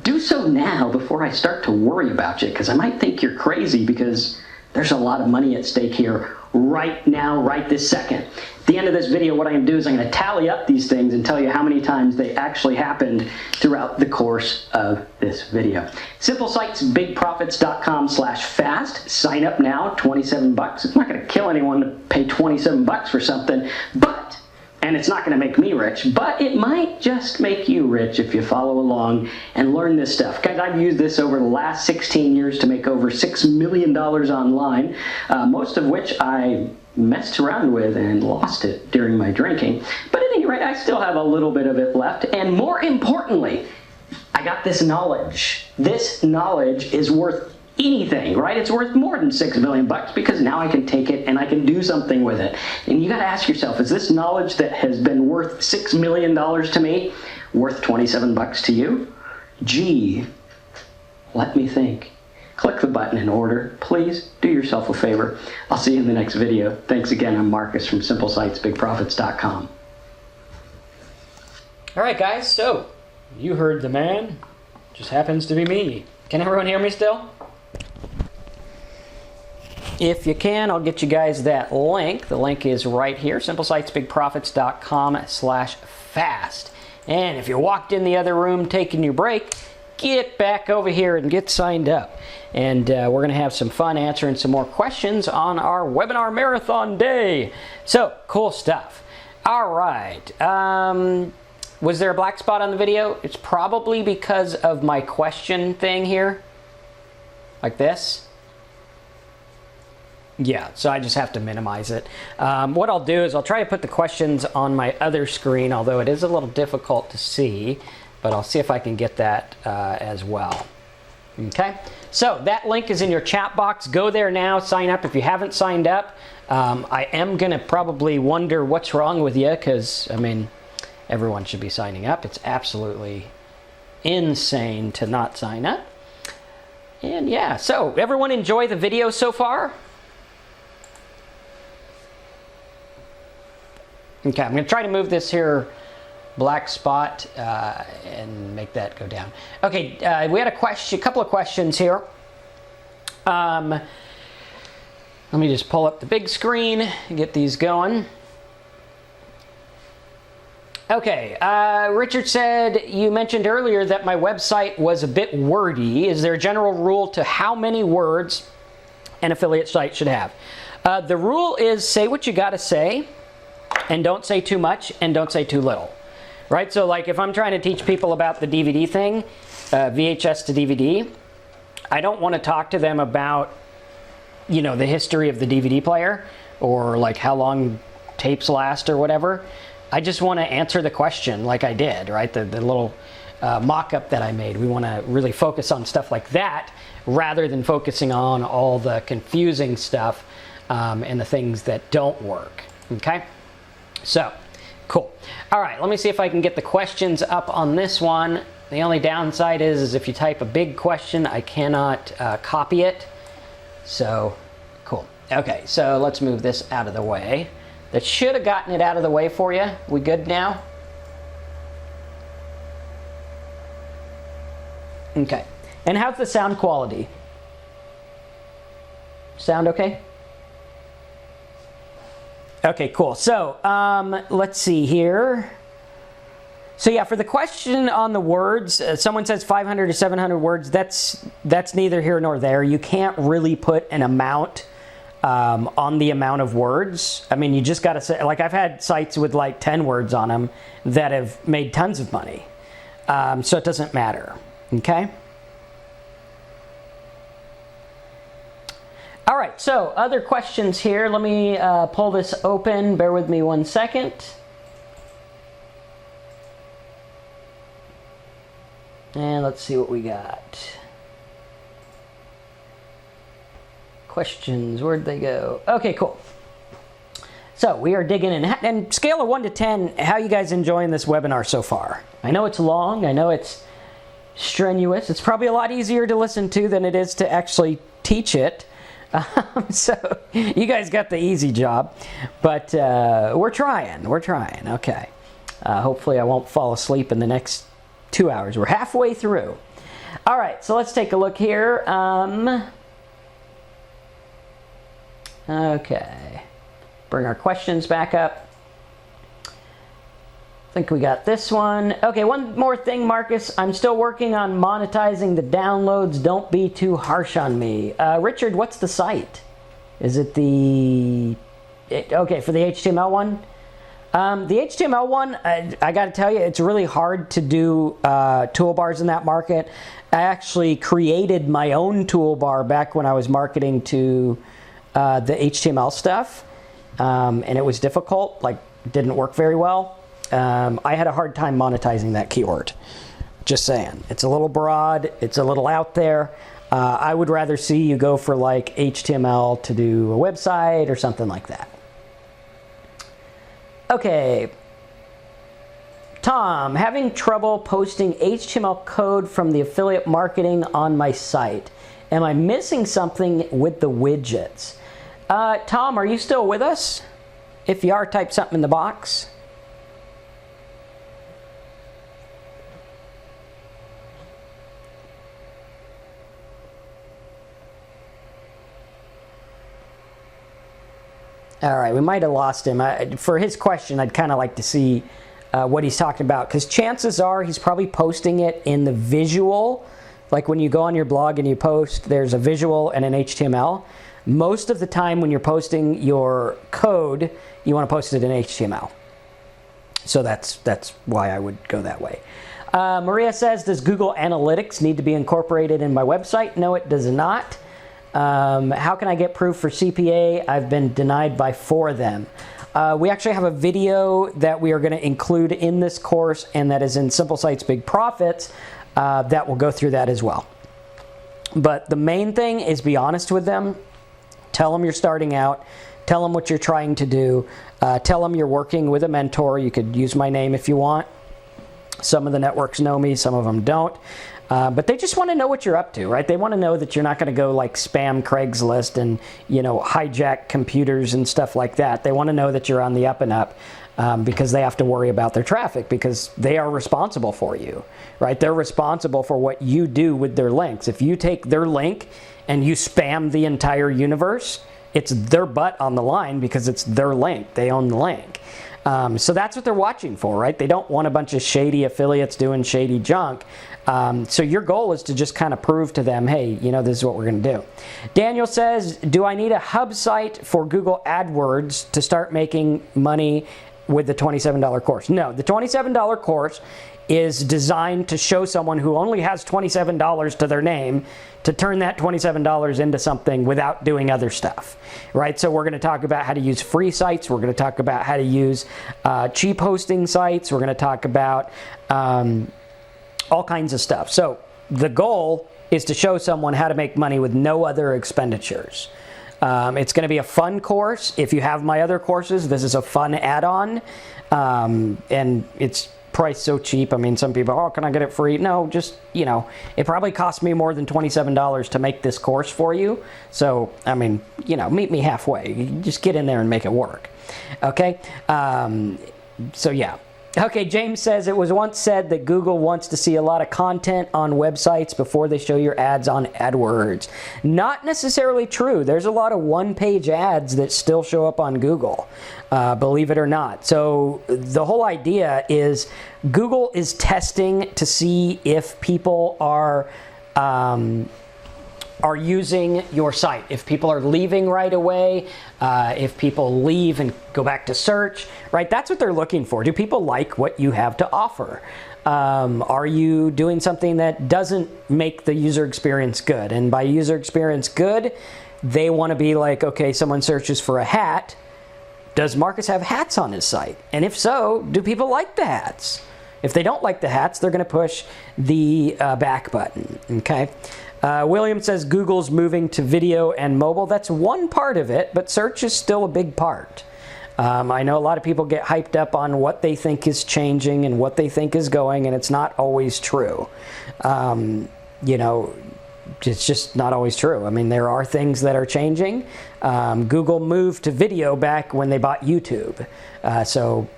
do so now before I start to worry about you because I might think you're crazy because there's a lot of money at stake here right now, right this second. At the end of this video, what I'm going to do is I'm going to tally up these things and tell you how many times they actually happened throughout the course of this video. simplesitesbigprofits.com/fast. Sign up now, 27 bucks. It's not going to kill anyone to pay 27 bucks for something, and it's not going to make me rich, but it might just make you rich if you follow along and learn this stuff. Guys, I've used this over the last 16 years to make over $6 million online, most of which I messed around with and lost it during my drinking. But at any rate, I still have a little bit of it left, and more importantly, I got this knowledge. This knowledge is worth anything, right? It's worth more than $6 million because now I can take it and I can do something with it. And you got to ask yourself, is this knowledge that has been worth $6 million to me worth 27 bucks to you? Gee, let me think. Click the button in order. Please do yourself a favor. I'll see you in the next video. Thanks again. I'm Marcus from simplesitesbigprofits.com. All right, guys, so you heard the man. Just happens to be me. Can everyone hear me still? If you can, I'll get you guys that link. The link is right here, simplesitesbigprofits.com/fast. And if you walked in the other room taking your break, get back over here and get signed up. And we're going to have some fun answering some more questions on our webinar marathon day. So, cool stuff. All right. Was there a black spot on the video? It's probably because of my question thing here. Like this. Yeah, so I just have to minimize it. What I'll do is I'll try to put the questions on my other screen, although it is a little difficult to see, but I'll see if I can get that as well. Okay, so that link is in your chat box. Go there now, sign up. If you haven't signed up, I am going to probably wonder what's wrong with you because, I mean, everyone should be signing up. It's absolutely insane to not sign up. And yeah, so everyone enjoy the video so far? Okay, I'm going to try to move this here black spot and make that go down. Okay, we had a couple of questions here. Let me just pull up the big screen and get these going. Okay, Richard said, you mentioned earlier that my website was a bit wordy. Is there a general rule to how many words an affiliate site should have? The rule is say what you got to say, and don't say too much, and don't say too little. Right? So like if I'm trying to teach people about the DVD thing, VHS to DVD, I don't want to talk to them about, you know, the history of the DVD player or like how long tapes last or whatever. I just want to answer the question like I did, right? The little mock-up that I made. We want to really focus on stuff like that rather than focusing on all the confusing stuff and the things that don't work, okay? So, cool. All right, let me see if I can get the questions up on this one. The only downside is if you type a big question, I cannot copy it. So, cool. Okay, so let's move this out of the way. That should have gotten it out of the way for you. We good now? Okay. And how's the sound quality? Sound okay? Okay, cool. So, let's see here. So yeah, for the question on the words, someone says 500 to 700 words. That's neither here nor there. You can't really put an amount on the amount of words. I mean, you just got to say, like I've had sites with like 10 words on them that have made tons of money. So it doesn't matter, okay? All right, so other questions here. Let me pull this open. Bear with me 1 second. And let's see what we got. Questions, where'd they go? Okay, cool. So we are digging in. And scale of 1 to 10, how you guys enjoying this webinar so far? I know it's long. I know it's strenuous. It's probably a lot easier to listen to than it is to actually teach it. So you guys got the easy job. But we're trying. We're trying. Okay. Hopefully I won't fall asleep in the next 2 hours. We're halfway through. All right, so let's take a look here. Okay, bring our questions back up. I think we got this one. Okay, one more thing, Marcus. I'm still working on monetizing the downloads. Don't be too harsh on me. Richard, what's the site? Is it okay, for the HTML one? The HTML one, I got to tell you, it's really hard to do toolbars in that market. I actually created my own toolbar back when I was marketing to the HTML stuff, and it was difficult, like didn't work very well. I had a hard time monetizing that keyword. Just saying. It's a little broad, it's a little out there. I would rather see you go for like HTML to do a website or something like that. Okay. Tom, having trouble posting HTML code from the affiliate marketing on my site. Am I missing something with the widgets? Tom, are you still with us? If you are, type something in the box. All right, we might have lost him. For his question, I'd kind of like to see what he's talking about, because chances are he's probably posting it in the visual. Like when you go on your blog and you post, there's a visual and an HTML. Most of the time when you're posting your code, you want to post it in HTML. So that's why I would go that way. Maria says, does Google Analytics need to be incorporated in my website? No, it does not. How can I get proof for CPA? I've been denied by 4 of them. We actually have a video that we are going to include in this course, and that is in Simple Sites, Big Profits, that will go through that as well. But the main thing is be honest with them. Tell them you're starting out. Tell them what you're trying to do. Tell them you're working with a mentor. You could use my name if you want. Some of the networks know me, some of them don't. But they just want to know what you're up to, right? They want to know that you're not going to go like spam Craigslist and, hijack computers and stuff like that. They want to know that you're on the up and up because they have to worry about their traffic because they are responsible for you, right? They're responsible for what you do with their links. If you take their link and you spam the entire universe, it's their butt on the line because it's their link. They own the link. So that's what they're watching for, right? They don't want a bunch of shady affiliates doing shady junk. So your goal is to just kind of prove to them, hey, this is what we're going to do. Daniel says, do I need a hub site for Google AdWords to start making money with the $27 course? No, the $27 course is designed to show someone who only has $27 to their name to turn that $27 into something without doing other stuff, right? So we're going to talk about how to use free sites. We're going to talk about how to use cheap hosting sites. We're going to talk about all kinds of stuff. So the goal is to show someone how to make money with no other expenditures. It's going to be a fun course. If you have my other courses, this is a fun add-on, and it's priced so cheap. I mean, some people, oh, can I get it free? No, just, it probably cost me more than $27 to make this course for you. So, I mean, meet me halfway. You just get in there and make it work. Okay? So, yeah. Okay, James says, it was once said that Google wants to see a lot of content on websites before they show your ads on AdWords. Not necessarily true. There's a lot of one-page ads that still show up on Google, believe it or not. So the whole idea is Google is testing to see if people are using your site. If people are leaving right away, if people leave and go back to search, right? That's what they're looking for. Do people like what you have to offer? Are you doing something that doesn't make the user experience good? And by user experience good, they want to be like, okay, someone searches for a hat. Does Marcus have hats on his site? And if so, do people like the hats? If they don't like the hats, they're going to push the back button, okay? William says Google's moving to video and mobile. That's one part of it, but search is still a big part. I know a lot of people get hyped up on what they think is changing and what they think is going, and it's not always true. It's just not always true. I mean, there are things that are changing. Google moved to video back when they bought YouTube. So,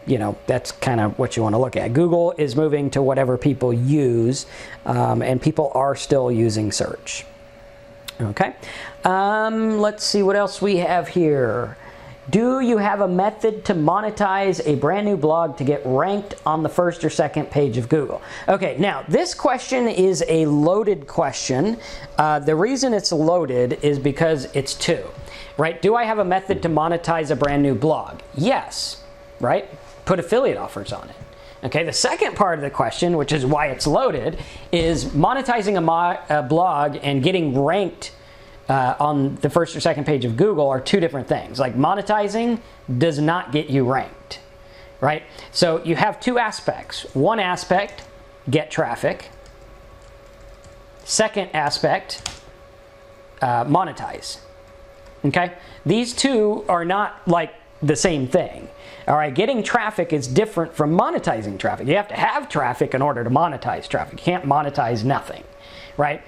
that's kind of what you want to look at. Google is moving to whatever people use, and people are still using search. Okay. Let's see what else we have here. Do you have a method to monetize a brand new blog to get ranked on the first or second page of Google? Okay, now this question is a loaded question. The reason it's loaded is because it's two, right? Do I have a method to monetize a brand new blog? Yes, right? Put affiliate offers on it. Okay, the second part of the question, which is why it's loaded, is monetizing a blog and getting ranked on the first or second page of Google are two different things. Like monetizing does not get you ranked, right? So you have two aspects. One aspect, get traffic. Second aspect, monetize. Okay? These two are not like the same thing. All right, getting traffic is different from monetizing traffic. You have to have traffic in order to monetize traffic. You can't monetize nothing, right?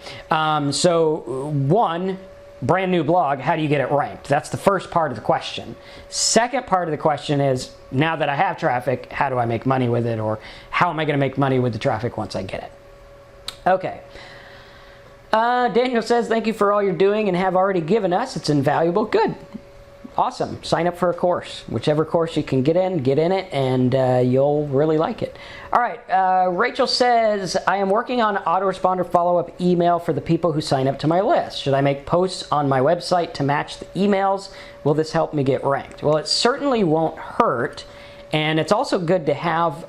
So one, brand new blog, how do you get it ranked? That's the first part of the question. Second part of the question is, now that I have traffic, how do I make money with it? Or how am I going to make money with the traffic once I get it? Okay. Daniel says, thank you for all you're doing and have already given us. It's invaluable. Good. Awesome. Sign up for a course. Whichever course you can get in it, and you'll really like it. All right. Rachel says, I am working on autoresponder follow-up email for the people who sign up to my list. Should I make posts on my website to match the emails? Will this help me get ranked? Well, it certainly won't hurt, and it's also good to have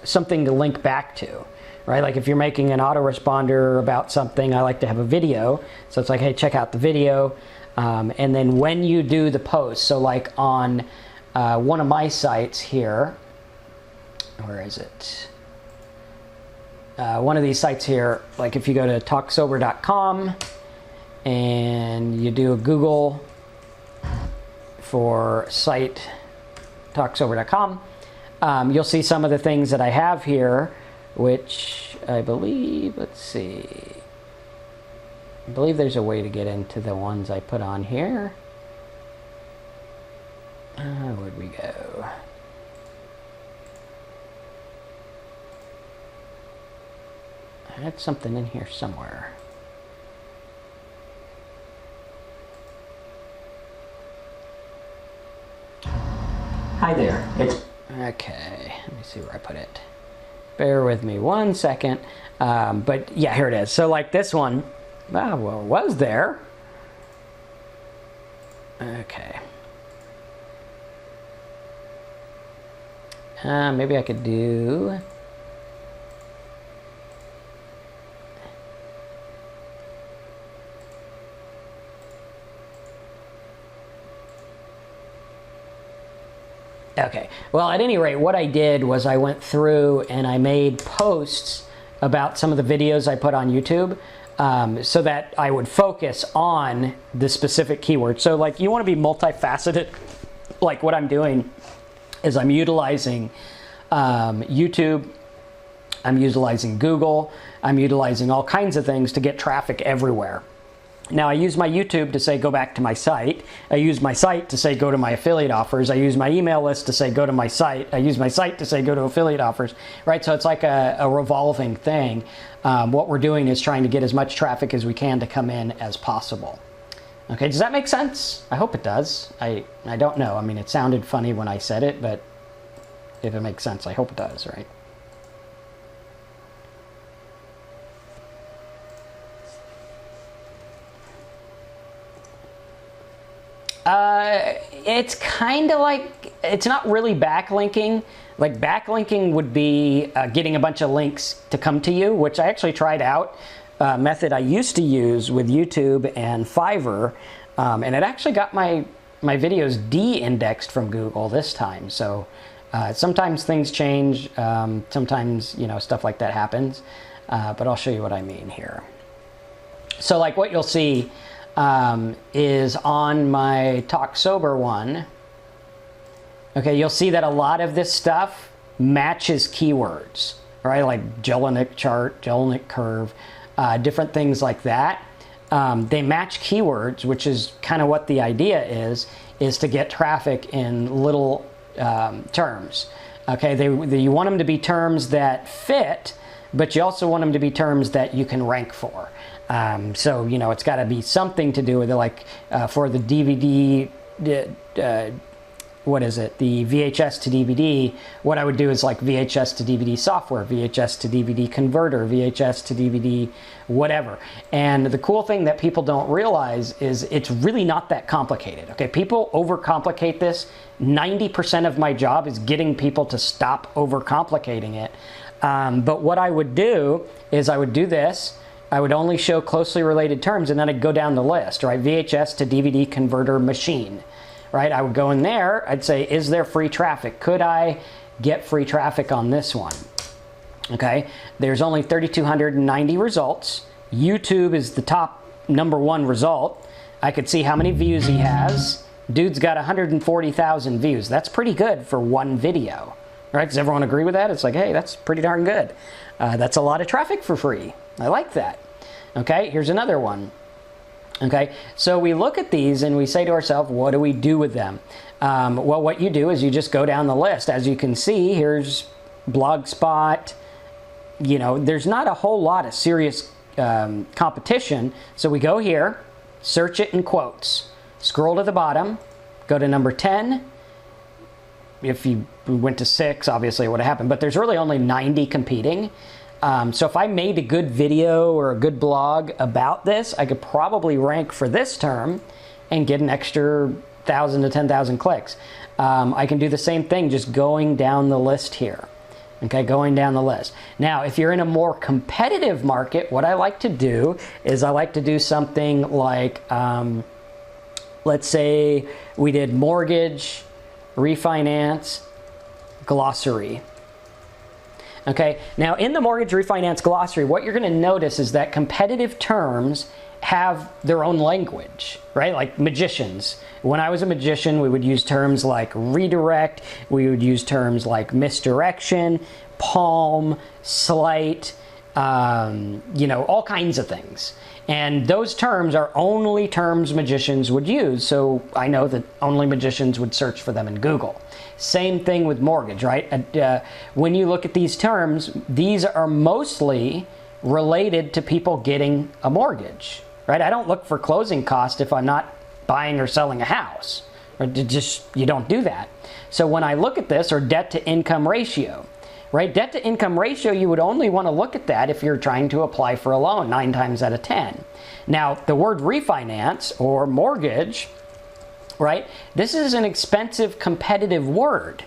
something to link back to. Right? Like if you're making an autoresponder about something, I like to have a video. So it's like, hey, check out the video. And then when you do the post, so like on one of my sites here, where is it? One of these sites here, like if you go to talksober.com and you do a Google for site talksober.com, you'll see some of the things that I have here, which I believe, let's see. I believe there's a way to get into the ones I put on here. Where'd we go? I had something in here somewhere. Hi there. It's Okay, let me see where I put it. Bear with me 1 second. But yeah, here it is. So like this one, well, it was there. Okay. Maybe I could do... Okay, well, at any rate, what I did was I went through and I made posts about some of the videos I put on YouTube so that I would focus on the specific keyword. So like you want to be multifaceted. Like what I'm doing is I'm utilizing YouTube, I'm utilizing Google, I'm utilizing all kinds of things to get traffic everywhere. Now I use my YouTube to say go back to my site. I use my site to say go to my affiliate offers. I use my email list to say go to my site. I use my site to say go to affiliate offers, right? So it's like a revolving thing. What we're doing is trying to get as much traffic as we can to come in as possible. Okay, does that make sense? I hope it does. I don't know. I mean, it sounded funny when I said it, but if it makes sense, I hope it does, right? It's kind of like, it's not really backlinking. Like backlinking would be getting a bunch of links to come to you, which I actually tried out. Method I used to use with YouTube and Fiverr, and it actually got my videos de-indexed from Google this time. So sometimes things change, sometimes stuff like that happens, but I'll show you what I mean here. So like what you'll see is on my Talk Sober one. Okay, you'll see that a lot of this stuff matches keywords, right? Like Jelinek chart, Jelinek curve, different things like that. They match keywords, which is kind of what the idea is to get traffic in little terms. Okay, you want them to be terms that fit, but you also want them to be terms that you can rank for. So, it's got to be something to do with it, like for the DVD, what is it? The VHS to DVD, what I would do is like VHS to DVD software, VHS to DVD converter, VHS to DVD whatever. And the cool thing that people don't realize is it's really not that complicated. Okay, people overcomplicate this. 90% of my job is getting people to stop overcomplicating it. But what I would do is I would do this. I would only show closely related terms, and then I'd go down the list, right? VHS to DVD converter machine, right? I would go in there, I'd say, is there free traffic? Could I get free traffic on this one? Okay, there's only 3,290 results. YouTube is the top #1 result. I could see how many views he has. Dude's got 140,000 views. That's pretty good for one video, right? Does everyone agree with that? It's like, hey, that's pretty darn good. That's a lot of traffic for free. I like that. Okay, here's another one. Okay, so we look at these and we say to ourselves, what do we do with them? Well, what you do is you just go down the list. As you can see, here's Blogspot. There's not a whole lot of serious competition. So we go here, search it in quotes, scroll to the bottom, go to number 10. If you went to 6, obviously it would have happened, but there's really only 90 competing. So if I made a good video or a good blog about this, I could probably rank for this term and get an extra 1,000 to 10,000 clicks. I can do the same thing just going down the list here. Okay, going down the list. Now, if you're in a more competitive market, what I like to do is I like to do something like, let's say we did mortgage, refinance, glossary. Okay, now in the mortgage refinance glossary, what you're going to notice is that competitive terms have their own language, right? Like magicians. When I was a magician, we would use terms like redirect, we would use terms like misdirection, palm, slight, all kinds of things. And those terms are only terms magicians would use, so I know that only magicians would search for them in Google. Same thing with mortgage, right? When you look at these terms, these are mostly related to people getting a mortgage, right? I don't look for closing costs if I'm not buying or selling a house, Or you don't do that. So when I look at this, or debt to income ratio, right? Debt to income ratio, you would only want to look at that if you're trying to apply for a loan 9 times out of 10. Now, the word refinance or mortgage, right? This is an expensive, competitive word.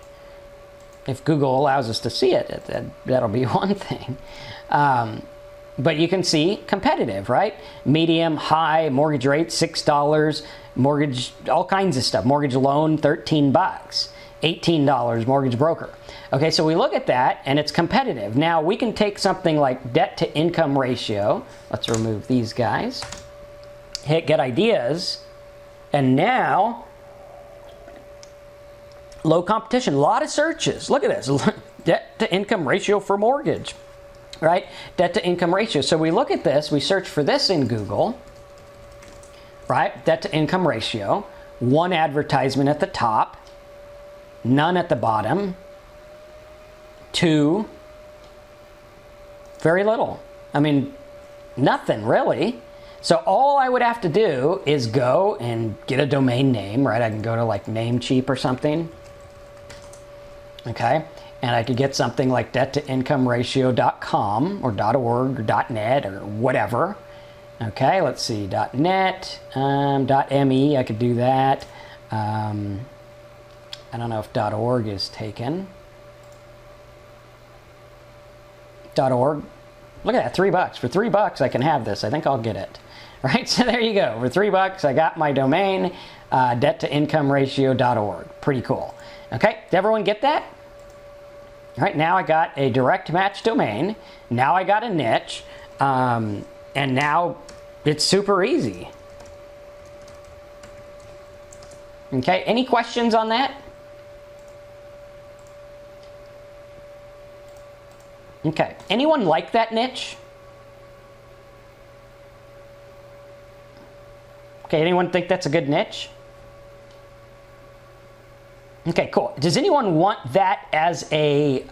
If Google allows us to see it, that'll be one thing. But you can see competitive, right? Medium, high, mortgage rate, $6, mortgage, all kinds of stuff. Mortgage loan, $13, $18, mortgage broker. Okay, so we look at that and it's competitive. Now we can take something like debt to income ratio. Let's remove these guys. Hit get ideas. And now, low competition, a lot of searches. Look at this, debt to income ratio for mortgage, right? Debt to income ratio. So we look at this, we search for this in Google, right? Debt to income ratio, 1 advertisement at the top, none at the bottom, 2, very little. I mean, nothing really. So all I would have to do is go and get a domain name, right? I can go to like Namecheap or something. Okay, and I could get something like debt-to-income-ratio.com or .org or .net or whatever. Okay, let's see, .net, .me, I could do that. I don't know if .org is taken. .org, look at that, $3. For $3 I can have this. I think I'll get it. Right, so there you go. For $3 I got my domain, debt-to-income-ratio.org. Pretty cool. Okay, did everyone get that? All right, now I got a direct match domain. Now I got a niche, and now it's super easy. Okay, any questions on that? Okay, anyone like that niche? Okay, anyone think that's a good niche? Okay, cool. Does anyone want that as a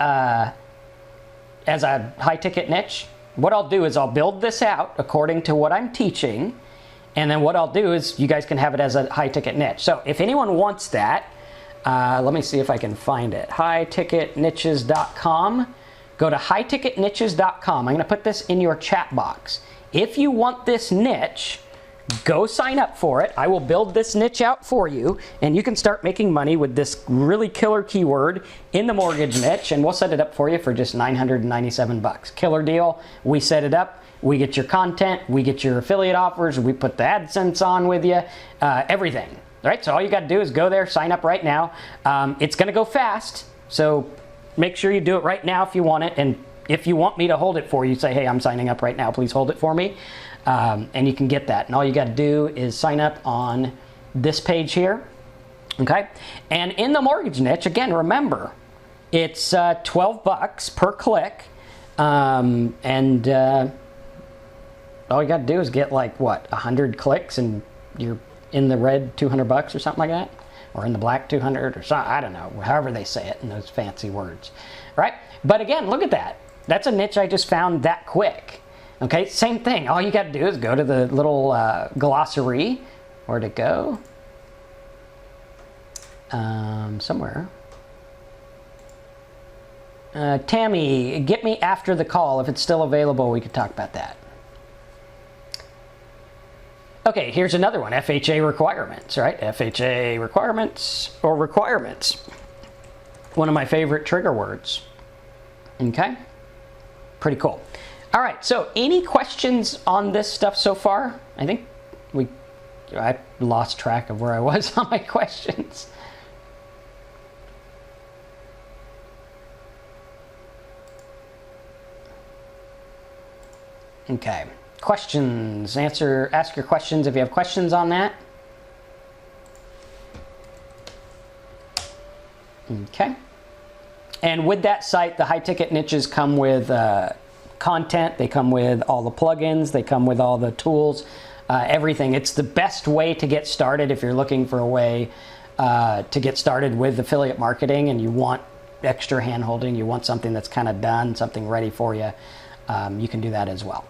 high ticket niche? What I'll do is I'll build this out according to what I'm teaching, and then what I'll do is you guys can have it as a high ticket niche. So if anyone wants that, let me see if I can find it. highticketniches.com. Go to highticketniches.com. I'm going to put this in your chat box. If you want this niche, go sign up for it. I will build this niche out for you, and you can start making money with this really killer keyword in the mortgage niche, and we'll set it up for you for just $997. Killer deal. We set it up. We get your content. We get your affiliate offers. We put the AdSense on with you. Everything. All right, so all you got to do is go there, sign up right now. It's going to go fast, so make sure you do it right now if you want it, and if you want me to hold it for you, say, hey, I'm signing up right now, please hold it for me. And you can get that. And all you got to do is sign up on this page here. Okay. And in the mortgage niche, again, remember, it's $12 per click. All you got to do is get like, what, 100 clicks and you're in the red $200 or something like that. Or in the black 200 or something. I don't know. However they say it in those fancy words. Right. But again, look at that. That's a niche I just found that quick. Okay, same thing. All you got to do is go to the little glossary. Where'd it go? Somewhere. Tammy, get me after the call. If it's still available, we could talk about that. Okay, here's another one. FHA requirements, right? FHA requirements or requirements. One of my favorite trigger words. Okay, pretty cool. All right, so any questions on this stuff so far? I think I lost track of where I was on my questions. Okay, questions, ask your questions if you have questions on that. Okay, and with that site, the high ticket niches come with content, they come with all the plugins, they come with all the tools, everything. It's the best way to get started if you're looking for a way to get started with affiliate marketing and you want extra hand-holding, you want something that's kind of done, something ready for you, you can do that as well.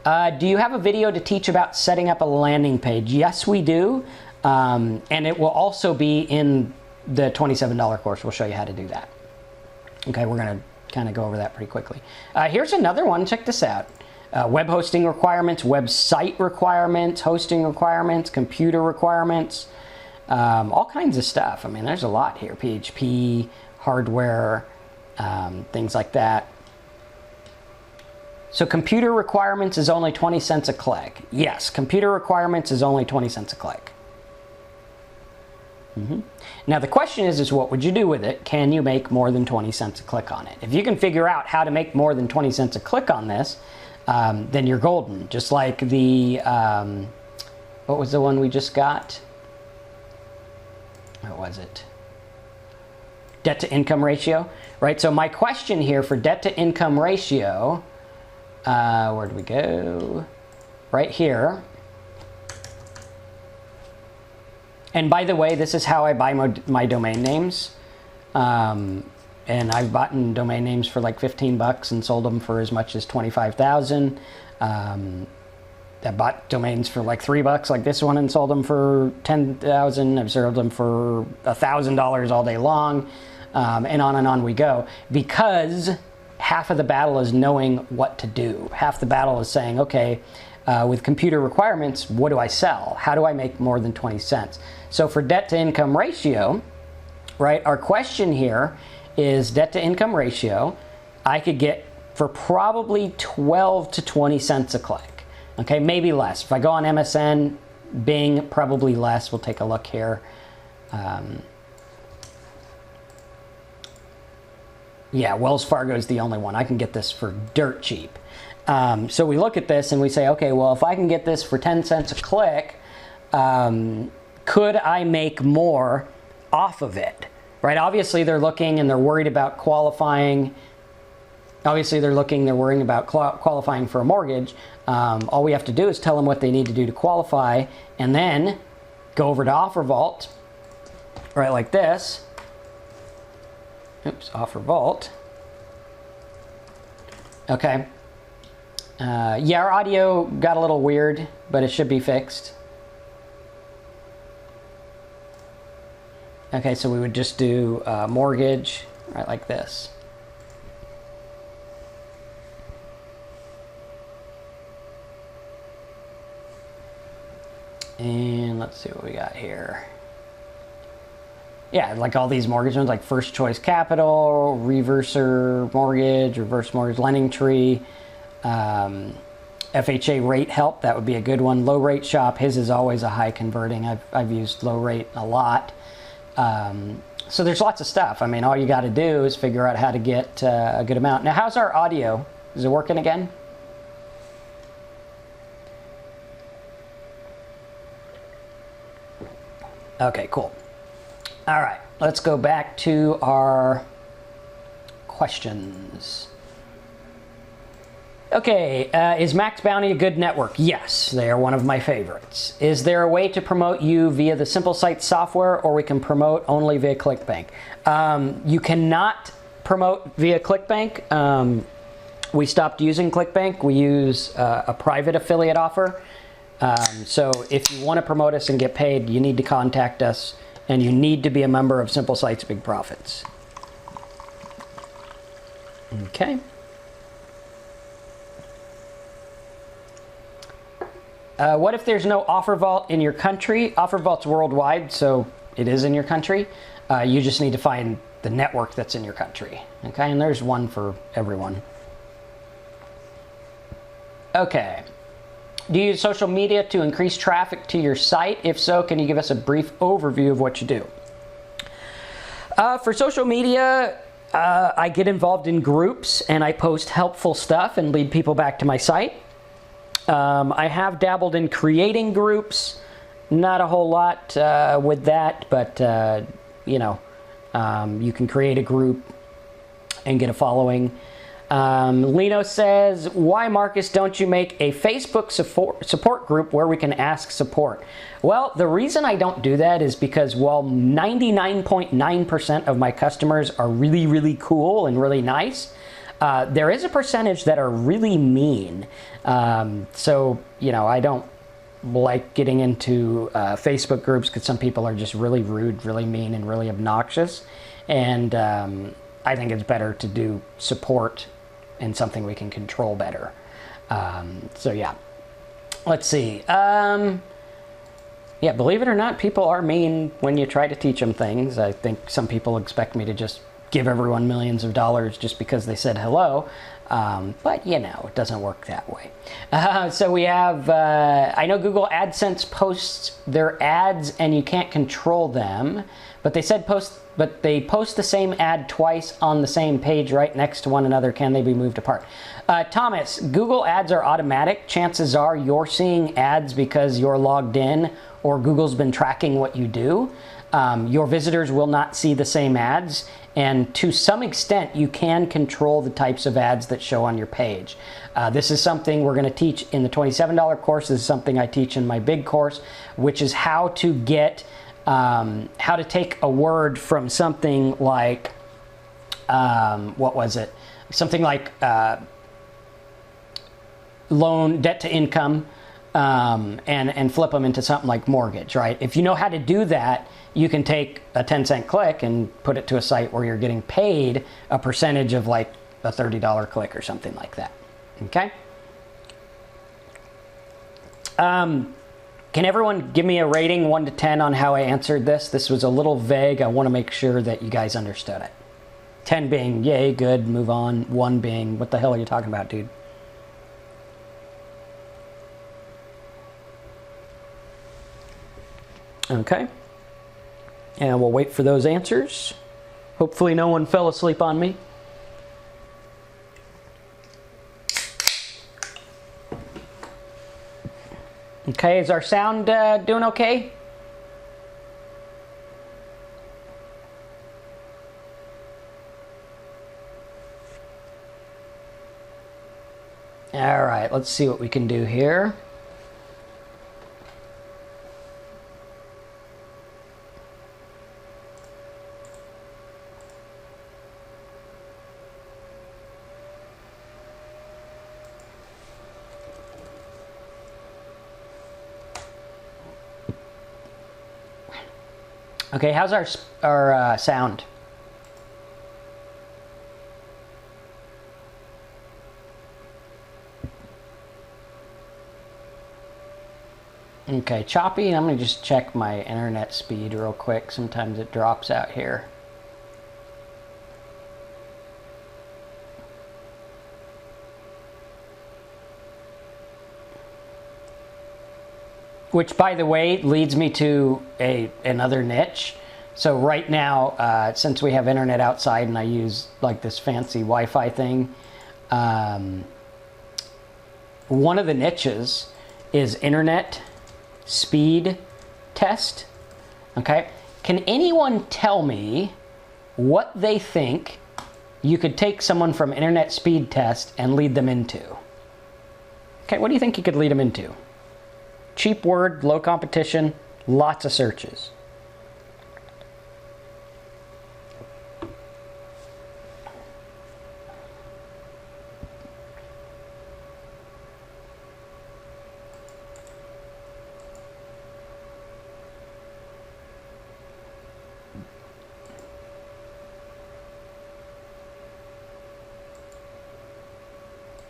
Do you have a video to teach about setting up a landing page? Yes, we do. And it will also be in the $27 course. We'll show you how to do that. Okay, we're going to kind of go over that pretty quickly. Here's another one. Check this out. Web hosting requirements, website requirements, hosting requirements, computer requirements, all kinds of stuff. I mean, there's a lot here. PHP, hardware, things like that. So computer requirements is only 20 cents a click. Yes, computer requirements is only 20 cents a click. Now the question is what would you do with it? Can you make more than 20 cents a click on it? If you can figure out how to make more than 20 cents a click on this, then you're golden. Just like the, what was the one we just got? What was it? Debt to income ratio, right? So my question here for debt to income ratio, where do we go? Right here. And by the way, this is how I buy my domain names. And I've bought domain names for like 15 bucks and sold them for as much as 25,000. I bought domains for like $3 like this one and sold them for 10,000. I've sold them for $1,000 all day long. And on we go. Because half of the battle is knowing what to do. Half the battle is saying, okay, with computer requirements, what do I sell? How do I make more than 20 cents? So for debt to income ratio, right, our question here is debt to income ratio, I could get for probably 12 to 20 cents a click. Okay, maybe less. If I go on MSN, Bing, probably less. We'll take a look here. Yeah, Wells Fargo is the only one. I can get this for dirt cheap. So we look at this and we say, okay, well, if I can get this for 10 cents a click, could I make more off of it? Right? Obviously, they're looking and they're worried about qualifying. Obviously, they're worrying about qualifying for a mortgage. All we have to do is tell them what they need to do to qualify and then go over to OfferVault, right, like this. Oops, OfferVault. Okay. Yeah, our audio got a little weird, but it should be fixed. Okay, so we would just do mortgage, right, like this. And let's see what we got here. Yeah, like all these mortgage ones, like First Choice Capital, Reverser Mortgage, Reverse Mortgage Lending Tree, FHA Rate Help, that would be a good one. Low Rate Shop, his is always a high converting. I've used Low Rate a lot. So there's lots of stuff. I mean, all you got to do is figure out how to get a good amount. Now, how's our audio? Is it working again? Okay, cool. All right, let's go back to our questions. Okay, is Max Bounty a good network? Yes, they are one of my favorites. Is there a way to promote you via the Simple Site software, or we can promote only via ClickBank? You cannot promote via ClickBank. We stopped using ClickBank. We use a private affiliate offer. So if you want to promote us and get paid, you need to contact us, and you need to be a member of Simple Sites Big Profits. Okay. What if there's no OfferVault in your country? OfferVault's worldwide, so it is in your country. You just need to find the network that's in your country. Okay, and there's one for everyone. Okay. Do you use social media to increase traffic to your site? If so, can you give us a brief overview of what you do? For social media, I get involved in groups and I post helpful stuff and lead people back to my site. I have dabbled in creating groups, not a whole lot with that, but you know, you can create a group and get a following. Lino says, why, Marcus, don't you make a Facebook support group where we can ask support? Well, the reason I don't do that is because while 99.9% of my customers are really, really cool and really nice, there is a percentage that are really mean. So, you know, I don't like getting into Facebook groups because some people are just really rude, really mean, and really obnoxious. And I think it's better to do support and something we can control better. So yeah, let's see. Yeah, believe it or not, people are mean when you try to teach them things. I think some people expect me to just give everyone millions of dollars just because they said hello. But you know, it doesn't work that way. So we have, I know Google AdSense posts their ads and you can't control them, but they said they post the same ad twice on the same page right next to one another. Can they be moved apart? Thomas, Google ads are automatic. Chances are you're seeing ads because you're logged in or Google's been tracking what you do. Your visitors will not see the same ads. And to some extent, you can control the types of ads that show on your page. This is something we're going to teach in the $27 course. This is something I teach in my big course, which is how to get, how to take a word from something like, what was it? Something like loan, debt to income, and flip them into something like mortgage, right? If you know how to do that, you can take a 10-cent click and put it to a site where you're getting paid a percentage of like a $30 click or something like that. Okay? Can everyone give me a rating 1 to 10 on how I answered this? This was a little vague. I want to make sure that you guys understood it. 10 being, yay, good, move on. 1 being, what the hell are you talking about, dude? Okay. And we'll wait for those answers. Hopefully no one fell asleep on me. Okay, is our sound doing okay? All right, let's see what we can do here. Okay, how's our sound? Okay, choppy. I'm gonna just check my internet speed real quick. Sometimes it drops out here. Which, by the way, leads me to another niche. So right now, since we have internet outside and I use like this fancy Wi-Fi thing, one of the niches is internet speed test. Okay, can anyone tell me what they think you could take someone from internet speed test and lead them into? Okay, what do you think you could lead them into? Cheap word, low competition, lots of searches.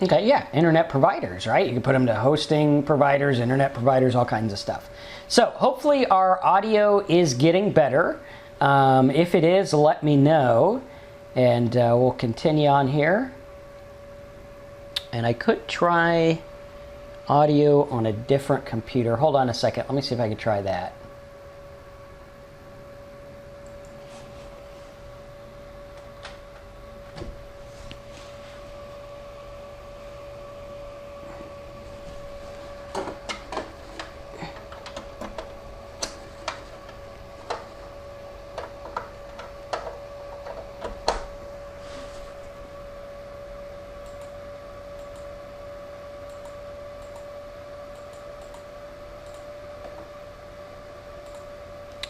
Okay, yeah, internet providers, right? You can put them to hosting providers, internet providers, all kinds of stuff. So hopefully our audio is getting better. If it is, let me know, and we'll continue on here. And I could try audio on a different computer. Hold on a second. Let me see if I can try that.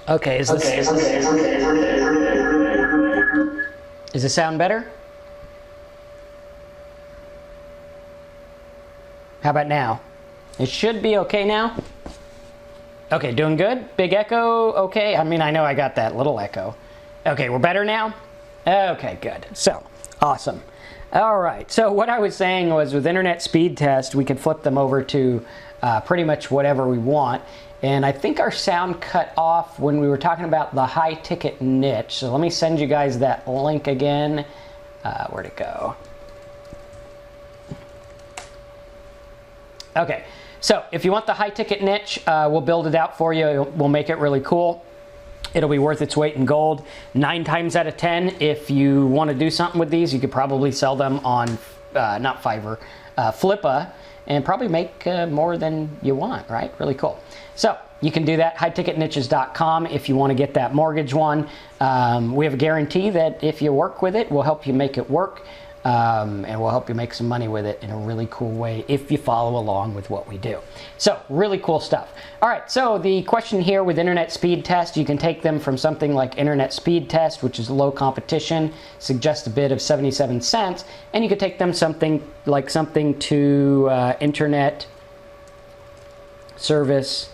Okay, is the sound better? How about now? It should be okay now. Okay, doing good. Big echo, okay. I mean, I know I got that little echo. Okay, we're better now? Okay, good. So, awesome. All right, so what I was saying was with internet speed test, we could flip them over to pretty much whatever we want. And I think our sound cut off when we were talking about the high ticket niche. So let me send you guys that link again. Where'd it go? Okay, so if you want the high ticket niche, we'll build it out for you. We'll make it really cool. It'll be worth its weight in gold. 9 times out of 10, if you want to do something with these, you could probably sell them on, not Fiverr, Flippa, and probably make more than you want, right? Really cool. So you can do that, highticketniches.com if you want to get that mortgage one. We have a guarantee that if you work with it, we'll help you make it work. And we'll help you make some money with it in a really cool way if you follow along with what we do. So really cool stuff. All right, so the question here with internet speed test, you can take them from something like internet speed test, which is low competition, suggests a bid of 77 cents, and you could take them something to internet service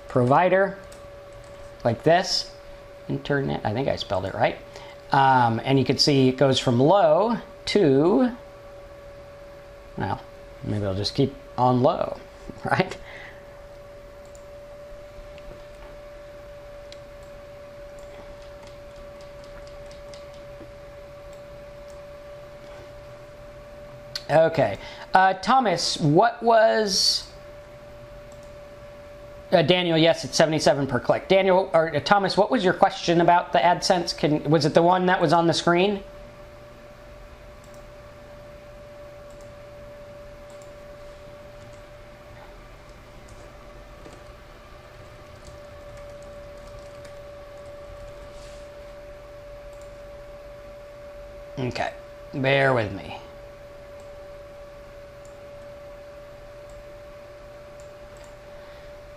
provider, like this. Internet, I think I spelled it right. And you can see it goes from low to, well, maybe I'll just keep on low, right? Okay, Thomas, what was, Daniel, yes, it's 77 per click. Daniel, or Thomas, what was your question about the AdSense? Was it the one that was on the screen? Okay, bear with me.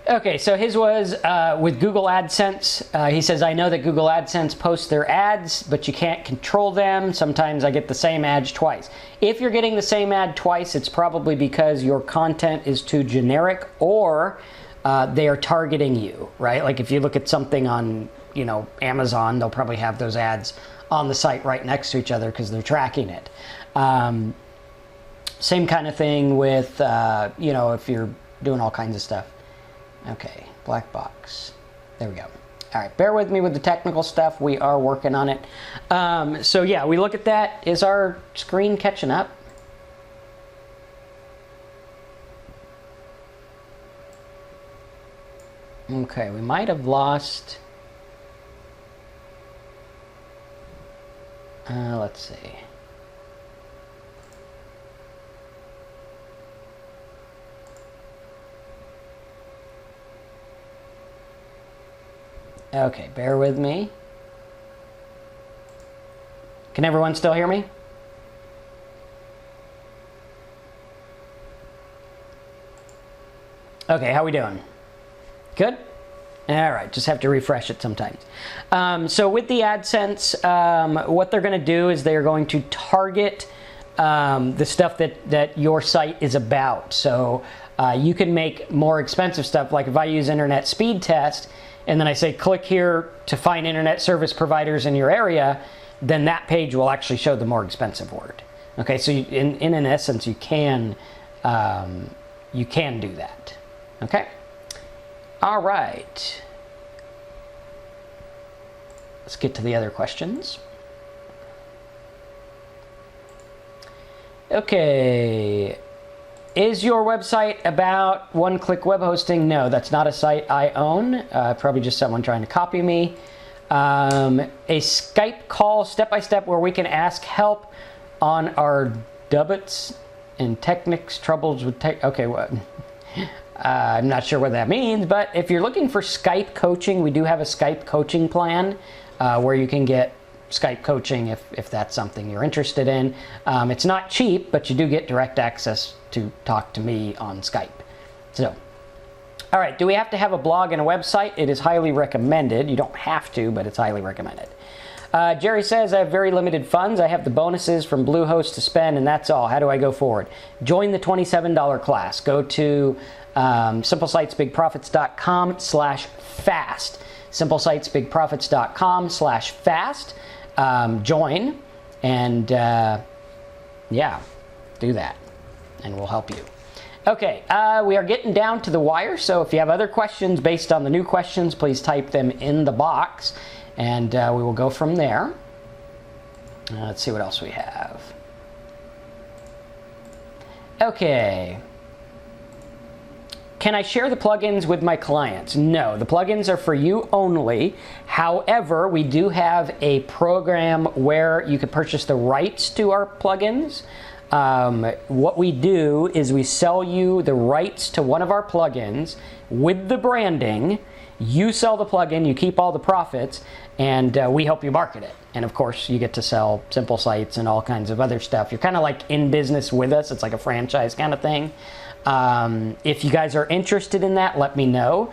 Okay, so his was with Google AdSense. He says, I know that Google AdSense posts their ads, but you can't control them. Sometimes I get the same ad twice. If you're getting the same ad twice, it's probably because your content is too generic, or they are targeting you, right? Like if you look at something on, Amazon, they'll probably have those ads on the site right next to each other because they're tracking it. Same kind of thing with, if you're doing all kinds of stuff. Okay, black box. There we go. All right, bear with me with the technical stuff. We are working on it. So yeah, we look at that. Is our screen catching up? Okay, we might have lost. Let's see. Okay, bear with me. Can everyone still hear me? Okay, how we doing? Good? All right, just have to refresh it sometimes. So with the AdSense, what they're going to do is they're going to target the stuff that your site is about. So you can make more expensive stuff, like if I use internet speed test, and then I say click here to find internet service providers in your area, then that page will actually show the more expensive word. Okay, so in an essence, you can do that. Okay. All right. Let's get to the other questions. Okay. Is your website about one-click web hosting? No, that's not a site I own. Probably just someone trying to copy me. A Skype call, step-by-step, where we can ask help on our dubbits and techniques troubles with tech. Okay, what? I'm not sure what that means, but if you're looking for Skype coaching, we do have a Skype coaching plan where you can get Skype coaching if that's something you're interested in. It's not cheap, but you do get direct access to talk to me on Skype. So, all right, do we have to have a blog and a website? It is highly recommended. You don't have to, but it's highly recommended. Jerry says, I have very limited funds. I have the bonuses from Bluehost to spend, and that's all. How do I go forward? Join the $27 class. Go to simplesitesbigprofits.com/fast. simplesitesbigprofits.com/fast. Join and yeah, do that and we'll help you. Okay, we are getting down to the wire, so if you have other questions based on the new questions, please type them in the box and we will go from there. Let's see what else we have. Okay. Can I share the plugins with my clients? No, the plugins are for you only. However, we do have a program where you can purchase the rights to our plugins. What we do is we sell you the rights to one of our plugins with the branding. You sell the plugin, you keep all the profits, and we help you market it. And of course, you get to sell Simple Sites and all kinds of other stuff. You're kind of like in business with us. It's like a franchise kind of thing. If you guys are interested in that, let me know.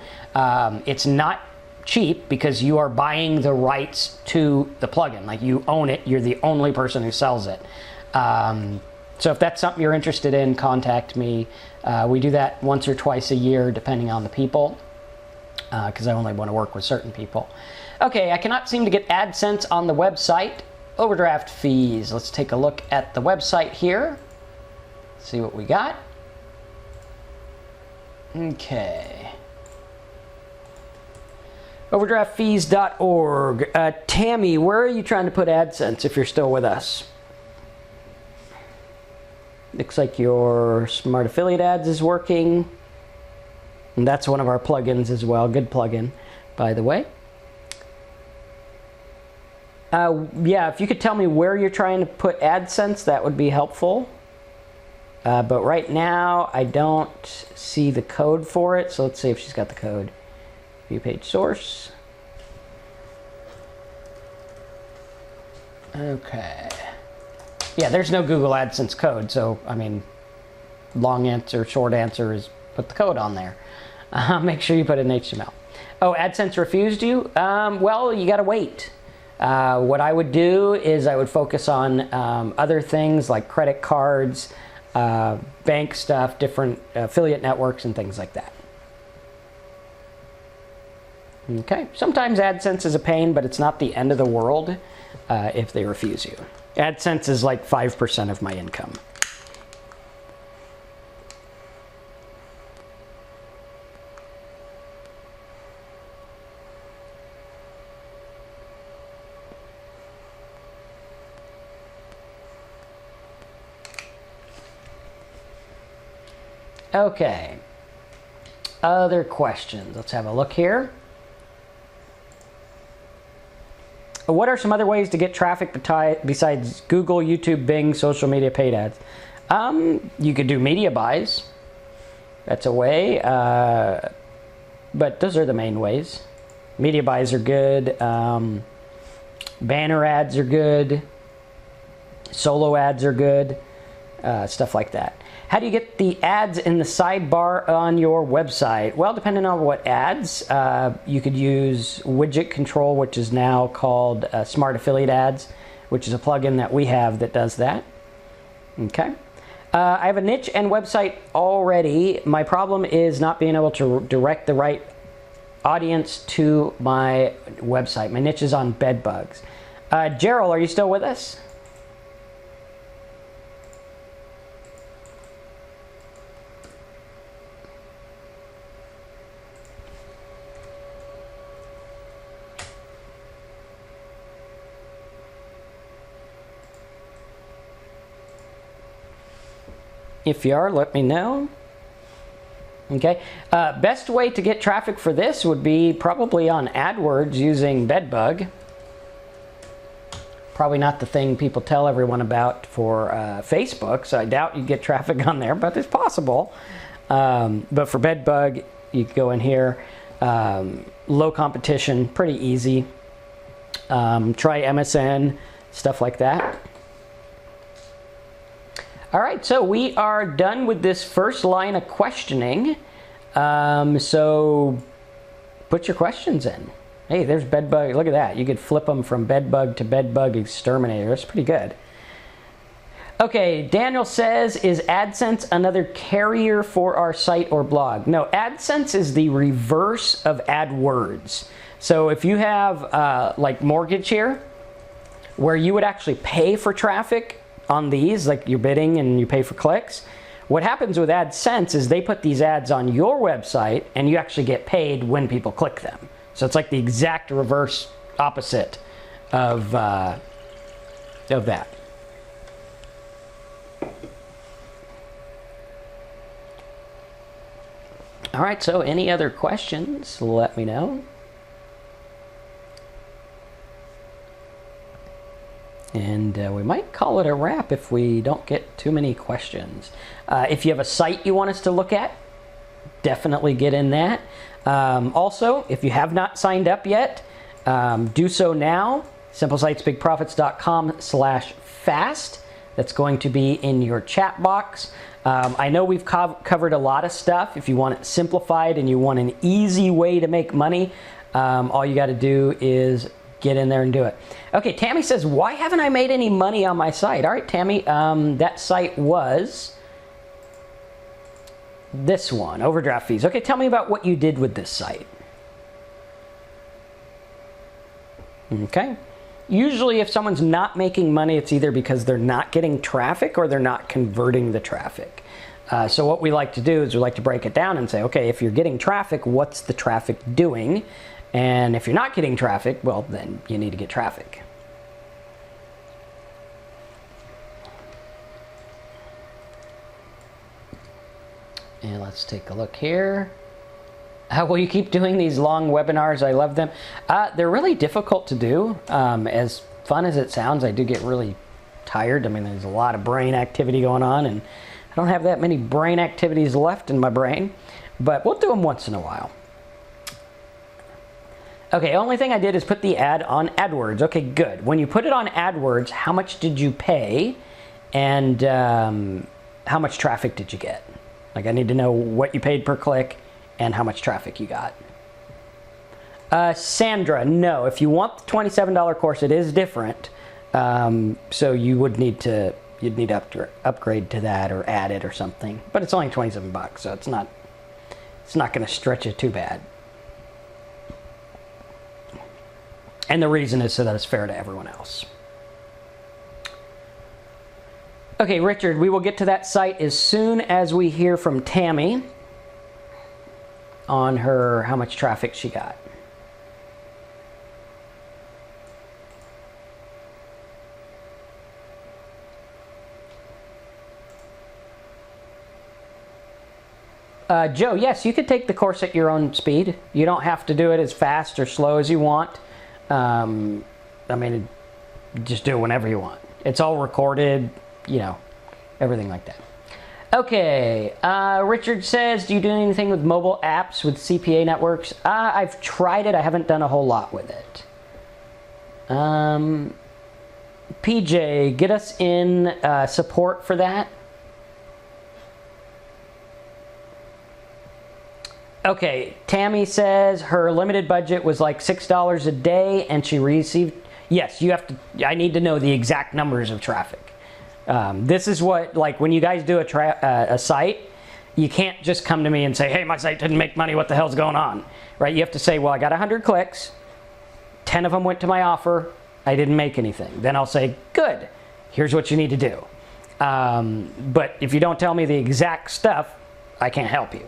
It's not cheap because you are buying the rights to the plugin. Like, you own it. You're the only person who sells it. So if that's something you're interested in, contact me. We do that once or twice a year, depending on the people, because I only want to work with certain people. Okay, I cannot seem to get AdSense on the website. Overdraft fees. Let's take a look at the website here. See what we got. Okay. Overdraftfees.org. Tammy, where are you trying to put AdSense if you're still with us? Looks like your Smart Affiliate Ads is working. And that's one of our plugins as well. Good plugin, by the way. Yeah, if you could tell me where you're trying to put AdSense, that would be helpful. But right now, I don't see the code for it. So let's see if she's got the code. View page source. Okay. Yeah, there's no Google AdSense code. So, I mean, long answer, short answer is put the code on there. Make sure you put it in HTML. Oh, AdSense refused you? Well, you got to wait. What I would do is I would focus on other things like credit cards, bank stuff, different affiliate networks, and things like that. Okay, sometimes AdSense is a pain, but it's not the end of the world if they refuse you. AdSense is like 5% of my income. Okay, other questions. Let's have a look here. What are some other ways to get traffic besides Google, YouTube, Bing, social media paid ads? You could do media buys. That's a way, but those are the main ways. Media buys are good. Banner ads are good. Solo ads are good. Stuff like that. How do you get the ads in the sidebar on your website? Well, depending on what ads, you could use Widget Control, which is now called Smart Affiliate Ads, which is a plugin that we have that does that. Okay. I have a niche and website already. My problem is not being able to direct the right audience to my website. My niche is on bed bugs. Gerald, are you still with us? If you are, let me know. Okay. Best way to get traffic for this would be probably on AdWords using Bedbug. Probably not the thing people tell everyone about for Facebook, so I doubt you get traffic on there, but it's possible. But for Bedbug, you can go in here. Low competition, pretty easy. Try MSN, stuff like that. All right, so we are done with this first line of questioning. So put your questions in. Hey, there's Bedbug. Look at that. You could flip them from Bedbug to Bedbug Exterminator. That's pretty good. Okay, Daniel says, is AdSense another carrier for our site or blog? No, AdSense is the reverse of AdWords. So if you have like Mortgage here, where you would actually pay for traffic on these, like you're bidding and you pay for clicks, what happens with AdSense is they put these ads on your website and you actually get paid when people click them. So it's like the exact reverse opposite of that. All right, so any other questions, let me know. And we might call it a wrap if we don't get too many questions. If you have a site you want us to look at, definitely get in that. Also, if you have not signed up yet, do so now. SimpleSitesBigProfits.com/fast. That's going to be in your chat box. I know we've covered a lot of stuff. If you want it simplified and you want an easy way to make money, all you got to do is get in there and do it. Okay, Tammy says, why haven't I made any money on my site? All right, Tammy, that site was this one, overdraft fees. Okay, tell me about what you did with this site. Okay. Usually if someone's not making money, it's either because they're not getting traffic or they're not converting the traffic. So what we like to do is we like to break it down and say, okay, if you're getting traffic, what's the traffic doing? And if you're not getting traffic, well, then you need to get traffic. And let's take a look here. Will you keep doing these long webinars? I love them. They're really difficult to do. As fun as it sounds, I do get really tired. I mean, there's a lot of brain activity going on, and I don't have that many brain activities left in my brain, but we'll do them once in a while. Okay, only thing I did is put the ad on AdWords. Okay, good. When you put it on AdWords, how much did you pay, and how much traffic did you get? Like, I need to know what you paid per click and how much traffic you got. Sandra, no. If you want the $27 course, it is different. So you would need to, you'd need to upgrade to that or add it or something. But it's only 27 bucks, so it's not going to stretch it too bad. And the reason is so that it's fair to everyone else. Okay, Richard, we will get to that site as soon as we hear from Tammy on her how much traffic she got. Joe, yes, you could take the course at your own speed. You don't have to do it as fast or slow as you want. I mean, just do it whenever you want. It's all recorded, you know, everything like that. Okay, Richard says, do you do anything with mobile apps with CPA networks? I've tried it. I haven't done a whole lot with it. PJ, get us in support for that. Okay, Tammy says her limited budget was like $6 a day and she received, yes, you have to, I need to know the exact numbers of traffic. This is what, like when you guys do a site, you can't just come to me and say, hey, my site didn't make money, what the hell's going on? Right, you have to say, well, I got 100 clicks, 10 of them went to my offer, I didn't make anything. Then I'll say, good, here's what you need to do. But if you don't tell me the exact stuff, I can't help you.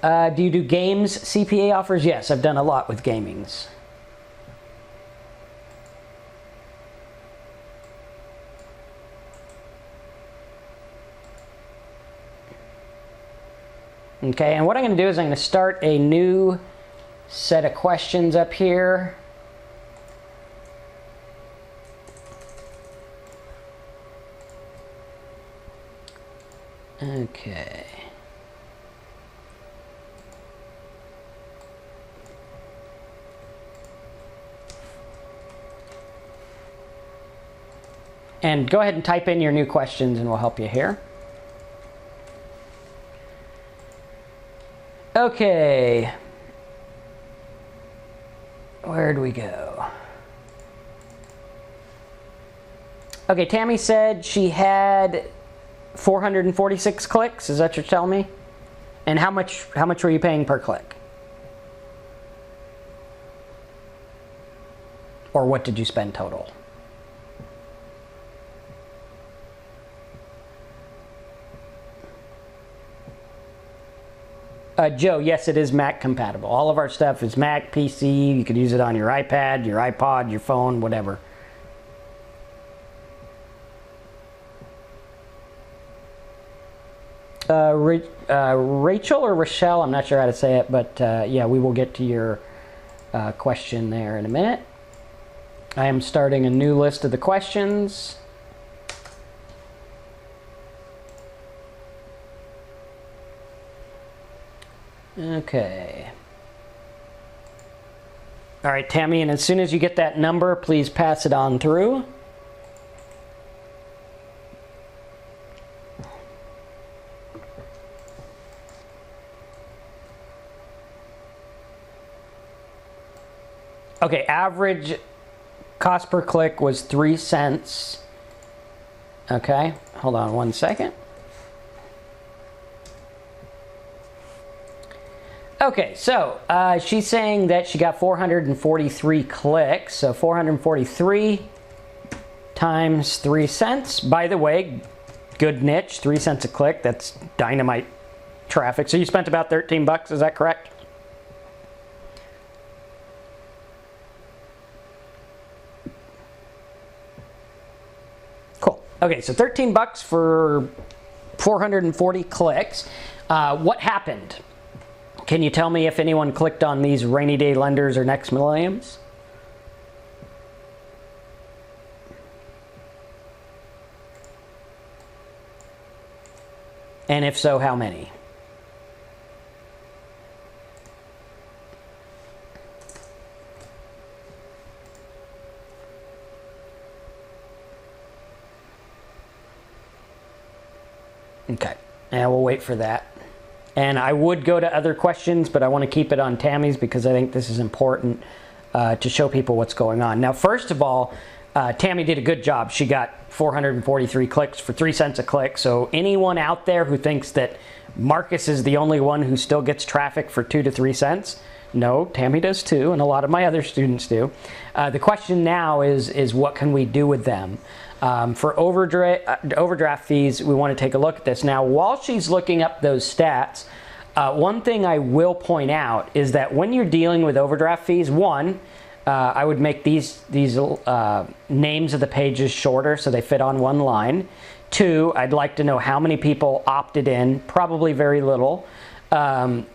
Do you do games CPA offers? Yes, I've done a lot with gamings. Okay, and what I'm going to do is I'm going to start a new set of questions up here. Okay. And go ahead and type in your new questions and we'll help you here. Okay. Where'd we go? Okay, Tammy said she had 446 clicks. Is that what you're telling me? And how much were you paying per click? Or what did you spend total? Joe, yes, it is Mac compatible. All of our stuff is Mac, PC. You could use it on your iPad, your iPod, your phone, whatever. Rachel or Rochelle, I'm not sure how to say it, but yeah, we will get to your question there in a minute. I am starting a new list of the questions. Okay. All right, Tammy, and as soon as you get that number, please pass it on through. Okay, average cost per click was 3 cents. Okay, hold on one second. Okay, so she's saying that she got 443 clicks. So 443 times 3 cents. By the way, good niche, 3 cents a click. That's dynamite traffic. So you spent about 13 bucks, is that correct? Cool. Okay, so 13 bucks for 440 clicks. What happened? Can you tell me if anyone clicked on these rainy day lenders or Next Millenniums? And if so, how many? Okay, and we'll wait for that. And I would go to other questions, but I want to keep it on Tammy's because I think this is important to show people what's going on. Now, first of all, Tammy did a good job. She got 443 clicks for 3 cents a click. So anyone out there who thinks that Marcus is the only one who still gets traffic for 2 to 3 cents, no, Tammy does too, and a lot of my other students do. The question now is what can we do with them? For overdraft fees, we want to take a look at this. Now, while she's looking up those stats, one thing I will point out is that when you're dealing with overdraft fees, one, I would make these names of the pages shorter so they fit on one line. Two, I'd like to know how many people opted in, probably very little.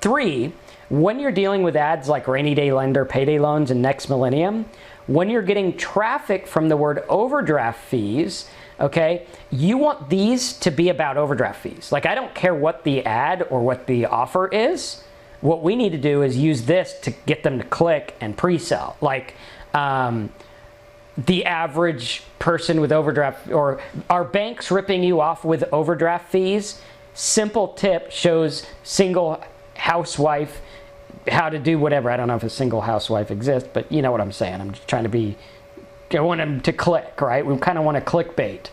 Three, when you're dealing with ads like Rainy Day Lender, Payday Loans, and Next Millennium, when you're getting traffic from the word overdraft fees, okay, you want these to be about overdraft fees. Like, I don't care what the ad or what the offer is. What we need to do is use this to get them to click and pre-sell. Like, the average person with overdraft, or are banks ripping you off with overdraft fees? Simple tip shows single housewife how to do whatever. I don't know if a single housewife exists, but you know what I'm saying. I'm just trying to be, I want them to click, right? We kind of want to clickbait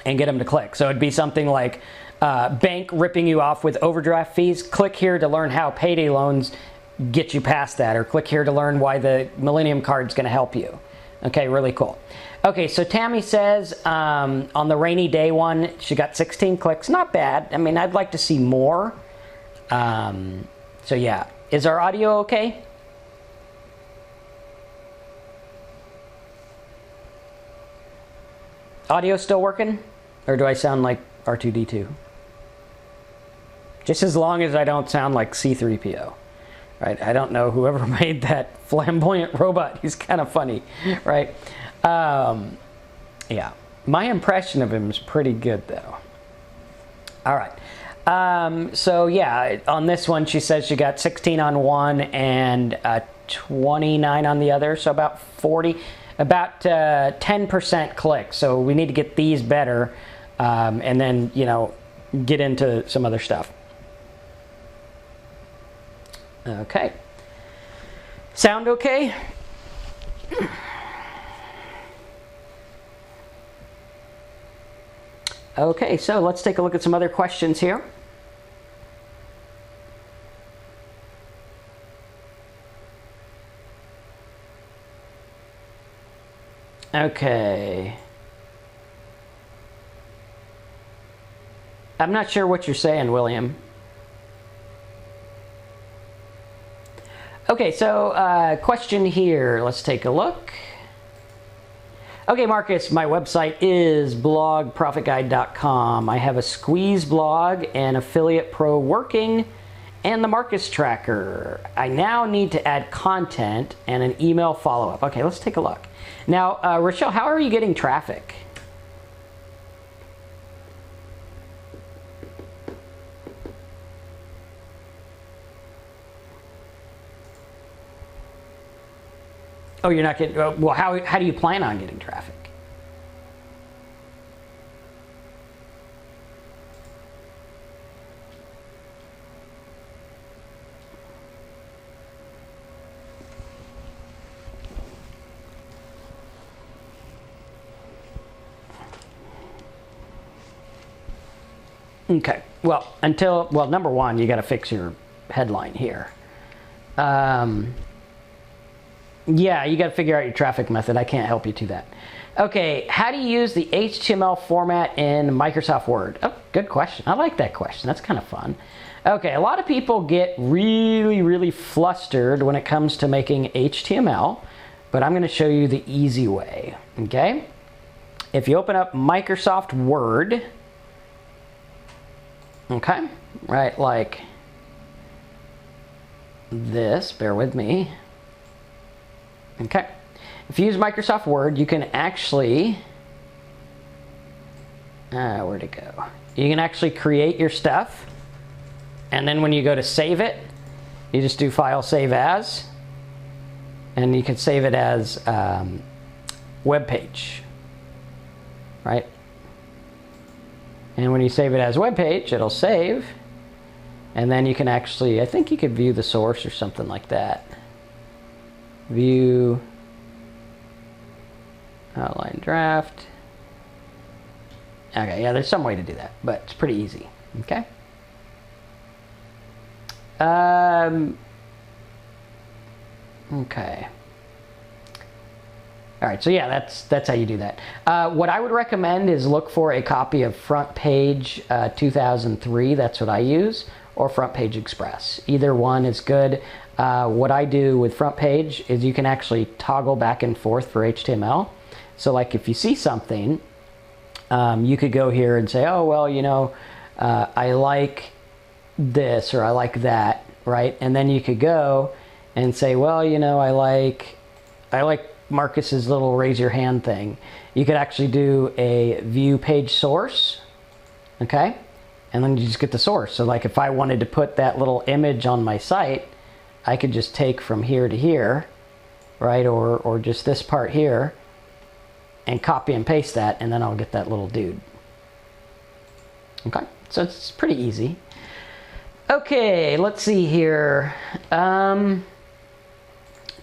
and get them to click. So it'd be something like bank ripping you off with overdraft fees. Click here to learn how payday loans get you past that, or click here to learn why the Millennium Card's going to help you. Okay, really cool. Okay, so Tammy says on the rainy day one, she got 16 clicks. Not bad. I mean, I'd like to see more. So yeah. Is our audio okay? Audio still working? Or do I sound like R2-D2? Just as long as I don't sound like C-3PO. Right? I don't know whoever made that flamboyant robot. He's kind of funny, right? Yeah. My impression of him is pretty good, though. All right. So yeah, on this one, she says she got 16 on one and 29 on the other. So about 10% click. So we need to get these better, and then, you know, get into some other stuff. Okay. Sound okay? Okay, so let's take a look at some other questions here. Okay. I'm not sure what you're saying, William. Okay, so question here. Let's take a look. Okay, Marcus, my website is blogprofitguide.com. I have a squeeze blog and Affiliate Pro working and the Marcus tracker. I now need to add content and an email follow-up. Okay, let's take a look. Now, Rochelle, how are you getting traffic? Oh, you're not getting, well, how do you plan on getting traffic? Okay, well, number one, you got to fix your headline here. Yeah, you got to figure out your traffic method. I can't help you to that. Okay, how do you use the HTML format in Microsoft Word? Oh, good question. I like that question. That's kind of fun. Okay, a lot of people get really, really flustered when it comes to making HTML, but I'm going to show you the easy way, okay? If you open up Microsoft Word, okay, right, like this, bear with me. Okay, if you use Microsoft Word, you can actually, where'd it go? You can actually create your stuff, and then when you go to save it, you just do File, Save As, and you can save it as web page, right? And when you save it as web page, it'll save, and then you can actually, I think you could view the source or something like that. View, outline draft. Okay, yeah, there's some way to do that, but it's pretty easy, okay? Okay. All right, so yeah, that's how you do that. What I would recommend is look for a copy of Front Page 2003, that's what I use, or Front Page Express. Either one is good. What I do with Front Page is you can actually toggle back and forth for HTML. So like if you see something, you could go here and say, oh, well, you know, I like this or I like that, right? And then you could go and say, well, you know, I like Marcus's little raise your hand thing. You could actually do a view page source, okay? And then you just get the source. So like if I wanted to put that little image on my site, I could just take from here to here, right? Or just this part here and copy and paste that, and then I'll get that little dude. Okay, so it's pretty easy. Okay, let's see here.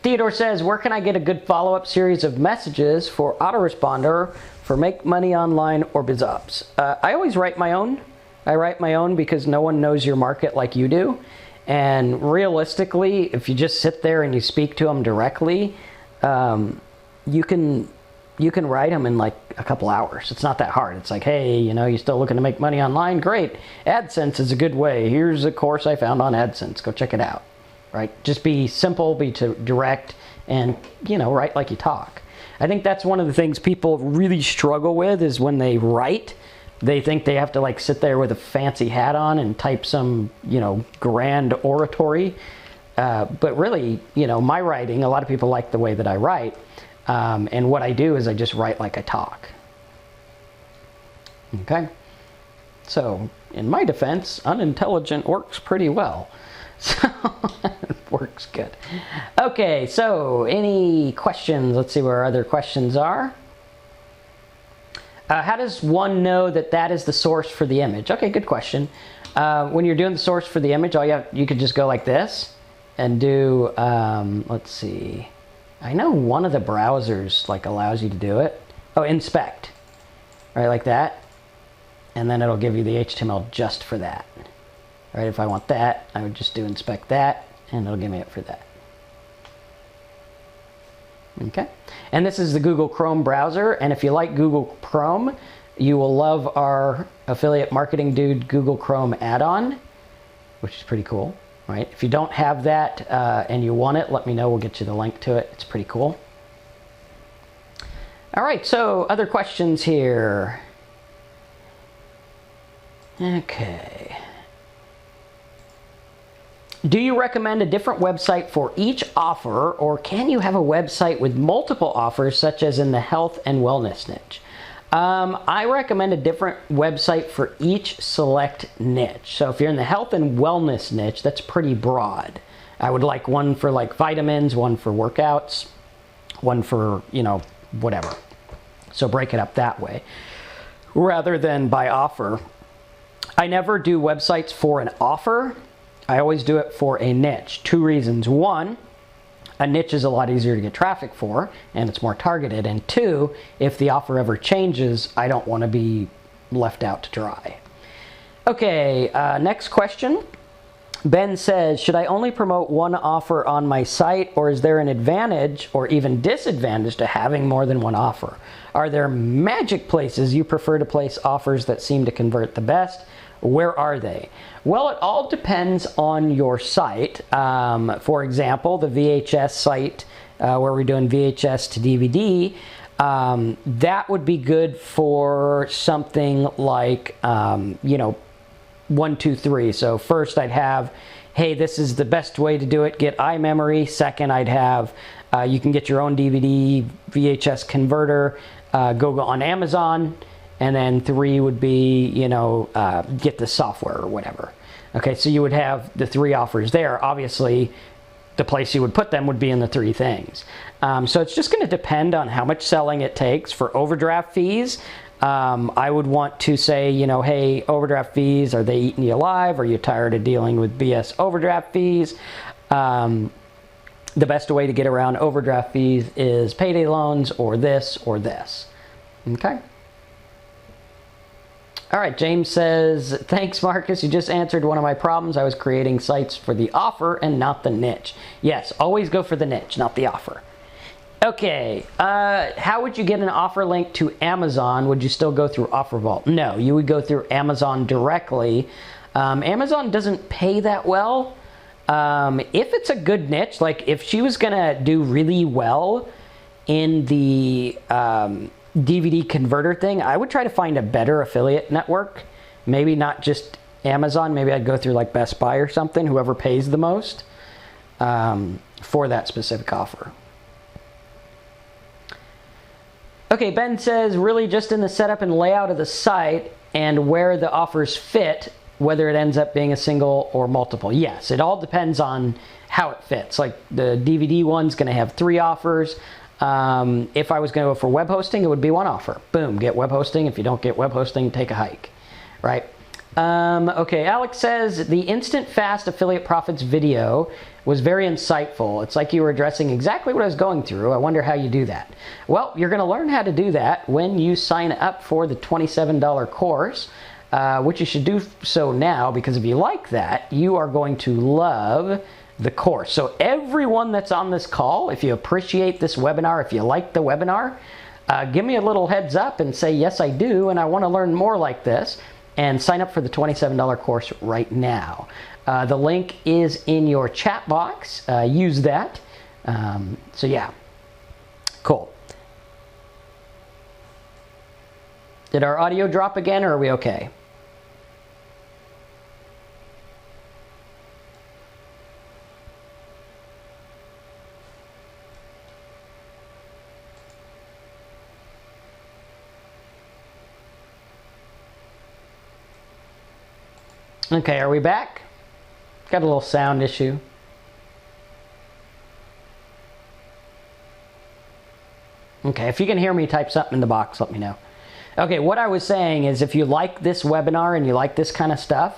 Theodore says, where can I get a good follow-up series of messages for autoresponder for Make Money Online or BizOps? I always write my own. I write my own because no one knows your market like you do. And realistically, if you just sit there and you speak to them directly, you can write them in like a couple hours. It's not that hard. It's like, hey, you know, you still looking to make money online? Great. AdSense is a good way. Here's a course I found on AdSense. Go check it out. Right? Just be simple, be direct, and, you know, write like you talk. I think that's one of the things people really struggle with is when they write, they think they have to like sit there with a fancy hat on and type some, you know, grand oratory. But really, you know, my writing, a lot of people like the way that I write. And what I do is I just write like I talk. Okay? So, in my defense, unintelligent works pretty well. So, it works good. Okay, so any questions? Let's see where our other questions are. How does one know that that is the source for the image? Okay, good question. When you're doing the source for the image, you could just go like this, and do, let's see. I know one of the browsers like allows you to do it. Oh, inspect, right, like that. And then it'll give you the HTML just for that. Right, if I want that, I would just do inspect that, and it'll give me it for that. Okay, and this is the Google Chrome browser, and if you like Google Chrome, you will love our Affiliate Marketing Dude Google Chrome add-on, which is pretty cool, right? If you don't have that and you want it, let me know. We'll get you the link to it. It's pretty cool. All right, so other questions here. Okay. Do you recommend a different website for each offer, or can you have a website with multiple offers, such as in the health and wellness niche? I recommend a different website for each select niche. So if you're in the health and wellness niche, that's pretty broad. I would like one for like vitamins, one for workouts, one for, you know, whatever. So break it up that way rather than by offer. I never do websites for an offer. I always do it for a niche. Two reasons. One, a niche is a lot easier to get traffic for, and it's more targeted. And two, if the offer ever changes, I don't want to be left out to dry. Okay, next question. Ben says, should I only promote one offer on my site, or is there an advantage or even disadvantage to having more than one offer? Are there magic places you prefer to place offers that seem to convert the best? Where are they? Well, it all depends on your site. For example, the VHS site where we're doing VHS to DVD, that would be good for something like, you know, 1, 2, 3. So first I'd have, hey, this is the best way to do it, get iMemory. Second, I'd have, you can get your own DVD, VHS converter, go on Amazon. And then 3 would be, you know, get the software or whatever. Okay, so you would have the 3 offers there. Obviously, the place you would put them would be in the 3 things. So it's just going to depend on how much selling it takes. For overdraft fees, I would want to say, you know, hey, overdraft fees, are they eating you alive? Are you tired of dealing with BS overdraft fees? The best way to get around overdraft fees is payday loans or this or this. Okay? All right, James says, thanks, Marcus. You just answered one of my problems. I was creating sites for the offer and not the niche. Yes, always go for the niche, not the offer. Okay, how would you get an offer link to Amazon? Would you still go through OfferVault? No, you would go through Amazon directly. Amazon doesn't pay that well. If it's a good niche, like if she was going to do really well in the DVD converter thing, I would try to find a better affiliate network. Maybe not just Amazon. Maybe I'd go through like Best Buy or something, whoever pays the most for that specific offer. Okay, Ben says, really just in the setup and layout of the site and where the offers fit, whether it ends up being a single or multiple. Yes, it all depends on how it fits. Like the DVD one's going to have 3 offers. If I was going to go for web hosting, it would be 1 offer. Boom, get web hosting. If you don't get web hosting, take a hike, right? Okay, Alex says, the Instant Fast Affiliate Profits video was very insightful. It's like you were addressing exactly what I was going through. I wonder how you do that. Well, you're going to learn how to do that when you sign up for the $27 course, which you should do so now, because if you like that, you are going to love the course. So everyone that's on this call, if you appreciate this webinar, if you like the webinar, give me a little heads up and say, yes, I do, and I want to learn more like this, and sign up for the $27 course right now. The link is in your chat box. Use that. So yeah, cool. Did our audio drop again, or are we okay? Okay, are we back? Got a little sound issue. Okay, if you can hear me, type something in the box, let me know. Okay, what I was saying is if you like this webinar and you like this kind of stuff,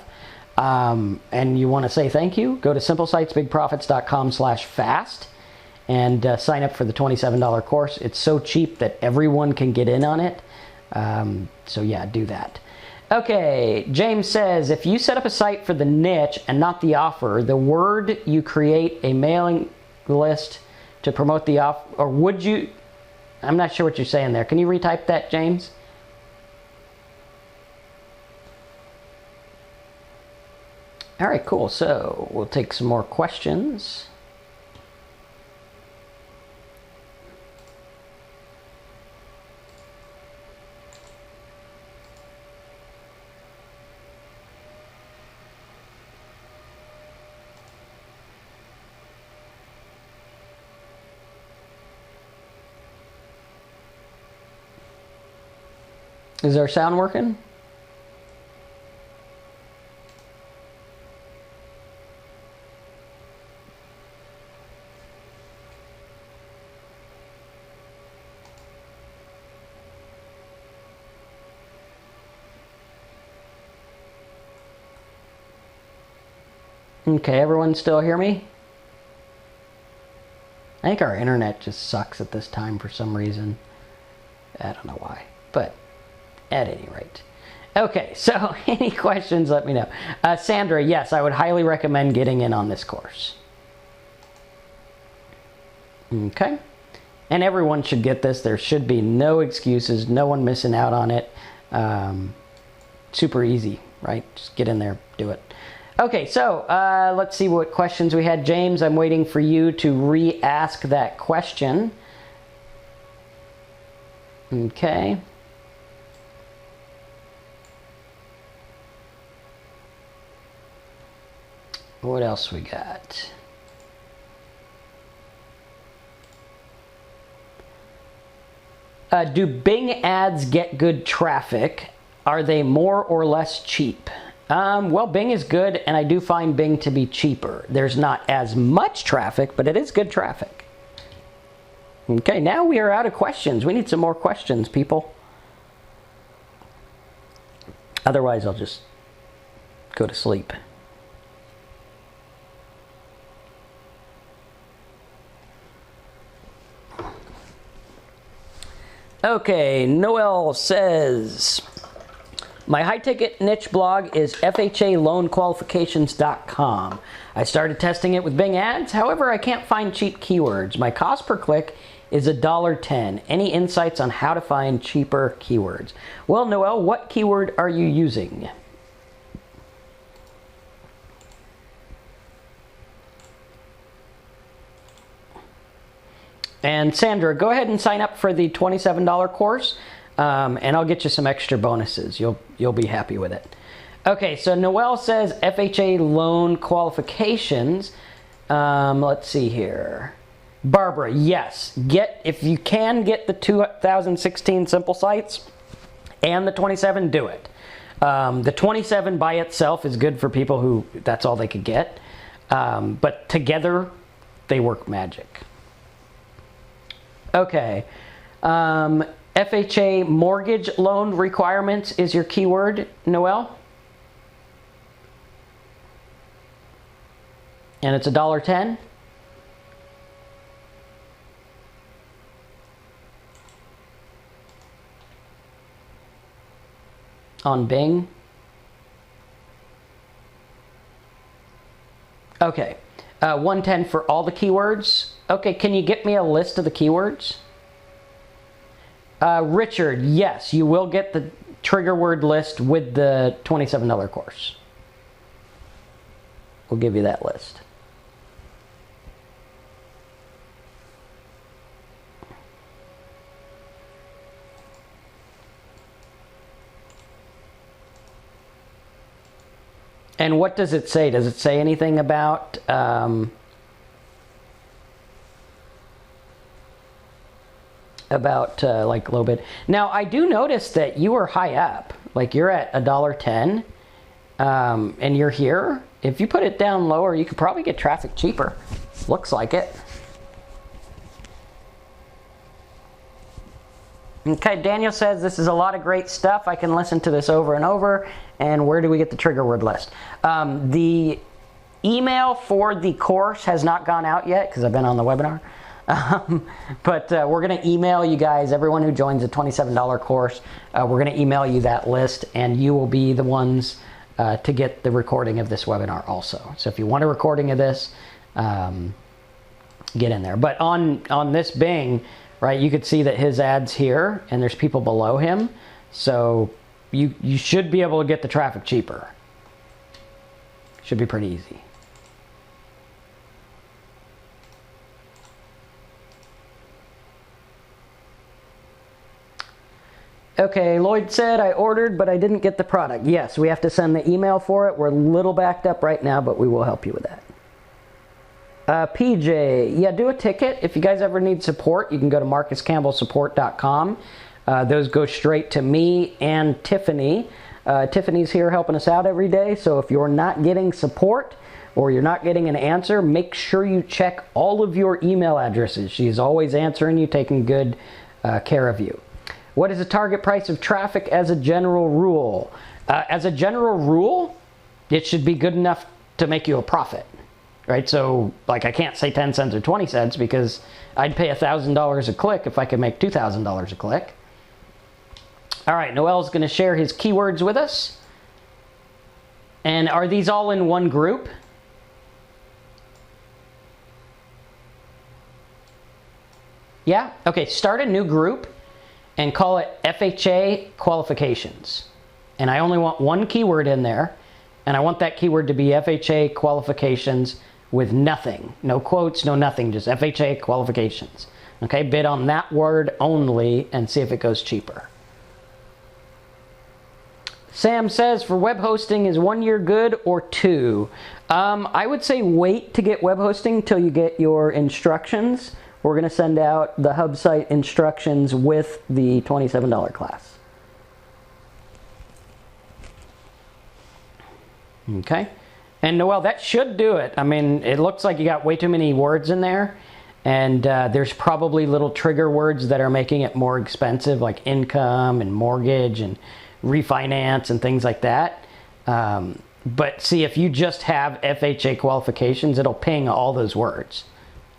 and you want to say thank you, go to simplesitesbigprofits.com/fast and sign up for the $27 course. It's so cheap that everyone can get in on it. So yeah, do that. Okay, James says, if you set up a site for the niche and not the offer, the word you create a mailing list to promote the offer, or would you, I'm not sure what you're saying there. Can you retype that, James? All right, cool. So we'll take some more questions. Is our sound working? Okay, everyone still hear me? I think our internet just sucks at this time for some reason. I don't know why, but at any rate. Okay, so any questions, let me know. Sandra, yes, I would highly recommend getting in on this course. Okay, and everyone should get this. There should be no excuses, no one missing out on it. Super easy, right? Just get in there, do it. Okay, so let's see what questions we had. James, I'm waiting for you to re-ask that question. Okay. What else we got? Do Bing ads get good traffic? Are they more or less cheap? Well, Bing is good, and I do find Bing to be cheaper. There's not as much traffic, but it is good traffic. Okay, now we are out of questions. We need some more questions, people. Otherwise, I'll just go to sleep. Okay, Noel says, my high-ticket niche blog is FHAloanqualifications.com. I started testing it with Bing ads. However, I can't find cheap keywords. My cost per click is $1.10. Any insights on how to find cheaper keywords? Well, Noel, what keyword are you using? And Sandra, go ahead and sign up for the $27 course. And I'll get you some extra bonuses. You'll be happy with it. Okay, so Noel says FHA loan qualifications. Let's see here. Barbara, yes. If you can get the 2016 Simple Sites and the 27, do it. The 27 by itself is good for people who that's all they could get. But together, they work magic. Okay. FHA mortgage loan requirements is your keyword, Noel. And it's $1.10. On Bing. Okay. 110 for all the keywords. Okay, can you get me a list of the keywords? Richard, yes, you will get the trigger word list with the $27 course. We'll give you that list. And what does it say? Does it say anything about like a little bit? Now I do notice that you are high up, like you're at $1.10, and you're here. If you put it down lower, you could probably get traffic cheaper. Looks like it. Okay, Daniel says this is a lot of great stuff. I can listen to this over and over And where do we get the trigger word list? The email for the course has not gone out yet because I've been on the webinar. But we're going to email you guys, everyone who joins the $27 course, we're going to email you that list, and you will be the ones to get the recording of this webinar also. So if you want a recording of this, get in there. But on this Bing, right, you could see that his ad's here, and there's people below him. So you should be able to get the traffic cheaper. Should be pretty easy. Okay, Lloyd said, I ordered, but I didn't get the product. Yes, we have to send the email for it. We're a little backed up right now, but we will help you with that. PJ, yeah, do a ticket. If you guys ever need support, you can go to marcuscampbellsupport.com. Those go straight to me and Tiffany. Tiffany's here helping us out every day, so if you're not getting support or you're not getting an answer, make sure you check all of your email addresses. She's always answering you, taking good care of you. What is the target price of traffic as a general rule? As a general rule, it should be good enough to make you a profit, right? So, like, I can't say 10 cents or 20 cents because I'd pay $1,000 a click if I could make $2,000 a click. All right, Noel's going to share his keywords with us. And are these all in one group? Yeah? Okay, start a new group and call it FHA qualifications. And I only want one keyword in there, and I want that keyword to be FHA qualifications with nothing. No quotes, no nothing, just FHA qualifications. Okay, bid on that word only and see if it goes cheaper. Sam says, for web hosting, is 1 year good or 2? I would say wait to get web hosting till you get your instructions. We're going to send out the hub site instructions with the $27 class. Okay. And Noel, that should do it. I mean, it looks like you got way too many words in there. And there's probably little trigger words that are making it more expensive, like income and mortgage and refinance and things like that. But see, if you just have FHA qualifications, it'll ping all those words.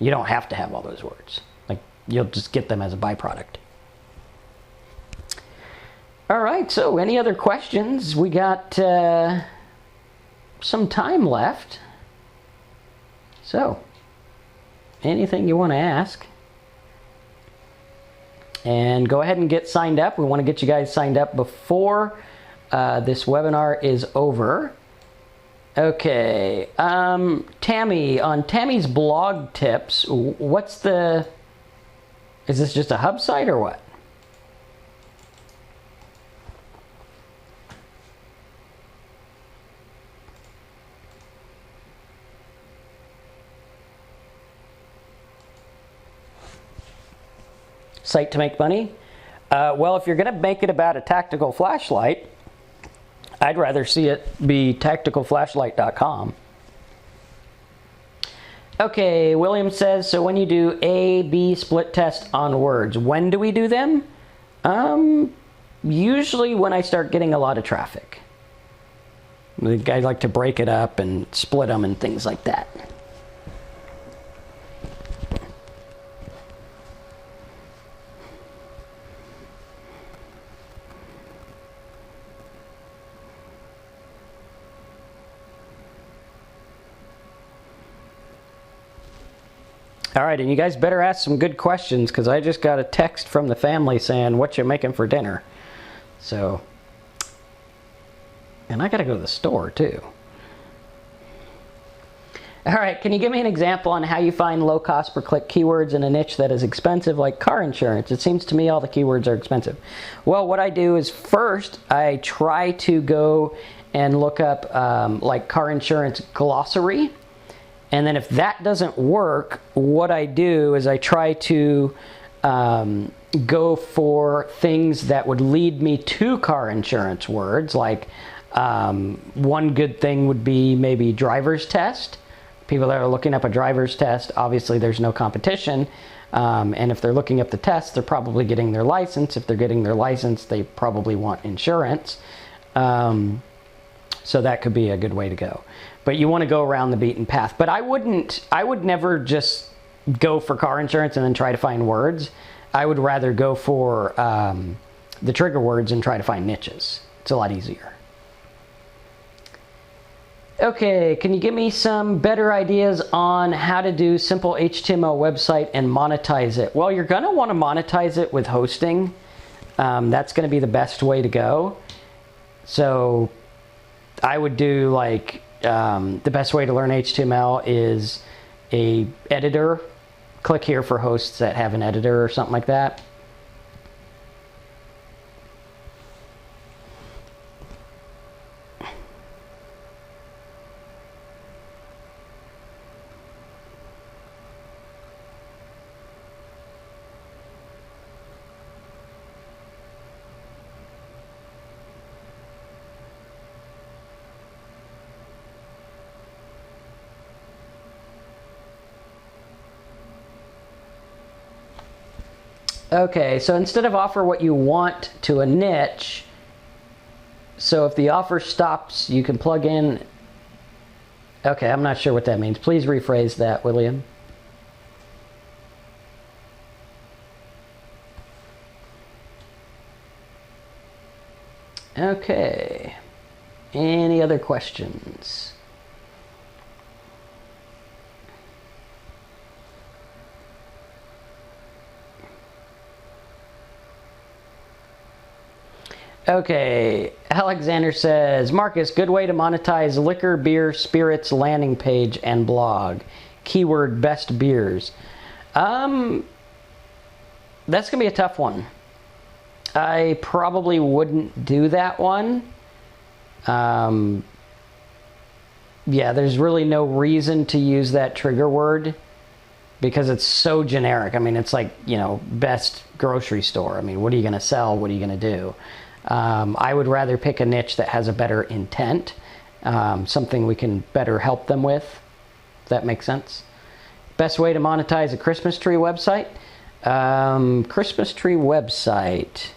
You don't have to have all those words. Like, you'll just get them as a byproduct. All right, so any other questions? We got some time left. So, anything you want to ask? And go ahead and get signed up. We want to get you guys signed up before this webinar is over. Okay, Tammy, on Tammy's blog tips, what's the, is this just a hub site or what? Site to make money? Well, if you're going to make it about a tactical flashlight, I'd rather see it be tacticalflashlight.com. Okay, William says, so when you do A/B split test on words, when do we do them? Usually when I start getting a lot of traffic. The guys like to break it up and split them and things like that. All right, and you guys better ask some good questions because I just got a text from the family saying, what you making for dinner? So, and I got to go to the store too. All right, can you give me an example on how you find low cost per click keywords in a niche that is expensive like car insurance? It seems to me all the keywords are expensive. Well, what I do is first I try to go and look up like car insurance glossary. And then if that doesn't work, what I do is I try to go for things that would lead me to car insurance words. Like one good thing would be maybe driver's test. People that are looking up a driver's test, obviously there's no competition. And if they're looking up the test, they're probably getting their license. If they're getting their license, they probably want insurance. So that could be a good way to go. But you want to go around the beaten path. But I would never just go for car insurance and then try to find words. I would rather go for the trigger words and try to find niches. It's a lot easier. Okay, can you give me some better ideas on how to do simple HTML website and monetize it? Well, you're going to want to monetize it with hosting. That's going to be the best way to go. So I would do like, the best way to learn HTML is a editor. Click here for hosts that have an editor or something like that. Okay, so instead of offer what you want to a niche, so if the offer stops, you can plug in. Okay, I'm not sure what that means. Please rephrase that, William. Okay, any other questions? Okay, Alexander says, Marcus, good way to monetize liquor, beer, spirits, landing page, and blog. Keyword best beers. That's going to be a tough one. I probably wouldn't do that one. Yeah, there's really no reason to use that trigger word because it's so generic. I mean, it's like, you know, best grocery store. I mean, what are you going to sell? What are you going to do? I would rather pick a niche that has a better intent, something we can better help them with, if that makes sense. Best way to monetize a Christmas tree website? Christmas tree website.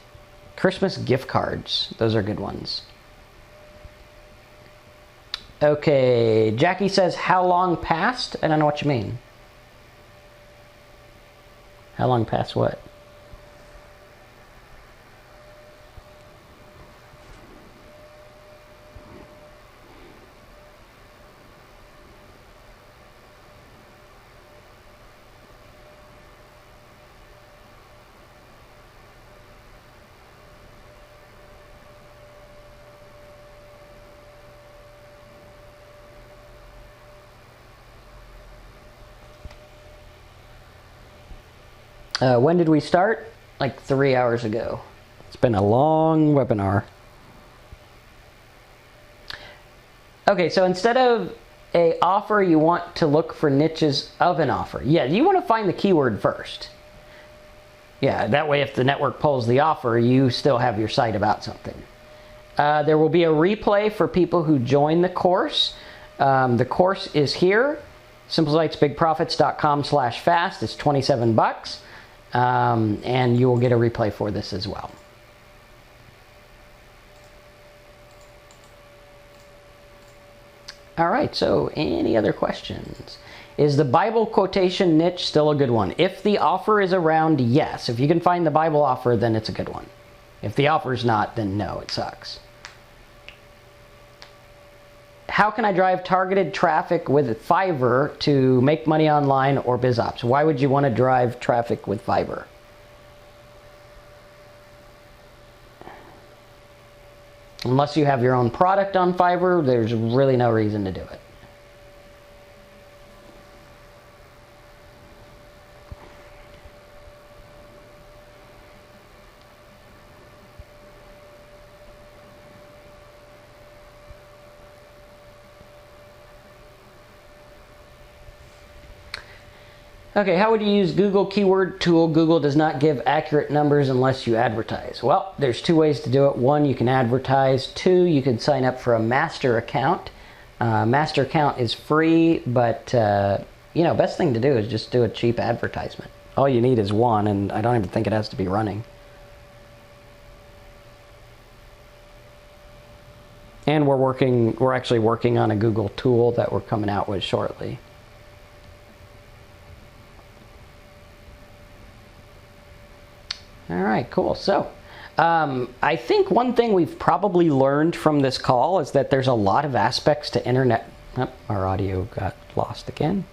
Christmas gift cards. Those are good ones. Okay, Jackie says, how long past? I don't know what you mean. How long past what? When did we start? Like 3 hours ago. It's been a long webinar. Okay, so instead of a offer, you want to look for niches of an offer. Yeah, you want to find the keyword first. Yeah, that way if the network pulls the offer, you still have your site about something. There will be a replay for people who join the course. The course is here. simplesitesbigprofits.com/fast. It's 27 bucks. And you will get a replay for this as well. All right, so any other questions? Is the Bible quotation niche still a good one? If the offer is around, yes. If you can find the Bible offer, then it's a good one. If the offer's not, then no, it sucks. How can I drive targeted traffic with Fiverr to make money online or BizOps? Why would you want to drive traffic with Fiverr? Unless you have your own product on Fiverr, there's really no reason to do it. Okay, how would you use Google Keyword Tool? Google does not give accurate numbers unless you advertise. Well, there's two ways to do it. One, you can advertise. Two, you can sign up for a master account. Master account is free, but you know, best thing to do is just do a cheap advertisement. All you need is one, and I don't even think it has to be running. And we're actually working on a Google tool that we're coming out with shortly. All right, cool. So I think one thing we've probably learned from this call is that there's a lot of aspects to internet. Oh, our audio got lost again.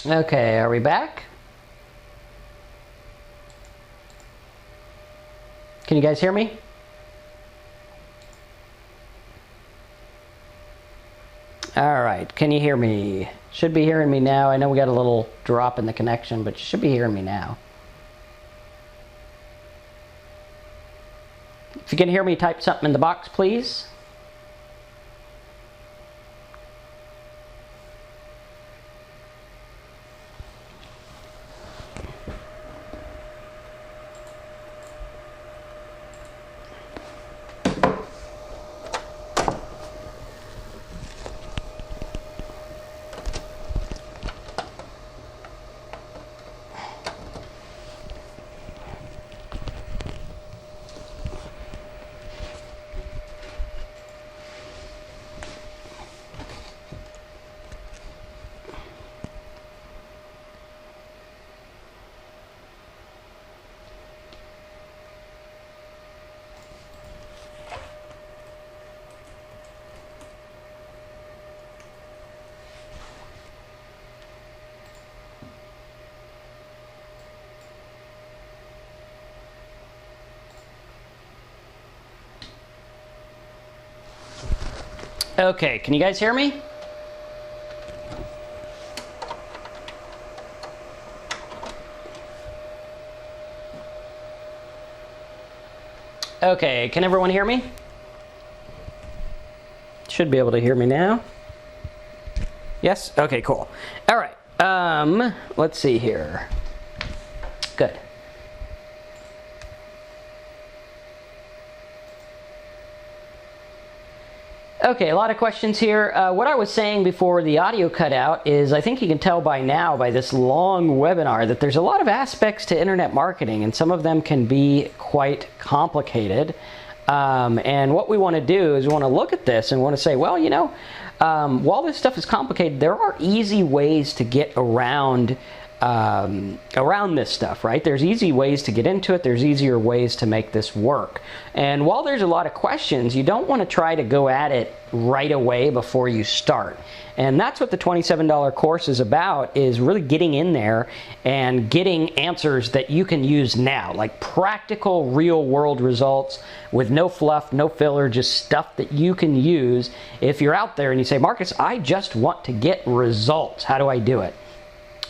Okay, are we back? Can you guys hear me? All right, can you hear me? Should be hearing me now. I know we got a little drop in the connection, but you should be hearing me now. If you can hear me, type something in the box, please. Okay, can you guys hear me? Okay, can everyone hear me? Should be able to hear me now. Yes? Okay, cool. All right, let's see here. Good. Okay, a lot of questions here. What I was saying before the audio cut out is I think you can tell by now, by this long webinar, that there's a lot of aspects to internet marketing, and some of them can be quite complicated. And what we want to do is we want to look at this and want to say, well, you know, while this stuff is complicated, there are easy ways to get around this stuff, right? There's easy ways to get into it. There's easier ways to make this work. And while there's a lot of questions, you don't want to try to go at it right away before you start. And that's what the $27 course is about, is really getting in there and getting answers that you can use now, like practical real world results with no fluff, no filler, just stuff that you can use if you're out there and you say, Marcus, I just want to get results. How do I do it?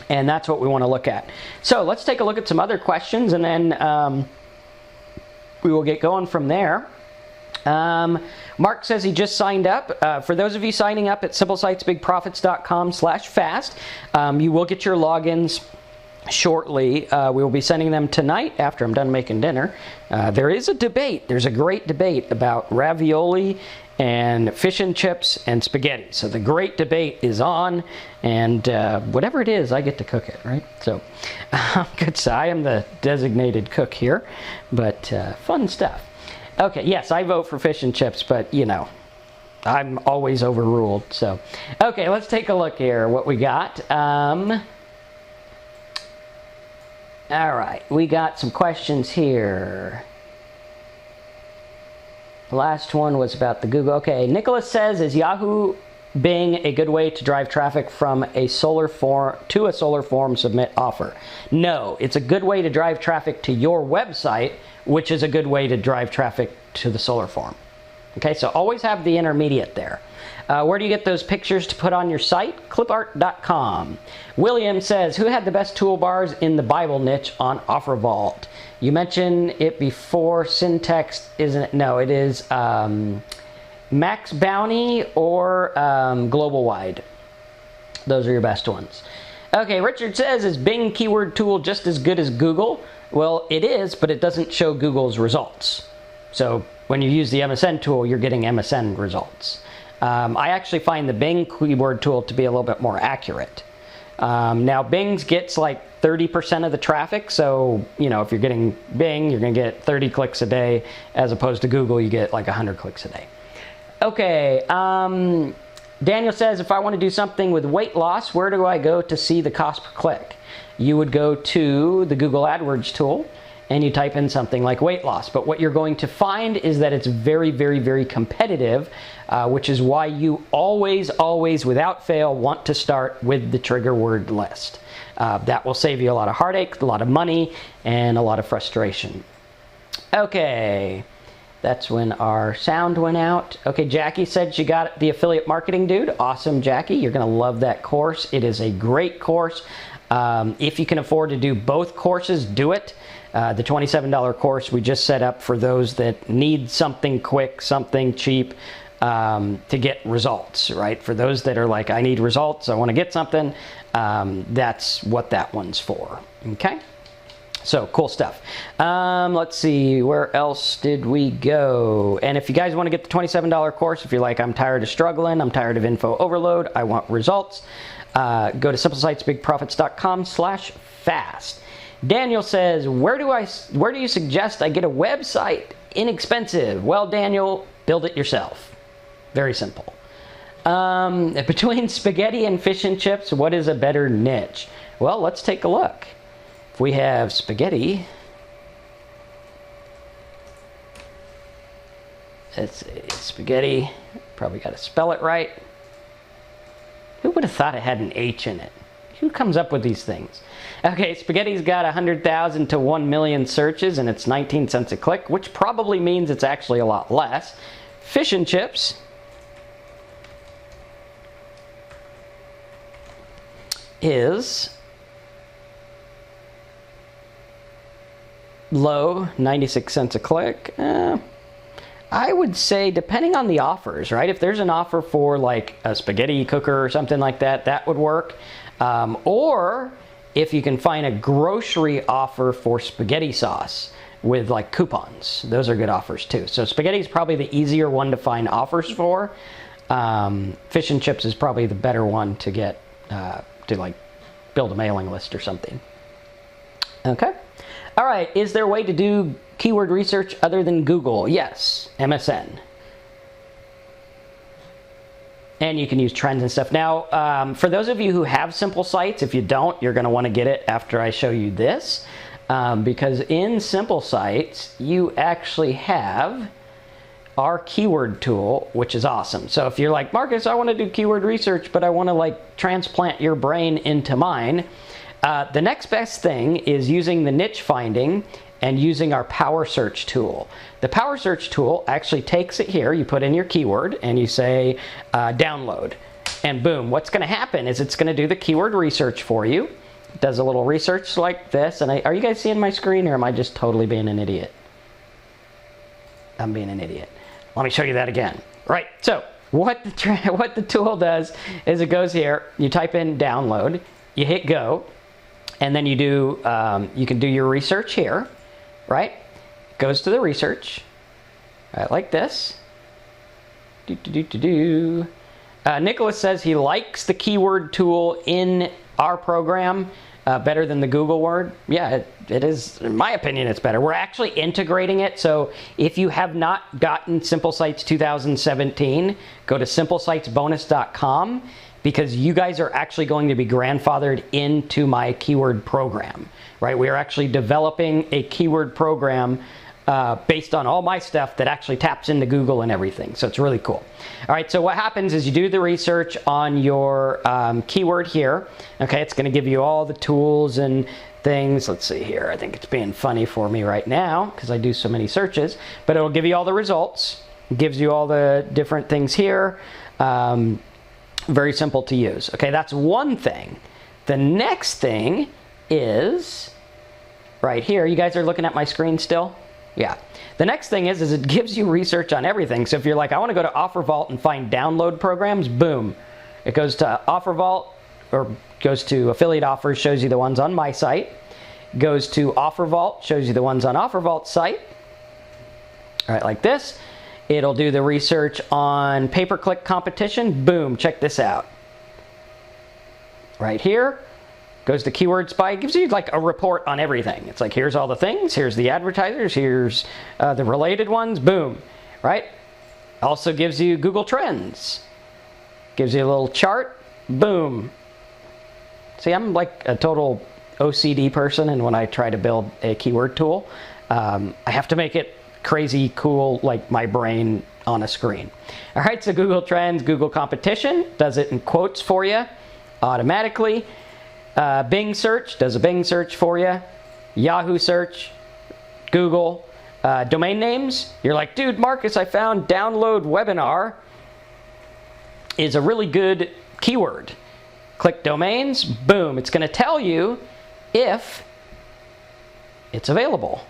And that's what we want to look at. So let's take a look at some other questions, and then we will get going from there. Mark says he just signed up. For those of you signing up at simplesitesbigprofits.com/fast, you will get your logins shortly. We will be sending them tonight after I'm done making dinner. There is a debate. There's a great debate about ravioli and fish and chips and spaghetti. So the great debate is on, and whatever it is, I get to cook it, right? So good. So I am the designated cook here, but fun stuff. Okay, yes, I vote for fish and chips, but you know, I'm always overruled. So, okay, let's take a look here. What we got? All right, we got some questions here. The last one was about the Google. Okay, Nicholas says, is Yahoo Bing a good way to drive traffic from a solar form to a solar form submit offer? No, it's a good way to drive traffic to your website, which is a good way to drive traffic to the solar form. Okay, so always have the intermediate there. Where do you get those pictures to put on your site? Clipart.com. William says, who had the best toolbars in the Bible niche on OfferVault? You mentioned it before. Syntex, isn't it? No, it is Max Bounty or Global Wide. Those are your best ones. Okay, Richard says, is Bing keyword tool just as good as Google? Well, it is, but it doesn't show Google's results. So when you use the MSN tool, you're getting MSN results. I actually find the Bing keyword tool to be a little bit more accurate. Now, Bing's gets like 30% of the traffic, so you know, if you're getting Bing, you're going to get 30 clicks a day, as opposed to Google, you get like 100 clicks a day. Okay, Daniel says, if I want to do something with weight loss, where do I go to see the cost per click? You would go to the Google AdWords tool, and you type in something like weight loss. But what you're going to find is that it's very, very, very competitive, which is why you always, always, without fail, want to start with the trigger word list. That will save you a lot of heartache, a lot of money, and a lot of frustration. Okay, that's when our sound went out. Okay, Jackie said she got the Affiliate Marketing Dude. Awesome, Jackie. You're going to love that course. It is a great course. If you can afford to do both courses, do it. The $27 course we just set up for those that need something quick, something cheap to get results, right? For those that are like, I need results, I want to get something, that's what that one's for, okay? So, cool stuff. Let's see, where else did we go? And if you guys want to get the $27 course, if you're like, I'm tired of struggling, I'm tired of info overload, I want results, go to simplesitesbigprofits.com/fast. Daniel says, where do you suggest I get a website? Inexpensive. Well, Daniel, build it yourself. Very simple. Between spaghetti and fish and chips, what is a better niche? Well, let's take a look. If we have spaghetti, it's spaghetti. Probably got to spell it right. Who would have thought it had an H in it? Who comes up with these things? Okay, spaghetti's got 100,000 to 1 million searches, and it's 19 cents a click, which probably means it's actually a lot less. Fish and chips is low, 96 cents a click. I would say, depending on the offers, right? If there's an offer for like a spaghetti cooker or something like that, that would work. Or if you can find a grocery offer for spaghetti sauce with like coupons, those are good offers too. So spaghetti is probably the easier one to find offers for. Fish and chips is probably the better one to get, to like build a mailing list or something. Okay. All right, is there a way to do keyword research other than Google? Yes, MSN. And you can use trends and stuff. Now, for those of you who have Simple Sites, if you don't, you're going to want to get it after I show you this. Because in Simple Sites, you actually have our keyword tool, which is awesome. So if you're like, Marcus, I want to do keyword research, but I want to like transplant your brain into mine. The next best thing is using the niche finding and using our Power Search tool. The Power Search tool actually takes it here, you put in your keyword and you say download, and boom, what's going to happen is it's going to do the keyword research for you. It does a little research like this, and are you guys seeing my screen, or am I just totally being an idiot? I'm being an idiot. Let me show you that again. Right, so what the tool does is it goes here, you type in download, you hit go, and then you do, you can do your research here, right? It goes to the research, right, like this. Nicholas says he likes the keyword tool in our program better than the Google word. Yeah, it is, in my opinion, it's better. We're actually integrating it, so if you have not gotten Simple Sites 2017, go to simplesitesbonus.com, because you guys are actually going to be grandfathered into my keyword program, right? We are actually developing a keyword program based on all my stuff that actually taps into Google and everything. So it's really cool. All right, so what happens is you do the research on your keyword here. Okay, it's going to give you all the tools and things. Let's see here. I think it's being funny for me right now because I do so many searches, but it'll give you all the results. gives you all the different things here. Very simple to use. Okay, that's one thing. The next thing is right here. You guys are looking at my screen still? Yeah. The next thing is it gives you research on everything. So if you're like, I want to go to OfferVault and find download programs, boom. It goes to OfferVault, or goes to Affiliate Offers, shows you the ones on my site. Goes to OfferVault, shows you the ones on OfferVault's site. All right, like this. It'll do the research on pay-per-click competition. Boom, check this out. Right here. Goes to Keyword Spy. It gives you like a report on everything. It's like, here's all the things, here's the advertisers, here's the related ones, boom, right? Also gives you Google Trends. Gives you a little chart, boom. See, I'm like a total OCD person, and when I try to build a keyword tool, I have to make it crazy cool, like my brain on a screen. All right, so Google Trends, Google Competition, does it in quotes for you automatically. Bing search does a Bing search for you. Yahoo search, Google. Domain names, you're like, dude, Marcus, I found download webinar is a really good keyword. Click domains, boom, it's going to tell you if it's available.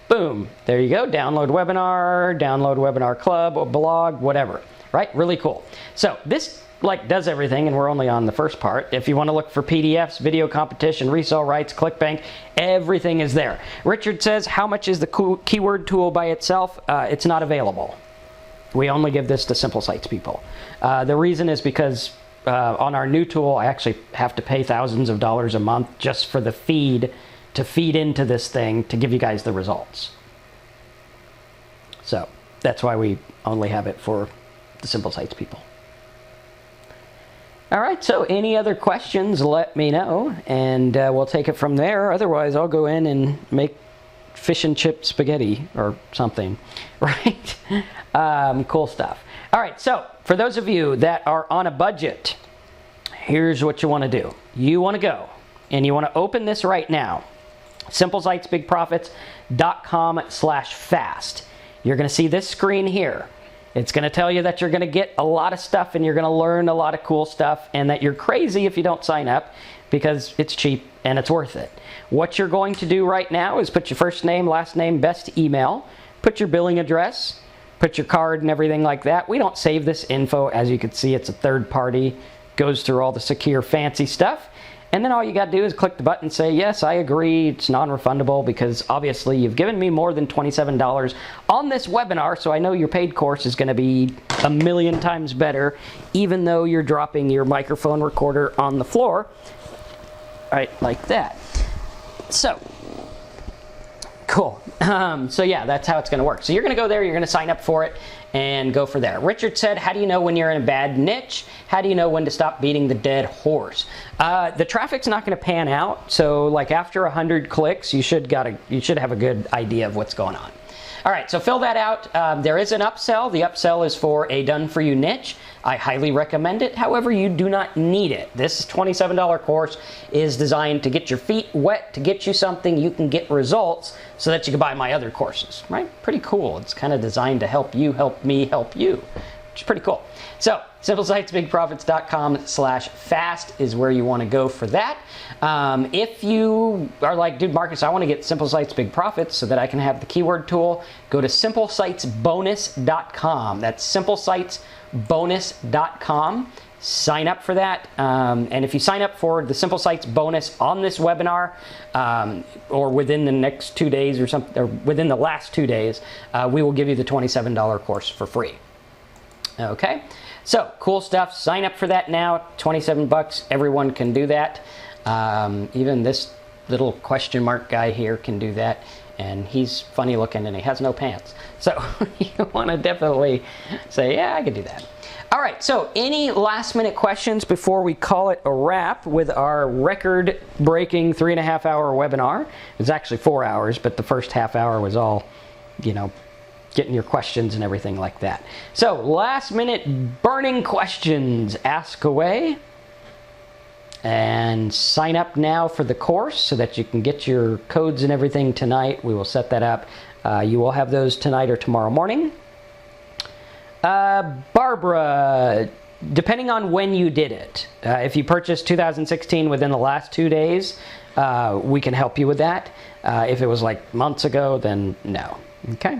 Boom, there you go, download webinar club, or blog, whatever, right? Really cool. So this like does everything, and we're only on the first part. If you want to look for PDFs, video competition, resale rights, ClickBank, everything is there. Richard says, how much is the keyword tool by itself? It's not available. We only give this to Simple Sites people. The reason is because on our new tool, I actually have to pay thousands of dollars a month just for the feed to feed into this thing to give you guys the results. So that's why we only have it for the Simple Sites people. All right, so any other questions, let me know, and we'll take it from there. Otherwise, I'll go in and make fish and chip spaghetti or something, right? Cool stuff. All right, so for those of you that are on a budget, here's what you want to do. You want to go, and you want to open this right now, simplesitesbigprofits.com/fast. You're going to see this screen here. It's going to tell you that you're going to get a lot of stuff and you're going to learn a lot of cool stuff, and that you're crazy if you don't sign up because it's cheap and it's worth it. What you're going to do right now is put your first name, last name, best email, put your billing address, put your card and everything like that. We don't save this info. As you can see, it's a third party, goes through all the secure fancy stuff. And then all you got to do is click the button and say, yes, I agree, it's non-refundable, because obviously you've given me more than $27 on this webinar, so I know your paid course is going to be a million times better, even though you're dropping your microphone recorder on the floor, right, like that. So, cool. So yeah, that's how it's going to work. So you're going to go there, you're going to sign up for it, and go for there. Richard said, how do you know when you're in a bad niche? How do you know when to stop beating the dead horse? The traffic's not going to pan out, so like after 100 clicks, you should have a good idea of what's going on. All right, so fill that out. There is an upsell. The upsell is for a done-for-you niche. I highly recommend it. However, you do not need it. This $27 course is designed to get your feet wet, to get you something you can get results so that you can buy my other courses, right? Pretty cool. It's kind of designed to help you, help me, help you, which is pretty cool. So, simplesitesbigprofits.com/fast is where you want to go for that. If you are like, dude, Marcus, I want to get Simple Sites Big Profits so that I can have the keyword tool, go to simplesitesbonus.com. That's simplesitesbonus.com. Sign up for that. And if you sign up for the Simple Sites bonus on this webinar, or within the next 2 days or something, or within the last 2 days, we will give you the $27 course for free. Okay, so cool stuff. Sign up for that now. 27 bucks. Everyone can do that. Even this little question mark guy here can do that, and he's funny looking and he has no pants. So you want to definitely say, yeah, I can do that. All right, so any last minute questions before we call it a wrap with our record-breaking 3.5-hour webinar? It was actually 4 hours, but the first half hour was all, getting your questions and everything like that. So last minute burning questions, ask away. And sign up now for the course so that you can get your codes and everything tonight. We will set that up. You will have those tonight or tomorrow morning. Barbara, depending on when you did it, if you purchased 2016 within the last 2 days, we can help you with that. If it was like months ago, then no. Okay.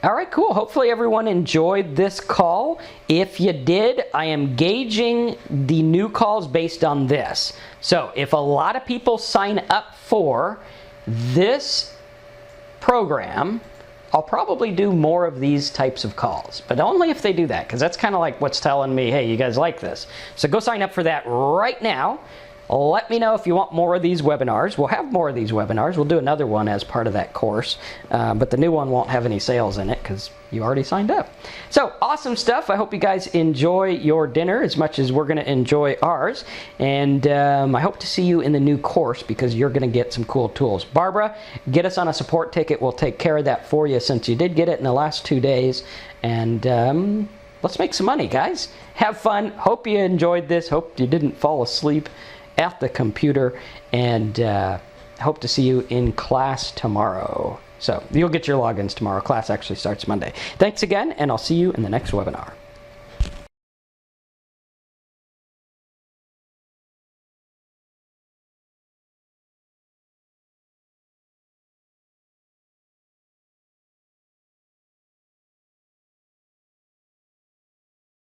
All right, cool. Hopefully everyone enjoyed this call. If you did, I am gauging the new calls based on this. So if a lot of people sign up for this program, I'll probably do more of these types of calls, but only if they do that, because that's kind of like what's telling me, hey, you guys like this. So go sign up for that right now. Let me know if you want more of these webinars. We'll have more of these webinars. We'll do another one as part of that course, but the new one won't have any sales in it because you already signed up. So awesome stuff. I hope you guys enjoy your dinner as much as we're going to enjoy ours, and I hope to see you in the new course because you're going to get some cool tools. Barbara, get us on a support ticket. We'll take care of that for you since you did get it in the last 2 days, and let's make some money, guys. Have fun. Hope you enjoyed this. Hope you didn't fall asleep at the computer, and hope to see you in class tomorrow. So you'll get your logins tomorrow. Class actually starts Monday. Thanks again, and I'll see you in the next webinar.